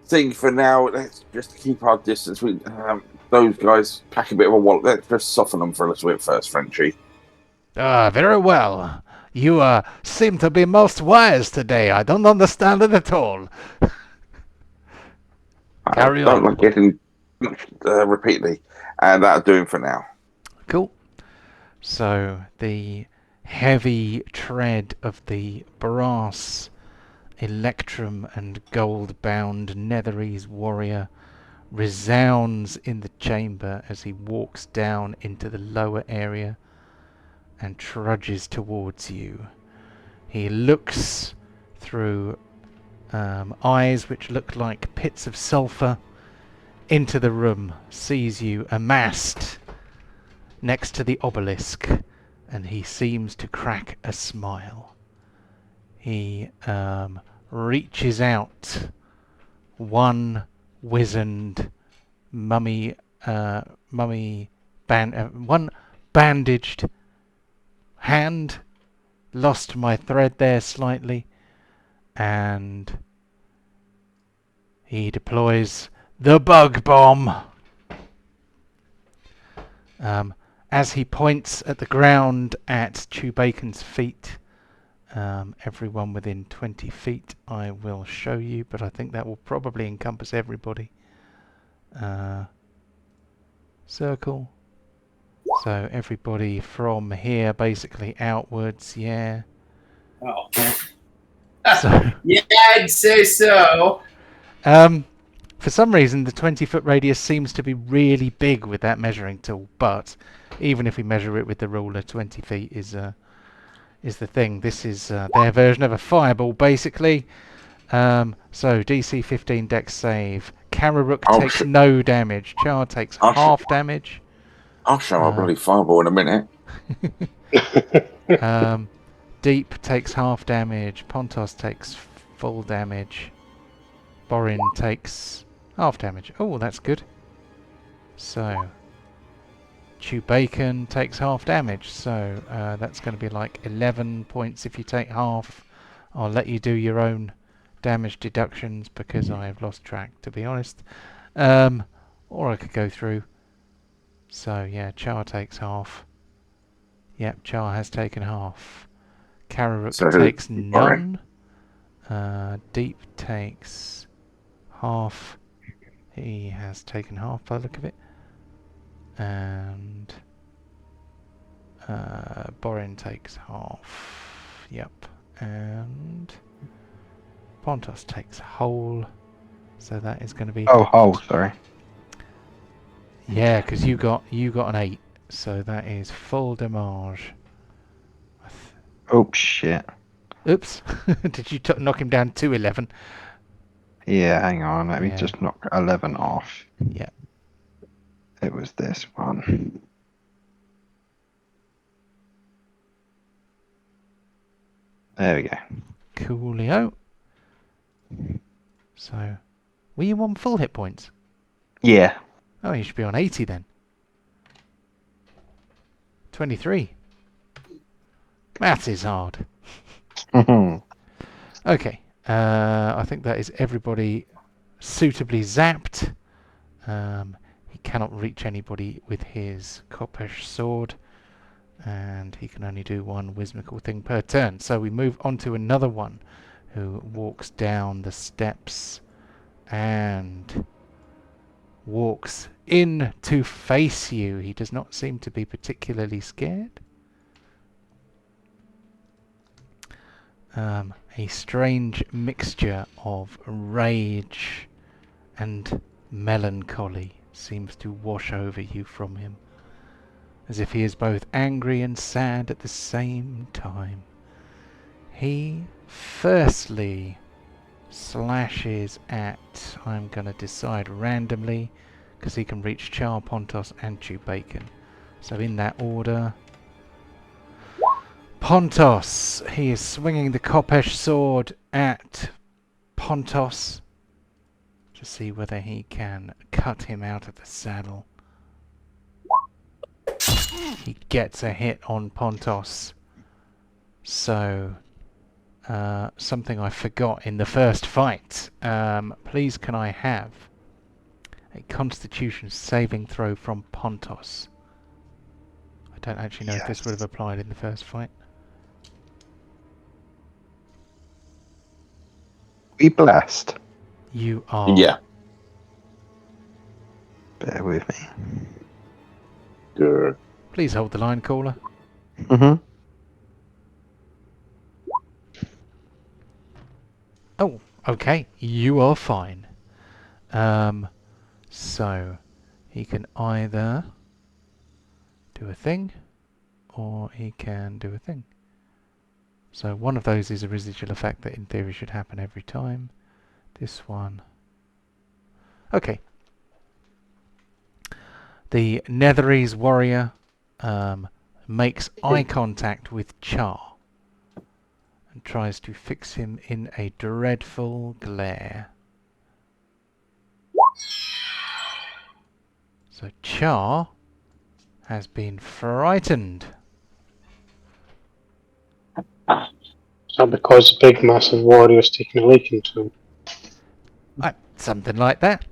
Think for now, let's just keep our distance. Those guys pack a bit of a wallet. Let's just soften them for a little bit first, Frenchie. Ah, very well. You seem to be most wise today. I don't understand it at all. Carry I don't on. like getting repeatedly. And that'll do it for now. Cool. So the heavy tread of the brass electrum and gold-bound Netherese warrior resounds in the chamber as he walks down into the lower area and trudges towards you. He looks through eyes which look like pits of sulphur into the room, sees you amassed next to the obelisk, and he seems to crack a smile. He reaches out one wizened one bandaged hand. Lost my thread there slightly, and he deploys the bug bomb. As he points at the ground at Chewbacon's feet, everyone within 20 feet I will show you, but I think that will probably encompass everybody. Circle. So everybody from here basically outwards, yeah. Oh. So, yeah, I'd say so. for some reason the 20-foot radius seems to be really big with that measuring tool, but even if we measure it with the ruler, 20 feet is the thing. This is their version of a fireball, basically. So DC 15 Dex save. Kararuk takes no damage. Char takes half damage. I'll show our bloody fireball in a minute. Deep takes half damage. Pontos takes full damage. Borin takes half damage. Oh, that's good. So Chewbacon takes half damage, so that's going to be like 11 points if you take half. I'll let you do your own damage deductions because I've lost track, to be honest. Or I could go through. So yeah, Char takes half. Yep, Char has taken half. Kararuk takes none. Deep takes half. He has taken half by the look of it. And Borin takes half. Yep. And Pontos takes whole. So that is going to be... Oh, whole, sorry. Yeah, because you got an 8. So that is full damage. Oh, shit. Oops. Did you knock him down to 11? Yeah, hang on. Let me just knock 11 off. Yeah. It was this one. There we go. Coolio. So, were you on full hit points? Yeah. Oh, you should be on 80 then. 23. Maths is hard. Okay. I think that is everybody suitably zapped. He cannot reach anybody with his Kopesh sword. And he can only do one whimsical thing per turn. So we move on to another one who walks down the steps and walks in to face you. He does not seem to be particularly scared. A strange mixture of rage and melancholy seems to wash over you from him, as if he is both angry and sad at the same time. He firstly slashes at, I'm going to decide randomly, because he can reach Char, Pontos and Chewbacon. So in that order, Pontos, he is swinging the Kopesh sword at Pontos to see whether he can cut him out of the saddle. He gets a hit on Pontos. So, something I forgot in the first fight. Please can I have a Constitution saving throw from Pontos? I don't actually know if this would have applied in the first fight. Be blessed. You are. Yeah. Bear with me. Good. Please hold the line, caller. Mm-hmm. Oh, okay. You are fine. So he can either do a thing, or he can do a thing. So one of those is a residual effect that in theory should happen every time. This one. Okay. The Netherese warrior makes eye contact with Char and tries to fix him in a dreadful glare. So Char has been frightened. Is that because the big massive warrior's taking a leak into him? Something like that.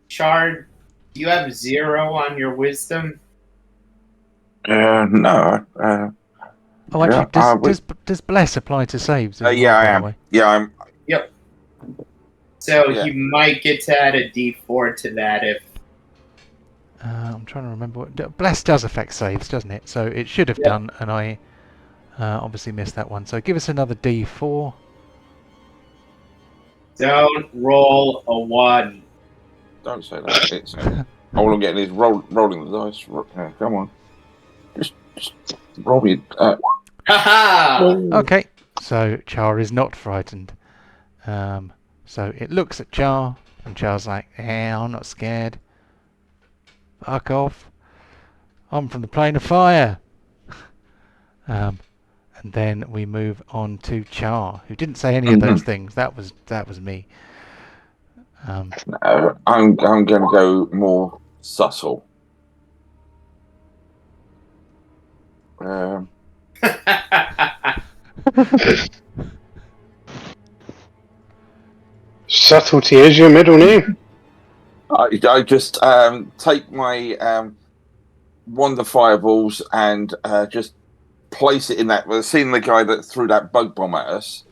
Shard, do you have 0 on your wisdom? No. Oh, actually, Yeah, does bless apply to saves as well, yeah, I by the am. way? Yeah, I'm. Yep. So Yeah. you might get to add a D4 to that if. I'm trying to remember what bless does affect saves, doesn't it? So it should have Yep. done, and I obviously missed that one. So give us another D4. Don't roll a 1. Don't say that. It's all I'm getting is rolling the dice. Yeah, come on, just roll me. Haha! Okay, so Char is not frightened. So it looks at Char, and Char's like, "Yeah, I'm not scared. Fuck off. I'm from the plane of fire." And then we move on to Char, who didn't say any of those things. That was me. I'm going to go more subtle. Subtlety is your middle name. I just take my wonder fireballs and just place it in that. We've seen the guy that threw that bug bomb at us.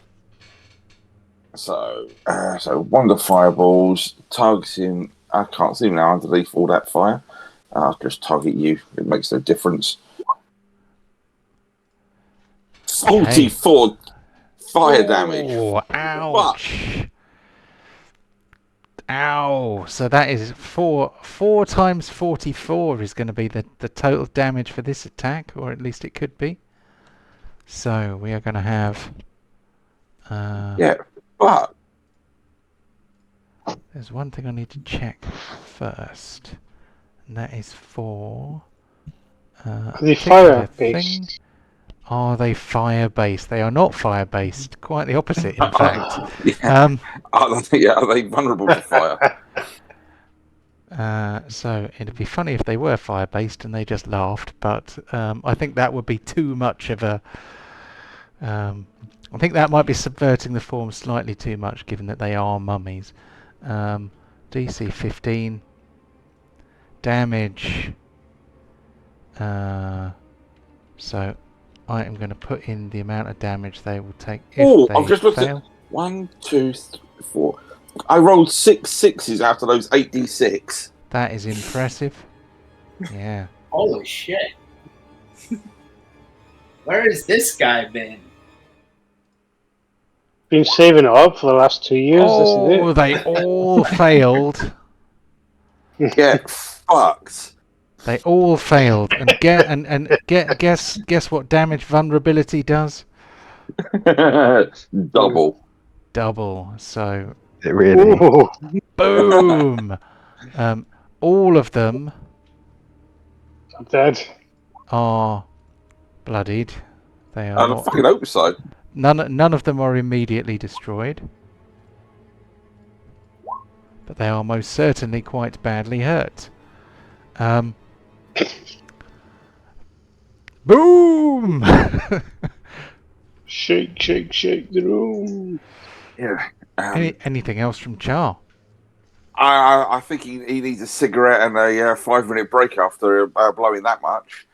So wonder fireballs targets him. I can't see him now underneath all that fire. I'll just target you. It makes no difference. 44 fire damage. Oh, ouch. Ow. So that is 4 times 44 is going to be the total damage for this attack, or at least it could be. So we are going to have... Yeah, but... There's one thing I need to check first. And that is for... Are they fire-based? Are they fire-based? They are not fire-based. Quite the opposite, in fact. Yeah. Are they vulnerable to fire? So it'd be funny if they were fire-based and they just laughed, but I think that would be too much of a... I think that might be subverting the form slightly too much, given that they are mummies. DC 15. Damage. So I am going to put in the amount of damage they will take if they I've just looked fail. at 1, 2, 3, 4. I rolled 6 6s out of those 8d6. That is impressive. Yeah. Holy shit. Where has this guy been? Been saving it up for the last 2 years. Oh, This is it. they all failed. Get fucked. They all failed. And guess what damage vulnerability does? Double. Double. So It really. Ooh. boom. All of them I'm dead. are bloodied. They are And I not, fucking hope so. none of them are immediately destroyed. But they are most certainly quite badly hurt. Boom! Shake, shake, shake the room. Yeah. Anything else from Char? I think he needs a cigarette and a 5-minute break after blowing that much.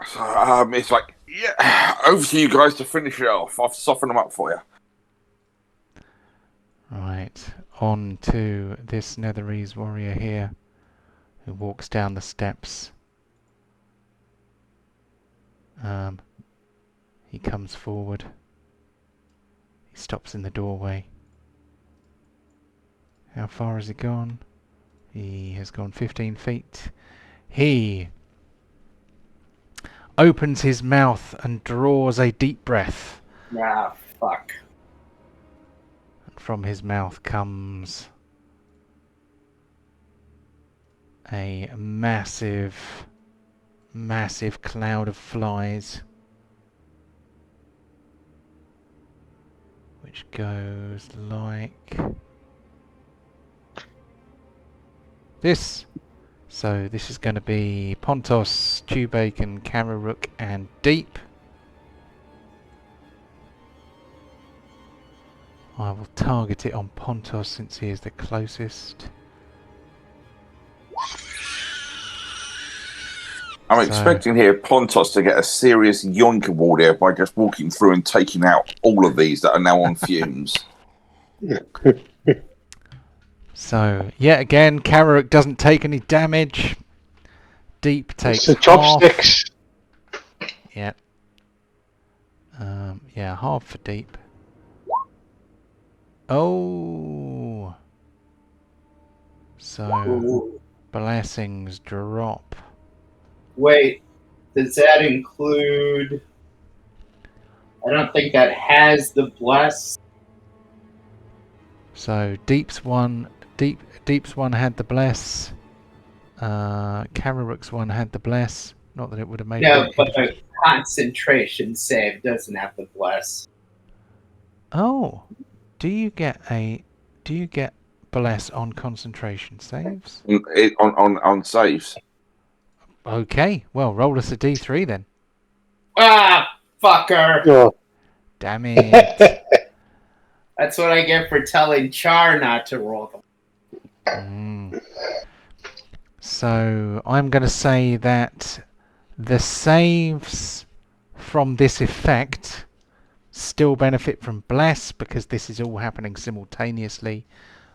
So it's like, yeah, over to you guys to finish it off. I've softened them up for you. Right, on to this Netherese warrior here. who walks down the steps. He comes forward. He stops in the doorway. How far has he gone? He has gone 15 feet. He opens his mouth and draws a deep breath. Ah, fuck. And from his mouth comes a massive cloud of flies, which goes like this. So this is going to be Pontos, Tubacon, Kararook and Deep. I will target it on Pontos since he is the closest. I'm So- expecting here Pontos to get a serious yoink award here by just walking through and taking out all of these that are now on fumes. So, yet again, Kararook doesn't take any damage. Deep takes It's the half. chopsticks. Yeah. Yeah, half for Deep. Oh. So, Ooh. blessings drop. Wait, does that include... I don't think that has the bless. So, Deep's one had the bless. Kararook's one had the bless. Not that it would have made No, any but difference. the concentration save doesn't have the bless. Oh, do you get bless on concentration saves? On saves. Okay, well, roll us a d3 then. Ah, fucker! Oh. Damn it. That's what I get for telling Char not to roll them. So I'm going to say that the saves from this effect still benefit from bless because this is all happening simultaneously,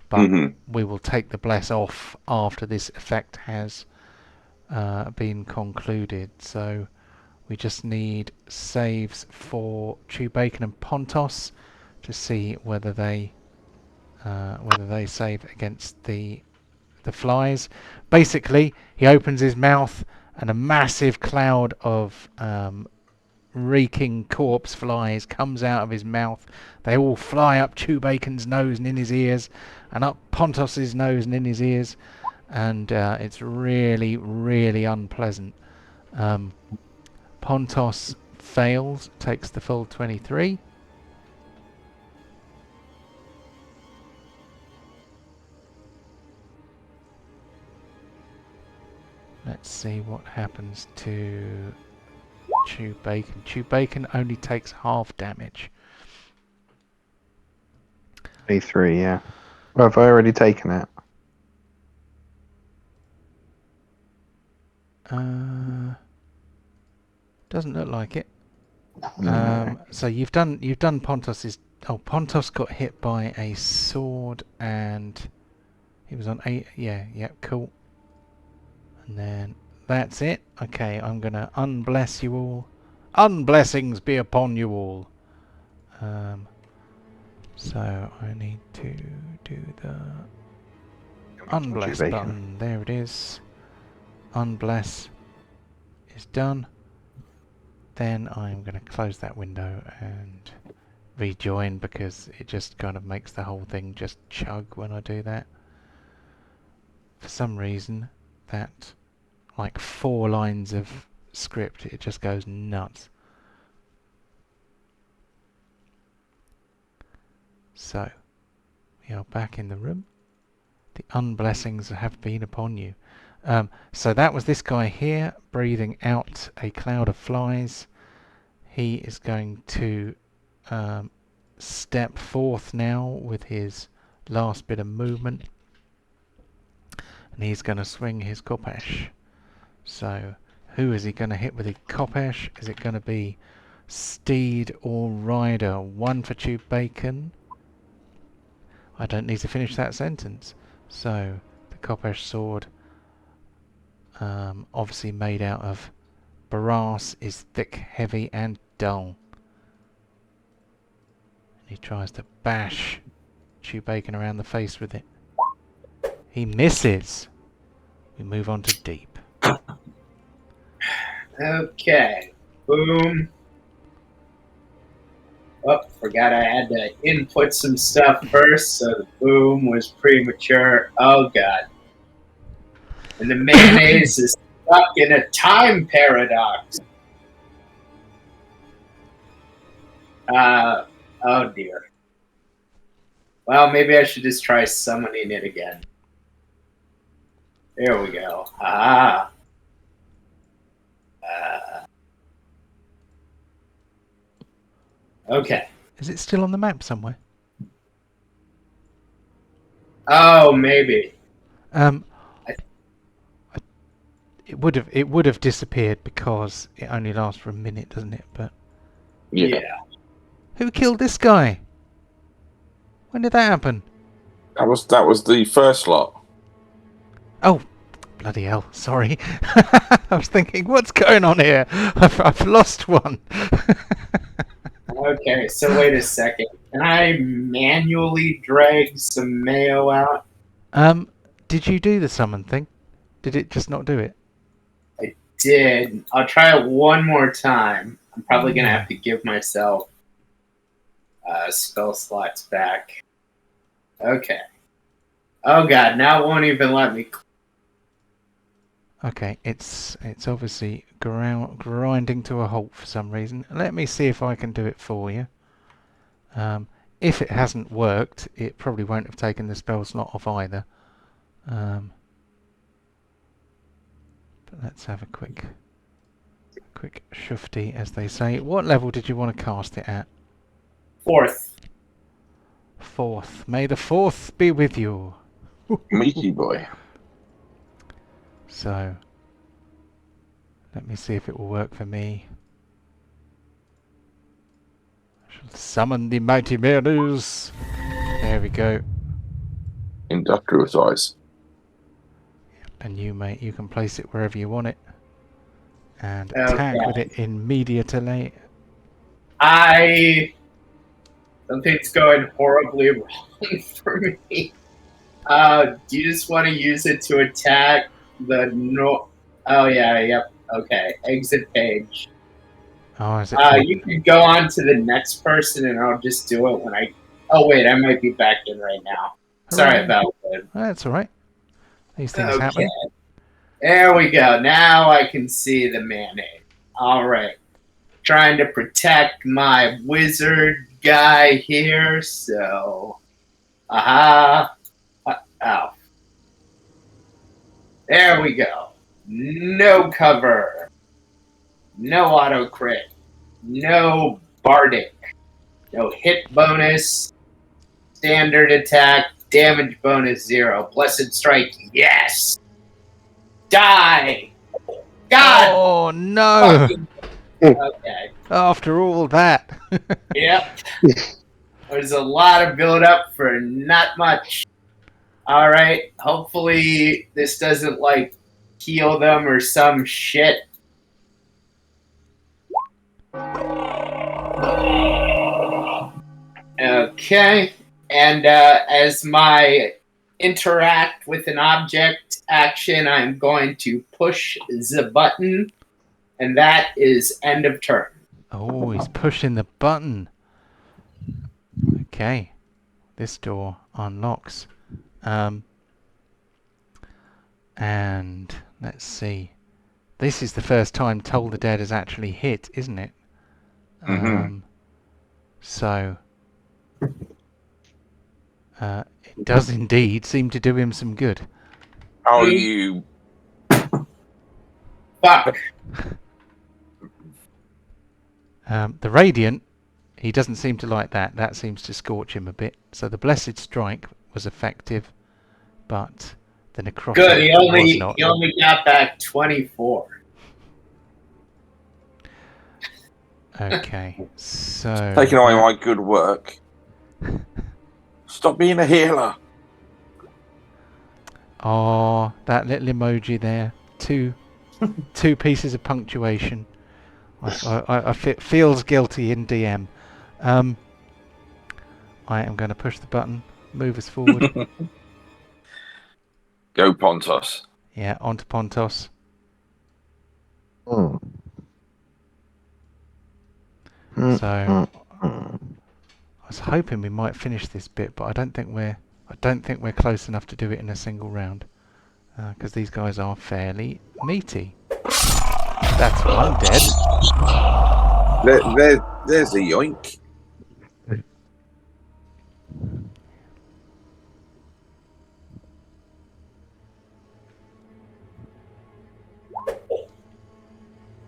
but we will take the bless off after this effect has been concluded. So we just need saves for Tubacon and Pontos to see whether they save against the flies. Basically, he opens his mouth and a massive cloud of reeking corpse flies comes out of his mouth. They all fly up Tubacon's nose and in his ears, and up Pontos's nose and in his ears, and it's really, really unpleasant. Pontos fails, takes the full 23. Let's see what happens to Tubacon. Tubacon only takes half damage. 23, yeah. Well, have I already taken it? Doesn't look like it. No. So you've done Pontos's. Oh, Pontos got hit by a sword and he was on 8. Yeah, cool. And then that's it. Okay, I'm gonna unbless you all. Unblessings be upon you all. So I need to do the unbless Tubacon. button. There it is. Unbless is done. Then I'm going to close that window and rejoin because it just kind of makes the whole thing just chug when I do that. For some reason, that like 4 lines of script, it just goes nuts. So, we are back in the room. The unblessings have been upon you. So that was this guy here, breathing out a cloud of flies. He is going to step forth now with his last bit of movement. And he's going to swing his Kopesh. So, who is he going to hit with his Kopesh? Is it going to be Steed or Rider? 1 for Tubacon. I don't need to finish that sentence. So, the Kopesh sword obviously made out of brass, is thick, heavy, and dull. He tries to bash Chew Bacon around the face with it. He misses. We move on to deep. Okay. Boom. Oh, forgot I had to input some stuff first, so the boom was premature. Oh, God. And the mayonnaise is stuck in a time paradox. Oh, dear. Well, maybe I should just try summoning it again. There we go. Ah. Okay. Is it still on the map somewhere? Oh, maybe. It would have disappeared because it only lasts for a minute, doesn't it? But Yeah. who killed this guy? When did that happen? That was the first lot. Oh, bloody hell! Sorry, I was thinking, what's going on here? I've lost one. Okay, so wait a second. Can I manually drag some mayo out? Did you do the summon thing? Did it just not do it? I did. I'll try it one more time. I'm probably going to have to give myself spell slots back. Okay. Oh god, now it won't even let me. Okay, it's obviously grinding to a halt for some reason. Let me see if I can do it for you. If it hasn't worked, it probably won't have taken the spell slot off either. But let's have a quick shufty, as they say. What level did you want to cast it at? 4th. 4th. May the 4th be with you. Meaty boy. So, let me see if it will work for me. I shall summon the mighty mayonnaise. There we go. Industrial size. And you can place it wherever you want it. And attack with it immediately. Something's going horribly wrong for me. Do you just want to use it to attack the Oh yeah, yep. Okay, exit page. Oh, is it? You can go on to the next person, and I'll just do it when I. Oh wait, I might be back in right now. Sorry about that. That's all right. These things happen. There we go. Now I can see the mayonnaise. All right. Trying to protect my wizard guy here, so. Aha. Ow. There we go. No cover. No auto crit. No bardic. No hit bonus. Standard attack. Damage bonus 0. Blessed strike. Yes. Die. God. Oh no. Okay. After all that. Yep. There's a lot of build up for not much. All right. Hopefully this doesn't like heal them or some shit. Okay. And as my interact with an object action, I'm going to push the button, and that is end of turn. Oh, he's pushing the button. Okay. This door unlocks. And let's see. This is the first time Toll the Dead has actually hit, isn't it? So it does indeed seem to do him some good. Oh, you. Fuck. The Radiant, he doesn't seem to like that. That seems to scorch him a bit. So the Blessed Strike was effective, but the Necrotic Good. He was not. only got back 24. Okay, so Taking away my good work. Stop being a healer. oh, that little emoji there. two pieces of punctuation. I feels guilty in DM. I am going to push the button, move us forward. Go Pontos. Yeah, onto Pontos. Mm. So I was hoping we might finish this bit, but I don't think we're close enough to do it in a single round, because these guys are fairly meaty. That's one dead. There's a yoink.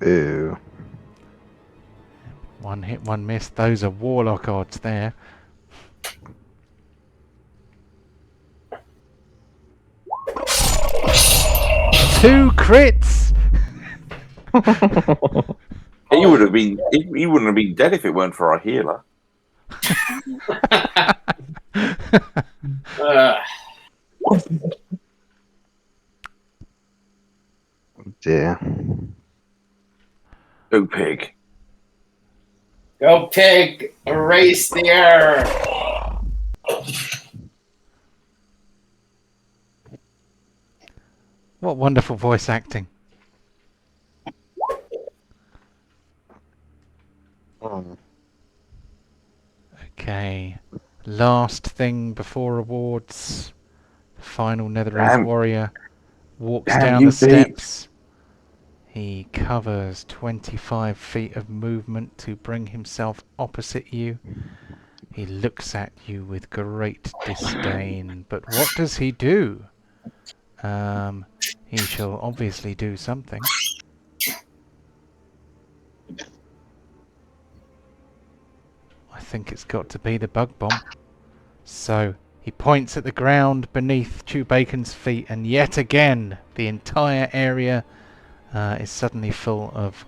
Ew. One hit, one miss. Those are warlock odds there. Two crits. He would have been. He wouldn't have been dead if it weren't for our healer. Dear. Go pig. Go pig! Erase the error! What wonderful voice acting. Okay. Last thing before awards. The final Netherese warrior walks down the steps. He covers 25 feet of movement to bring himself opposite you. He looks at you with great disdain. But what does he do? He shall obviously do something. I think it's got to be the bug bomb. So he points at the ground beneath Chewbacon's feet, and yet again the entire area is suddenly full of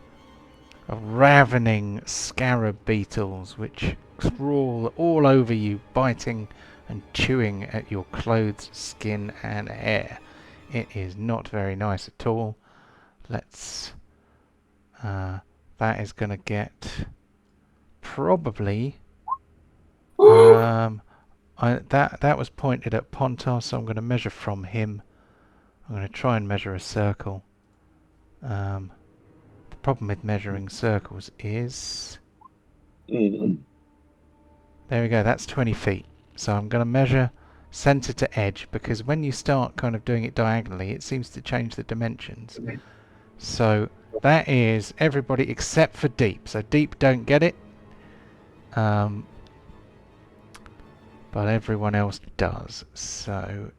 ravening scarab beetles which crawl all over you, biting and chewing at your clothes, skin and hair. It is not very nice at all. Let's... that is going to get... probably... that was pointed at Pontos, so I'm going to measure from him. I'm going to try and measure a circle. The problem with measuring circles is... There we go, that's 20 feet. So I'm going to measure center to edge, because when you start kind of doing it diagonally, it seems to change the dimensions. So that is everybody except for Deep. So Deep don't get it. But everyone else does. So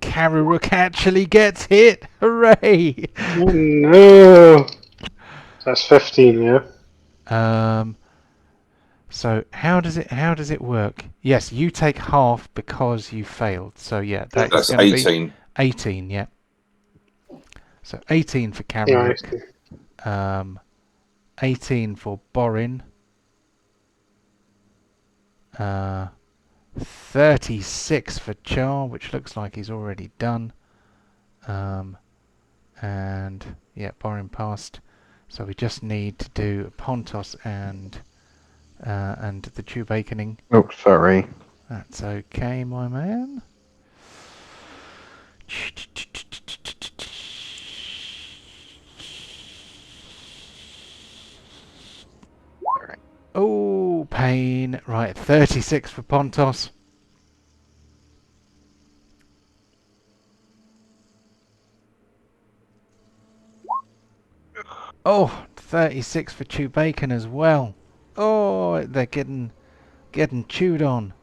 Karuruk actually gets hit! Hooray! Oh no! That's 15, yeah? So how does it work? Yes, you take half because you failed. So yeah, That's going to 18. be 18, yeah. So 18 for Karuruk. 18 for Borin. 36 for Char, which looks like he's already done. And yeah, Borin passed. So we just need to do Pontos and the Chewbaconing. Oh, sorry. That's okay, my man. Oh, pain. Right, 36 for Pontos. Oh, 36 for Chewbacon as well. Oh, they're getting chewed on.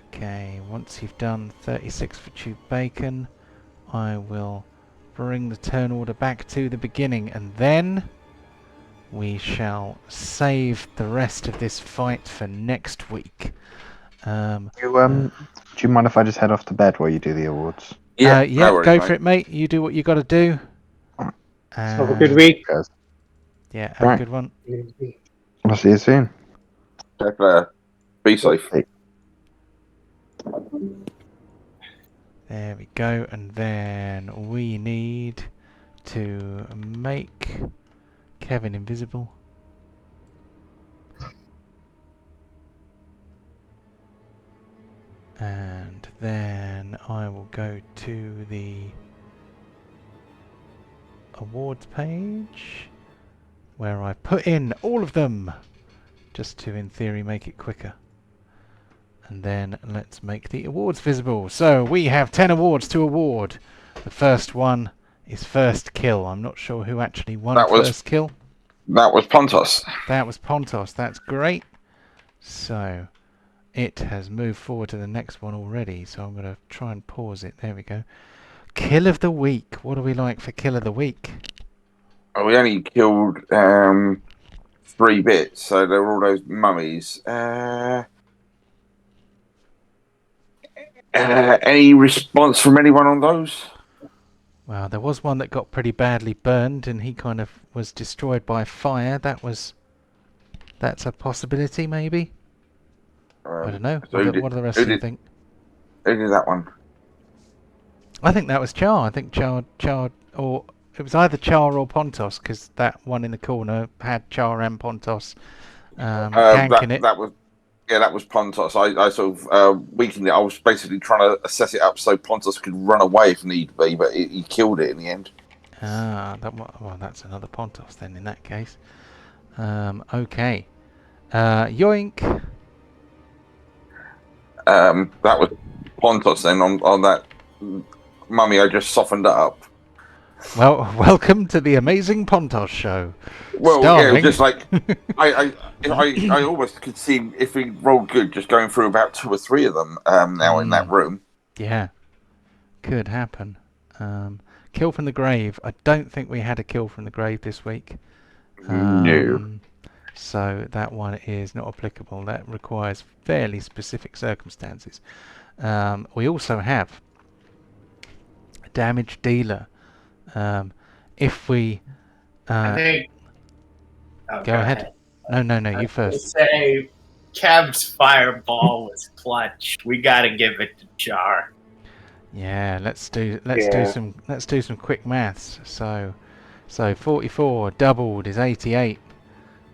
Okay, once you've done 36 for Chewbacon, I will bring the turn order back to the beginning, and then we shall save the rest of this fight for next week. Do you mind if I just head off to bed while you do the awards? Yeah, yeah, no worries, go mate. for it, mate. You do what you got to do. Have a good week. Yeah, have a good one. I'll see you soon. Fair play. Be safe. There we go, and then we need to make Kevin invisible. And then I will go to the awards page where I put in all of them just to, in theory, make it quicker. And then let's make the awards visible. So we have 10 awards to award. The first one is first kill. I'm not sure who actually won first kill. That was Pontos. That was Pontos. That's great. So it has moved forward to the next one already. So I'm going to try and pause it. There we go. Kill of the week. What do we like for kill of the week? Oh, we only killed 3 bits, so there were all those mummies. Any response from anyone on those? Well, there was one that got pretty badly burned, and he kind of was destroyed by fire. That's a possibility, maybe. I don't know. So What do the rest of you think? Who did that one? I think that was Char. I think Char, or it was either Char or Pontos, because that one in the corner had Char and Pontos ganking it. That was Pontos. I sort of weakened it. I was basically trying to set it up so Pontos could run away if need be, but he killed it in the end. Well, that's another Pontos then in that case. Okay. Yoink. That was Pontos then on that mummy. I just softened it up. Well, welcome to the amazing Pontos show. Well, starring... yeah, just like I almost could see if we rolled good, just going through about 2 or 3 of them now in that room. Yeah, could happen. Kill from the grave. I don't think we had a kill from the grave this week. No. So that one is not applicable. That requires fairly specific circumstances. We also have a damage dealer. If we I think. Oh, go ahead. No, you first. Say Kev's fireball was clutch. We gotta give it to Char. Yeah, let's do some quick maths. So 44 doubled is 88.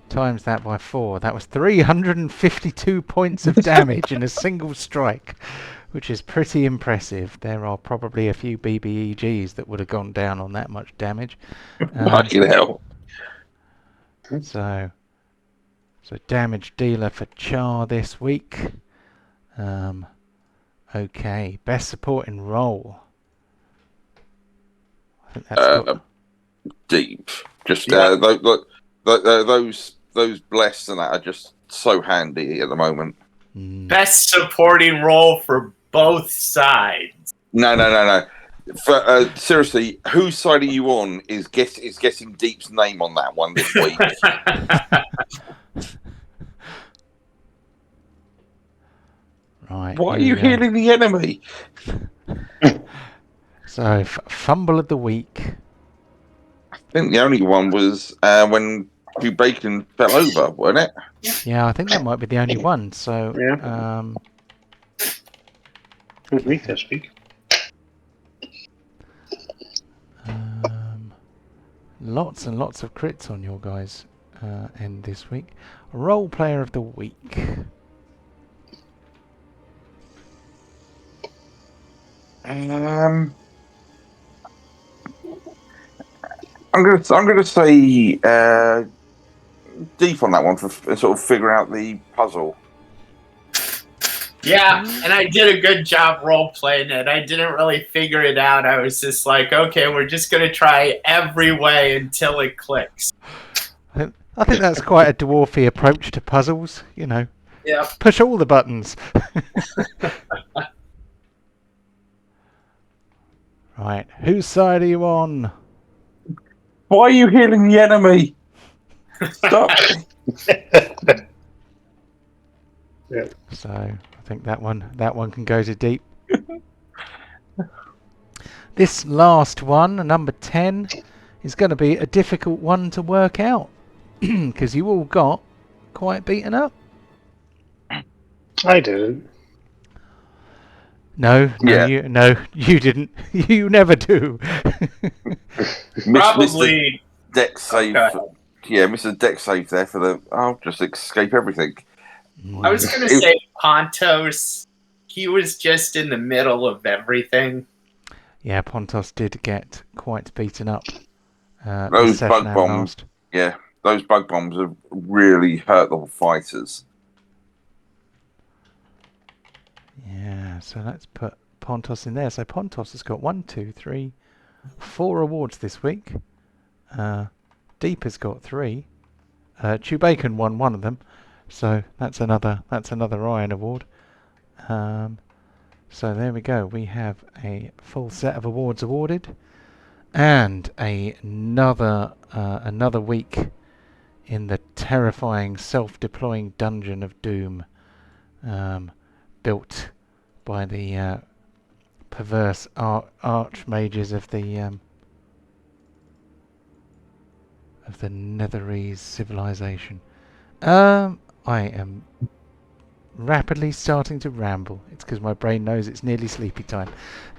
Times that by 4. That was 352 points of damage in a single strike, which is pretty impressive. There are probably a few BBEGs that would have gone down on that much damage. Fucking hell. So damage dealer for Char this week. Okay, best supporting role. I think that's deep. Just those blessed and that are just so handy at the moment. Best supporting role for both sides. No. Seriously, whose side are you on? Is getting Deep's name on that one this week? Right. Why are you healing the enemy? So fumble of the week. I think the only one was when Hugh Bacon fell over, wasn't it? Yeah, I think that might be the only one. So Yeah. Good week this week. Lots and lots of crits on your guys' end this week. Role player of the week. I'm gonna say Deep on that one for sort of figuring out the puzzle. Yeah, and I did a good job role playing it. I didn't really figure it out. I was just like, okay, we're just gonna try every way until it clicks. I think that's quite a dwarfy approach to puzzles. You know, push all the buttons. Right, whose side are you on? Why are you healing the enemy? Stop. Yeah. So I think that one can go to Deep. This last one, number 10, is going to be a difficult one to work out because you all got quite beaten up. I didn't. No, Yeah. you didn't. You never do. Probably. Mr. Deck save. Okay. Yeah, Mr. Deck save there for the. I'll just escape everything. I was going to say Pontos. He was just in the middle of everything. Yeah, Pontos did get quite beaten up. This Those session bug and bombs. last. Yeah, those bug bombs have really hurt the fighters. Yeah, so let's put Pontos in there. So Pontos has got 1, 2, 3, 4 awards this week. Deep has got 3. Chewbacon won one of them, so that's another Iron Award. So there we go. We have a full set of awards awarded, and another week in the terrifying self-deploying dungeon of doom, built by the perverse archmages of the Netherese civilization. I am rapidly starting to ramble. It's because my brain knows it's nearly sleepy time.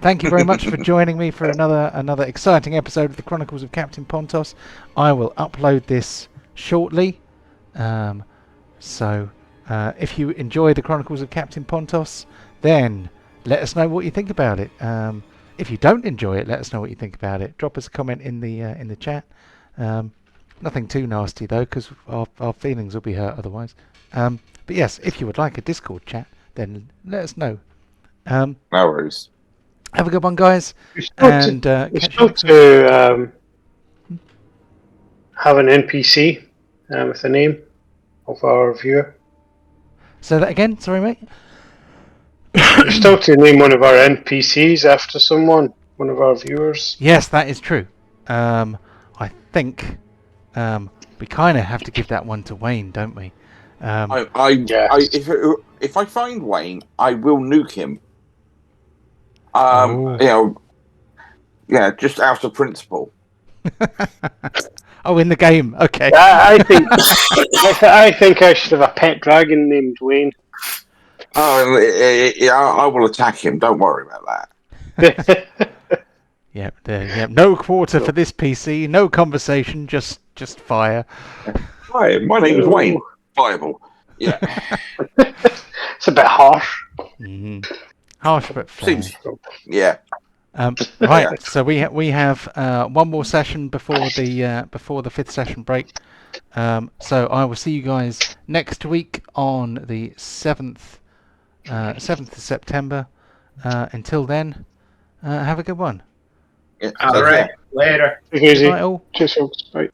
Thank you very much for joining me for another exciting episode of the Chronicles of Captain Pontos. I will upload this shortly. So if you enjoy the Chronicles of Captain Pontos, then let us know what you think about it. If you don't enjoy it, let us know what you think about it. Drop us a comment in the chat. Nothing too nasty though, because our feelings will be hurt otherwise. But yes, if you would like a Discord chat, then let us know. No worries. Have a good one, guys. We're supposed to have an NPC with the name of our viewer. Say that again. Sorry, mate. We're still to name one of our NPCs after one of our viewers. Yes, that is true. I think we kind of have to give that one to Wayne, don't we? If I find Wayne, I will nuke him. Just out of principle. Oh, in the game. Okay. I think I should have a pet dragon named Wayne. I will attack him. Don't worry about that. Yep. No quarter for this PC. No conversation. Just fire. Hi, my name is Wayne. Viable. Yeah. It's a bit harsh. Mm-hmm. Harsh but fair. Yeah. Right. So we have one more session before the 5th session break. So I will see you guys next week on the 7th of September. Until then, have a good one. Yeah. All right. Later. Easy. Bye all. Cheers, folks. Bye.